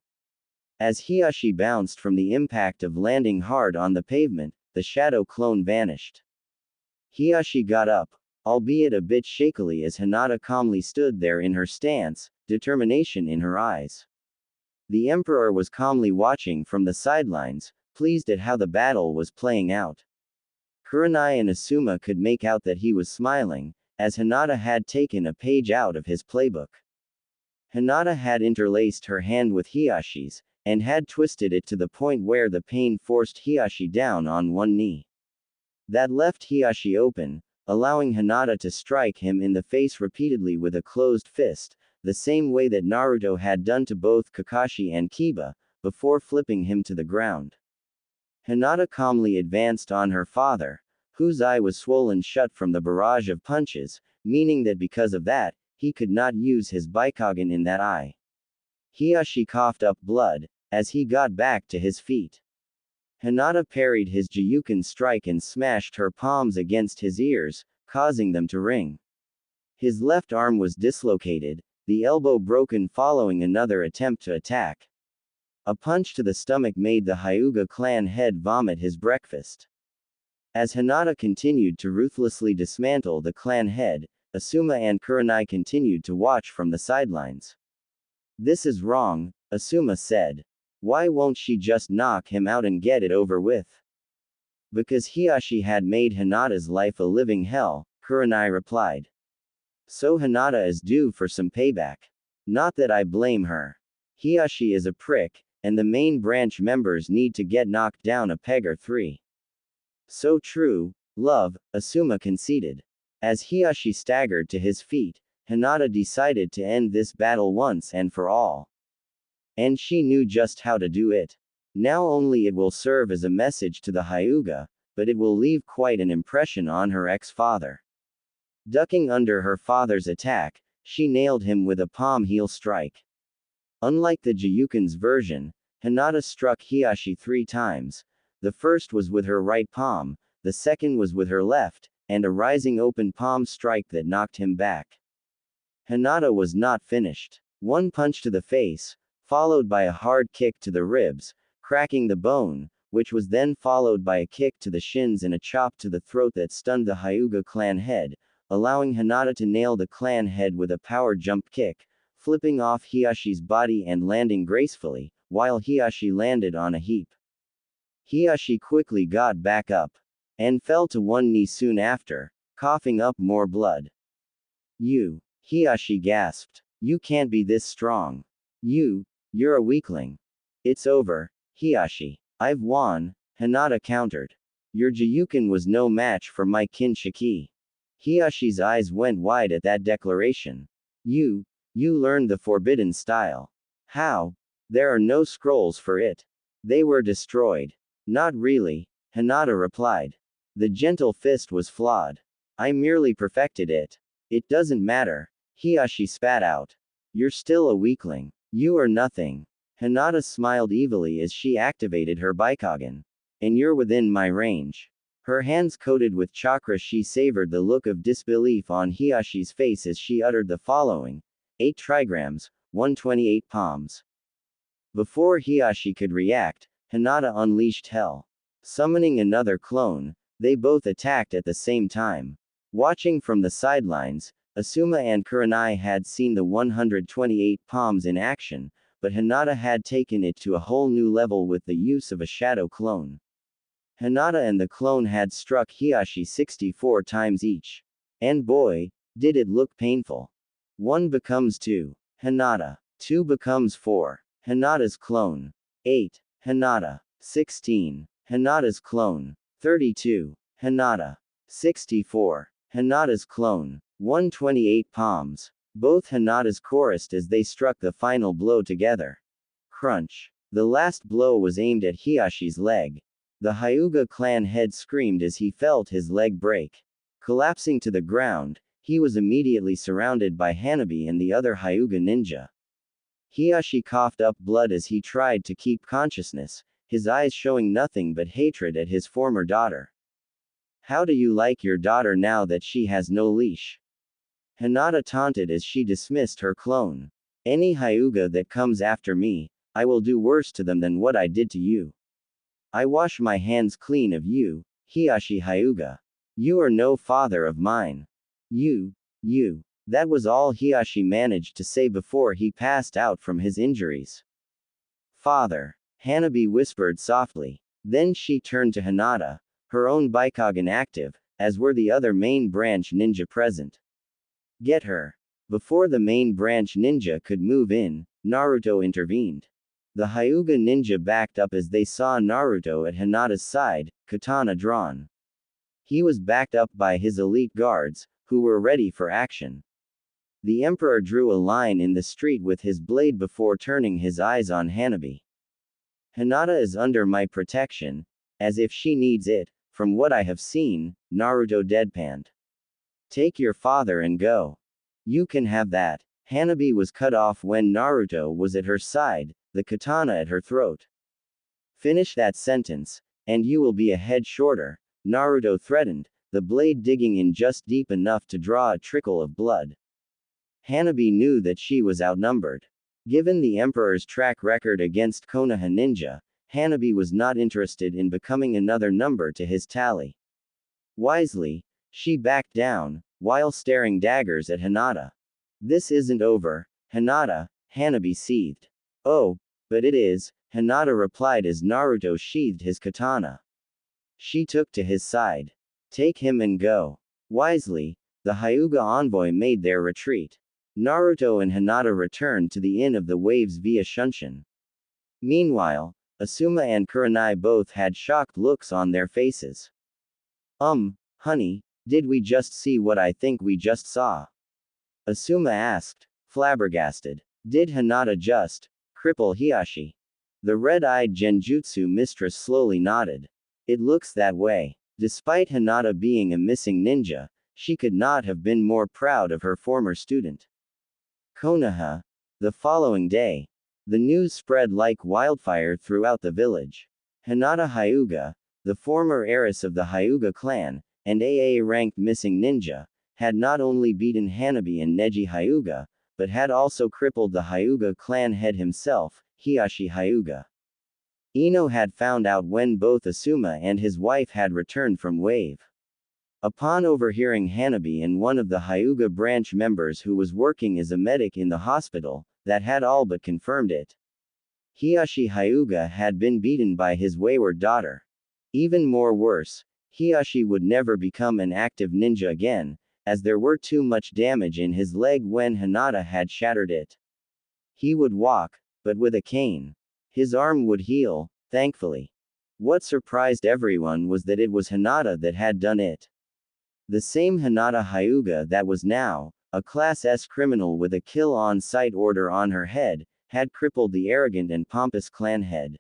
As Hiashi bounced from the impact of landing hard on the pavement, the shadow clone vanished. Hiashi got up, albeit a bit shakily as Hinata calmly stood there in her stance, determination in her eyes. The emperor was calmly watching from the sidelines, pleased at how the battle was playing out. Kurenai and Asuma could make out that he was smiling, as Hinata had taken a page out of his playbook. Hinata had interlaced her hand with Hiyashi's, and had twisted it to the point where the pain forced Hiyashi down on one knee. That left Hiyashi open, allowing Hinata to strike him in the face repeatedly with a closed fist, the same way that Naruto had done to both Kakashi and Kiba, before flipping him to the ground. Hinata calmly advanced on her father, whose eye was swollen shut from the barrage of punches, meaning that because of that, he could not use his Byakugan in that eye. Hiyashi coughed up blood, as he got back to his feet. Hinata parried his Jiyuken strike and smashed her palms against his ears, causing them to ring. His left arm was dislocated, the elbow broken following another attempt to attack. A punch to the stomach made the Hyuga clan head vomit his breakfast. As Hinata continued to ruthlessly dismantle the clan head, Asuma and Kurenai continued to watch from the sidelines. "This is wrong," Asuma said. "Why won't she just knock him out and get it over with?" "Because Hiyashi had made Hinata's life a living hell," Kurenai replied. "So Hinata is due for some payback. Not that I blame her. Hiyashi is a prick, and the main branch members need to get knocked down a peg or three." "So true, love," Asuma conceded. As Hiyashi staggered to his feet, Hinata decided to end this battle once and for all. And she knew just how to do it. Now only it will serve as a message to the Hyuga, but it will leave quite an impression on her ex-father. Ducking under her father's attack, she nailed him with a palm heel strike. Unlike the Jiyuken's version, Hinata struck Hiyashi 3 times. The first was with her right palm, the second was with her left, and a rising open palm strike that knocked him back. Hinata was not finished. One punch to the face, followed by a hard kick to the ribs, cracking the bone, which was then followed by a kick to the shins and a chop to the throat that stunned the Hyuga clan head, allowing Hinata to nail the clan head with a power jump kick, flipping off Hiyashi's body and landing gracefully, while Hiyashi landed on a heap. Hiyashi quickly got back up, and fell to one knee soon after, coughing up more blood. Hiyashi gasped. "You can't be this strong. You're a weakling. It's over, Hiyashi. I've won," Hinata countered. "Your Jiyuken was no match for my Kinshiki." Hiyashi's eyes went wide at that declaration. You learned the forbidden style. How? There are no scrolls for it. They were destroyed. Not really, Hinata replied. The gentle fist was flawed. I merely perfected it. It doesn't matter, Hiyashi spat out. You're still a weakling. You are nothing. Hinata smiled evilly as she activated her Byakugan. And you're within my range. Her hands coated with chakra, she savored the look of disbelief on Hiyashi's face as she uttered the following: 8 trigrams, 128 palms. Before Hiyashi could react, Hinata unleashed hell. Summoning another clone, they both attacked at the same time. Watching from the sidelines, Asuma and Kurenai had seen the 128 palms in action, but Hinata had taken it to a whole new level with the use of a shadow clone. Hinata and the clone had struck Hiyashi 64 times each. And boy, did it look painful. 1 becomes 2. Hinata. 2 becomes 4. Hinata's clone. 8. Hinata. 16. Hinata's clone. 32. Hinata. 64. Hinata's clone. 128 palms. Both Hinata's chorused as they struck the final blow together. Crunch. The last blow was aimed at Hiyashi's leg. The Hyuga clan head screamed as he felt his leg break. Collapsing to the ground, he was immediately surrounded by Hanabi and the other Hyuga ninja. Hiyashi coughed up blood as he tried to keep consciousness, his eyes showing nothing but hatred at his former daughter. How do you like your daughter now that she has no leash? Hinata taunted as she dismissed her clone. Any Hyuga that comes after me, I will do worse to them than what I did to you. I wash my hands clean of you, Hiyashi Hyuga. You are no father of mine. You. That was all Hiyashi managed to say before he passed out from his injuries. Father, Hanabi whispered softly. Then she turned to Hinata, her own Byakugan active, as were the other main branch ninja present. Get her. Before the main branch ninja could move in, Naruto intervened. The Hyuga ninja backed up as they saw Naruto at Hinata's side, katana drawn. He was backed up by his elite guards, who were ready for action. The Emperor drew a line in the street with his blade before turning his eyes on Hanabi. Hinata is under my protection, as if she needs it, from what I have seen, Naruto deadpanned. Take your father and go. You can have that. Hanabi was cut off when Naruto was at her side, the katana at her throat. Finish that sentence, and you will be a head shorter, Naruto threatened, the blade digging in just deep enough to draw a trickle of blood. Hanabi knew that she was outnumbered. Given the Emperor's track record against Konoha ninja, Hanabi was not interested in becoming another number to his tally. Wisely, she backed down, while staring daggers at Hinata. This isn't over, Hinata, Hanabi seethed. Oh, but it is, Hinata replied as Naruto sheathed his katana. She took to his side. Take him and go. Wisely, the Hyuga envoy made their retreat. Naruto and Hinata returned to the Inn of the Waves via Shunshin. Meanwhile, Asuma and Kurenai both had shocked looks on their faces. Honey, did we just see what I think we just saw? Asuma asked, flabbergasted. Did Hinata just cripple Hiashi? The red-eyed Genjutsu mistress slowly nodded. It looks that way. Despite Hinata being a missing ninja, she could not have been more proud of her former student. Konoha. The following day, the news spread like wildfire throughout the village. Hinata Hyuga, the former heiress of the Hyuga clan, and AA-ranked missing ninja, had not only beaten Hanabi and Neji Hyuga, but had also crippled the Hyuga clan head himself, Hiashi Hyuga. Ino had found out when both Asuma and his wife had returned from Wave. Upon overhearing Hanabi and one of the Hyuga branch members who was working as a medic in the hospital, that had all but confirmed it. Hiashi Hyuga had been beaten by his wayward daughter. Even more worse, Hiashi would never become an active ninja again, as there were too much damage in his leg when Hinata had shattered it. He would walk, but with a cane. His arm would heal, thankfully. What surprised everyone was that it was Hinata that had done it. The same Hinata Hyuga that was now a Class S criminal with a kill-on-sight order on her head, had crippled the arrogant and pompous clan head.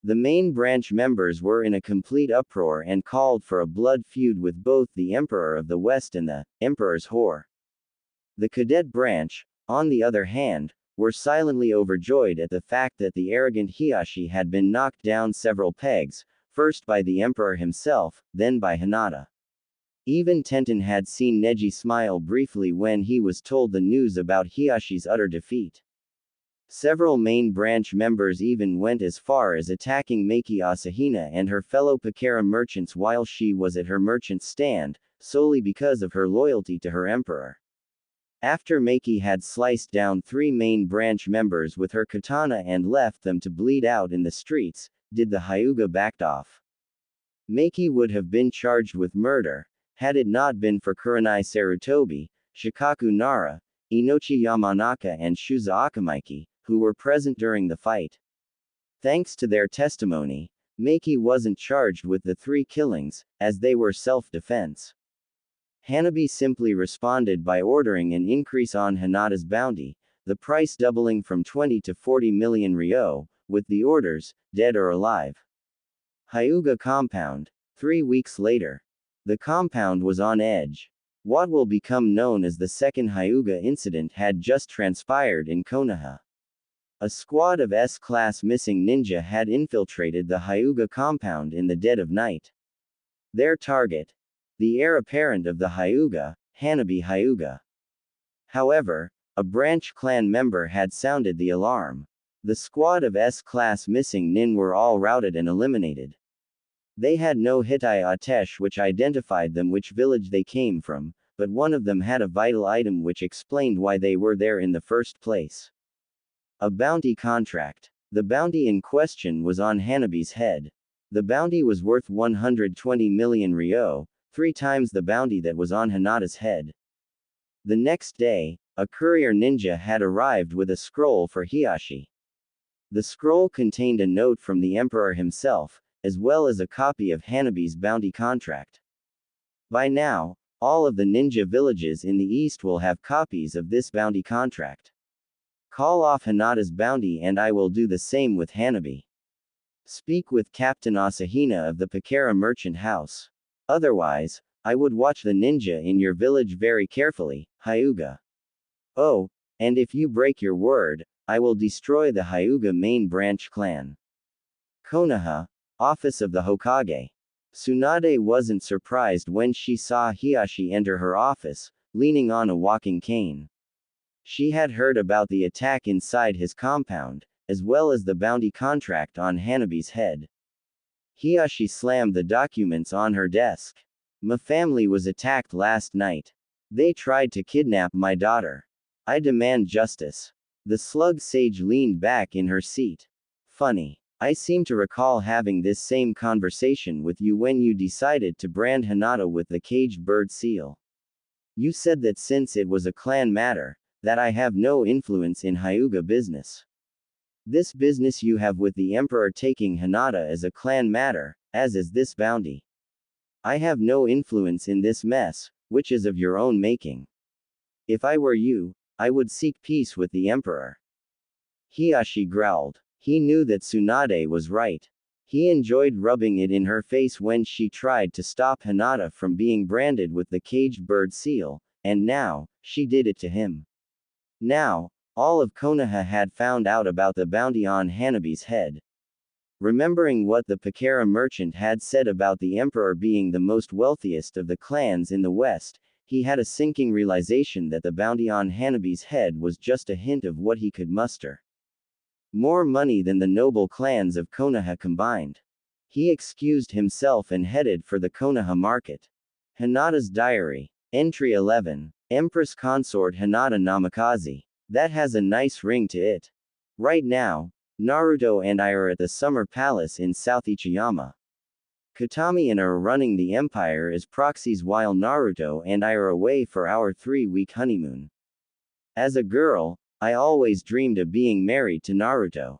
The main branch members were in a complete uproar and called for a blood feud with both the Emperor of the West and the Emperor's whore. The cadet branch, on the other hand, were silently overjoyed at the fact that the arrogant Hiashi had been knocked down several pegs, first by the Emperor himself, then by Hinata. Even Tenten had seen Neji smile briefly when he was told the news about Hiashi's utter defeat. Several main branch members even went as far as attacking Meiki Asahina and her fellow Pakara merchants while she was at her merchant stand, solely because of her loyalty to her emperor. After Meiki had sliced down 3 main branch members with her katana and left them to bleed out in the streets, did the Hyuga backed off. Meiki would have been charged with murder, had it not been for Kurenai Sarutobi, Shikaku Nara, Inochi Yamanaka and Shuza Akamaiki, who were present during the fight. Thanks to their testimony, Meiki wasn't charged with the 3 killings, as they were self-defense. Hanabi simply responded by ordering an increase on Hinata's bounty, the price doubling from 20 to 40 million ryo, with the orders, dead or alive. Hyuga Compound. 3 weeks later. The compound was on edge. What will become known as the second Hyuga incident had just transpired in Konoha. A squad of S-class missing ninja had infiltrated the Hyuga compound in the dead of night. Their target. The heir apparent of the Hyuga, Hanabi Hyuga. However, a branch clan member had sounded the alarm. The squad of S-class missing nin were all routed and eliminated. They had no Hitai Atesh which identified them which village they came from, but one of them had a vital item which explained why they were there in the first place. A bounty contract. The bounty in question was on Hanabi's head. The bounty was worth 120 million ryo, 3 times the bounty that was on Hinata's head. The next day, a courier ninja had arrived with a scroll for Hiyashi. The scroll contained a note from the emperor himself, as well as a copy of Hanabi's bounty contract. By now, all of the ninja villages in the east will have copies of this bounty contract. Call off Hinata's bounty and I will do the same with Hanabi. Speak with Captain Asahina of the Pakara merchant house. Otherwise, I would watch the ninja in your village very carefully, Hyuga. Oh, and if you break your word, I will destroy the Hyuga main branch clan. Konoha, office of the Hokage. Tsunade wasn't surprised when she saw Hiyashi enter her office, leaning on a walking cane. She had heard about the attack inside his compound, as well as the bounty contract on Hanabi's head. Hiyashi slammed the documents on her desk. My family was attacked last night. They tried to kidnap my daughter. I demand justice. The slug sage leaned back in her seat. Funny. I seem to recall having this same conversation with you when you decided to brand Hinata with the caged bird seal. You said that since it was a clan matter, that I have no influence in Hyuga business. This business you have with the emperor taking Hinata is a clan matter, as is this bounty. I have no influence in this mess, which is of your own making. If I were you, I would seek peace with the emperor. Hiyashi growled. He knew that Tsunade was right. He enjoyed rubbing it in her face when she tried to stop Hinata from being branded with the caged bird seal, and now, she did it to him. Now, all of Konoha had found out about the bounty on Hanabi's head. Remembering what the Pakara merchant had said about the emperor being the most wealthiest of the clans in the west, he had a sinking realization that the bounty on Hanabi's head was just a hint of what he could muster. More money than the noble clans of Konoha combined. He excused himself and headed for the Konoha market. Hinata's diary. Entry 11. Empress consort Hinata Namikaze. That has a nice ring to it. Right now, Naruto and I are at the summer palace in South Ichiyama. Katami and I are running the empire as proxies while Naruto and I are away for our 3-week honeymoon. As a girl, I always dreamed of being married to Naruto.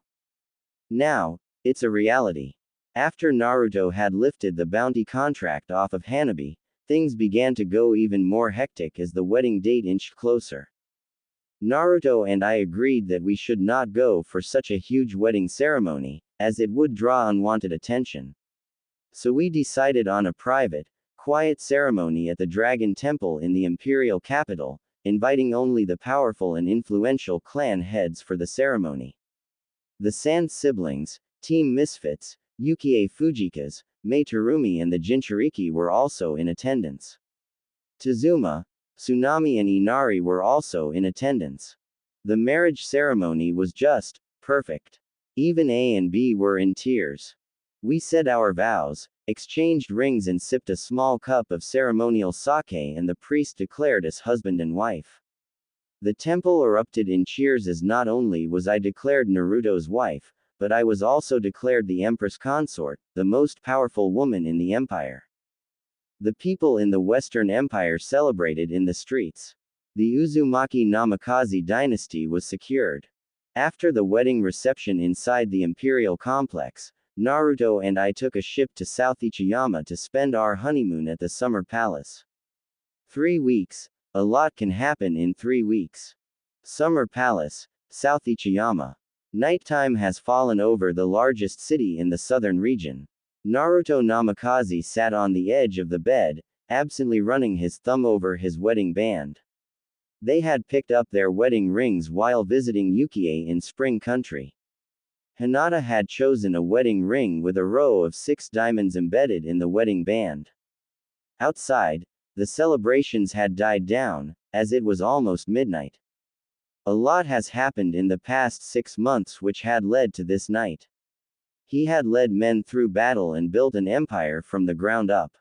Now, it's a reality. After Naruto had lifted the bounty contract off of Hanabi, things began to go even more hectic as the wedding date inched closer. Naruto and I agreed that we should not go for such a huge wedding ceremony, as it would draw unwanted attention. So we decided on a private, quiet ceremony at the Dragon Temple in the imperial capital, inviting only the powerful and influential clan heads for the ceremony. The Sand siblings, Team Misfits, Yukie Fujikas, Mei Terumi and the Jinchuriki were also in attendance. Tazuma, Tsunami and Inari were also in attendance. The marriage ceremony was just perfect. Even A and B were in tears. We said our vows, exchanged rings and sipped a small cup of ceremonial sake, and the priest declared us husband and wife. The temple erupted in cheers as not only was I declared Naruto's wife, but I was also declared the Empress Consort, the most powerful woman in the empire. The people in the Western Empire celebrated in the streets. The Uzumaki Namikaze dynasty was secured. After the wedding reception inside the imperial complex, Naruto and I took a ship to South Ichiyama to spend our honeymoon at the summer palace. 3 weeks. A lot can happen in 3 weeks. Summer Palace, South Ichiyama. Nighttime has fallen over the largest city in the southern region. Naruto Namikaze sat on the edge of the bed, absently running his thumb over his wedding band. They had picked up their wedding rings while visiting Yukie in Spring Country. Hinata had chosen a wedding ring with a row of 6 diamonds embedded in the wedding band. Outside, the celebrations had died down, as it was almost midnight. A lot has happened in the past 6 months which had led to this night. He had led men through battle and built an empire from the ground up.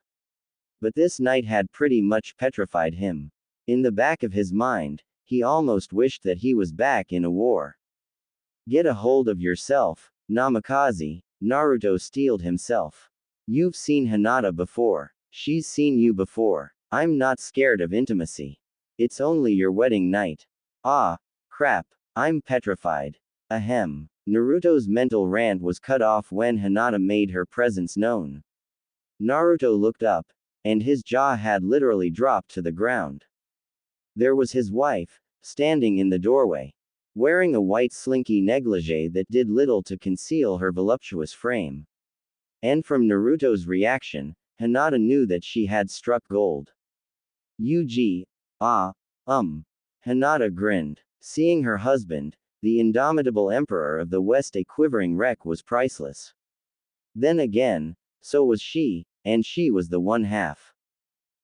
But this night had pretty much petrified him. In the back of his mind, he almost wished that he was back in a war. Get a hold of yourself, Namikaze, Naruto steeled himself. You've seen Hinata before. She's seen you before. I'm not scared of intimacy. It's only your wedding night. Ah, crap, I'm petrified. Ahem. Naruto's mental rant was cut off when Hinata made her presence known. Naruto looked up, and his jaw had literally dropped to the ground. There was his wife, standing in the doorway, wearing a white slinky negligee that did little to conceal her voluptuous frame. And from Naruto's reaction, Hinata knew that she had struck gold. Yuji, Hinata grinned. Seeing her husband, the indomitable emperor of the West, a quivering wreck was priceless. Then again, so was she, and she was the one half.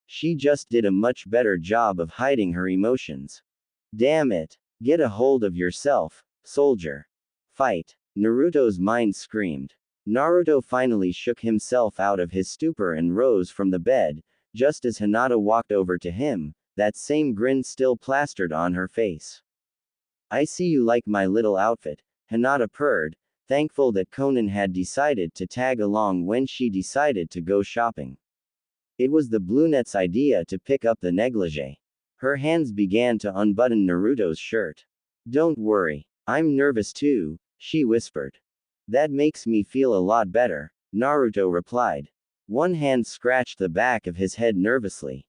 She just did a much better job of hiding her emotions. Damn it. Get a hold of yourself, soldier. Fight. Naruto's mind screamed. Naruto finally shook himself out of his stupor and rose from the bed, just as Hinata walked over to him, that same grin still plastered on her face. I see you like my little outfit, Hinata purred, thankful that Konan had decided to tag along when she decided to go shopping. It was the brunette's idea to pick up the negligee. Her hands began to unbutton Naruto's shirt. Don't worry, I'm nervous too, she whispered. That makes me feel a lot better, Naruto replied. One hand scratched the back of his head nervously.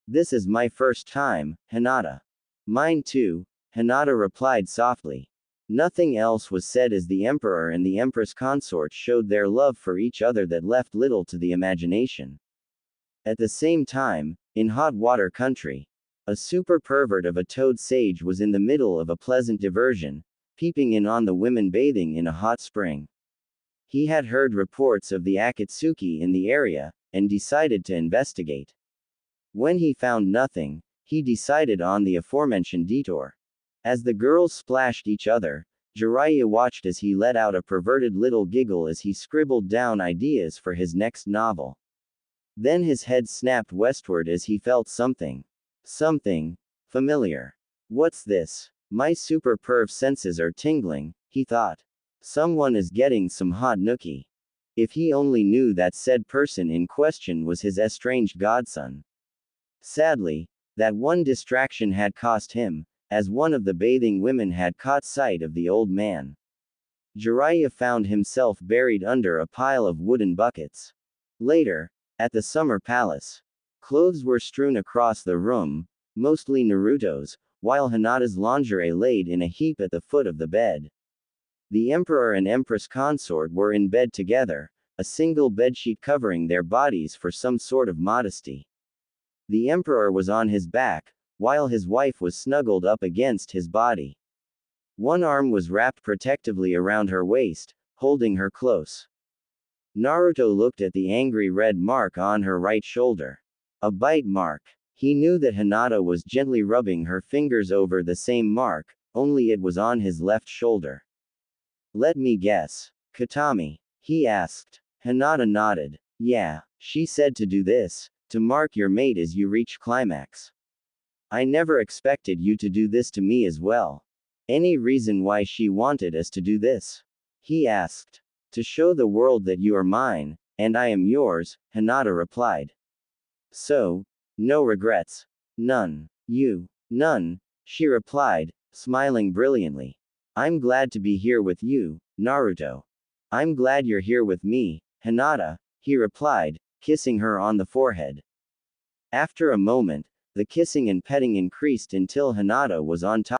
This is my first time, Hinata. Mine too, Hinata replied softly. Nothing else was said as the emperor and the empress consort showed their love for each other that left little to the imagination. At the same time, in hot water country, a super pervert of a toad sage was in the middle of a pleasant diversion, peeping in on the women bathing in a hot spring. He had heard reports of the Akatsuki in the area, and decided to investigate. When he found nothing, he decided on the aforementioned detour. As the girls splashed each other, Jiraiya watched as he let out a perverted little giggle as he scribbled down ideas for his next novel. Then his head snapped westward as he felt something familiar. What's this? My super perv senses are tingling, he thought. Someone is getting some hot nookie. If he only knew that said person in question was his estranged godson. Sadly, that one distraction had cost him, as one of the bathing women had caught sight of the old man. Jiraiya found himself buried under a pile of wooden buckets. Later, at the summer palace, clothes were strewn across the room, mostly Naruto's, while Hinata's lingerie laid in a heap at the foot of the bed. The emperor and empress consort were in bed together, a single bedsheet covering their bodies for some sort of modesty. The emperor was on his back, while his wife was snuggled up against his body. One arm was wrapped protectively around her waist, holding her close. Naruto looked at the angry red mark on her right shoulder. A bite mark. He knew that Hinata was gently rubbing her fingers over the same mark, only it was on his left shoulder. Let me guess. Katami? He asked. Hinata nodded. Yeah, she said to do this, to mark your mate as you reach climax. I never expected you to do this to me as well. Any reason why she wanted us to do this? He asked. To show the world that you are mine, and I am yours, Hinata replied. So, no regrets. None. None, she replied, smiling brilliantly. I'm glad to be here with you, Naruto. I'm glad you're here with me, Hinata, he replied, kissing her on the forehead. After a moment, the kissing and petting increased until Hinata was on top.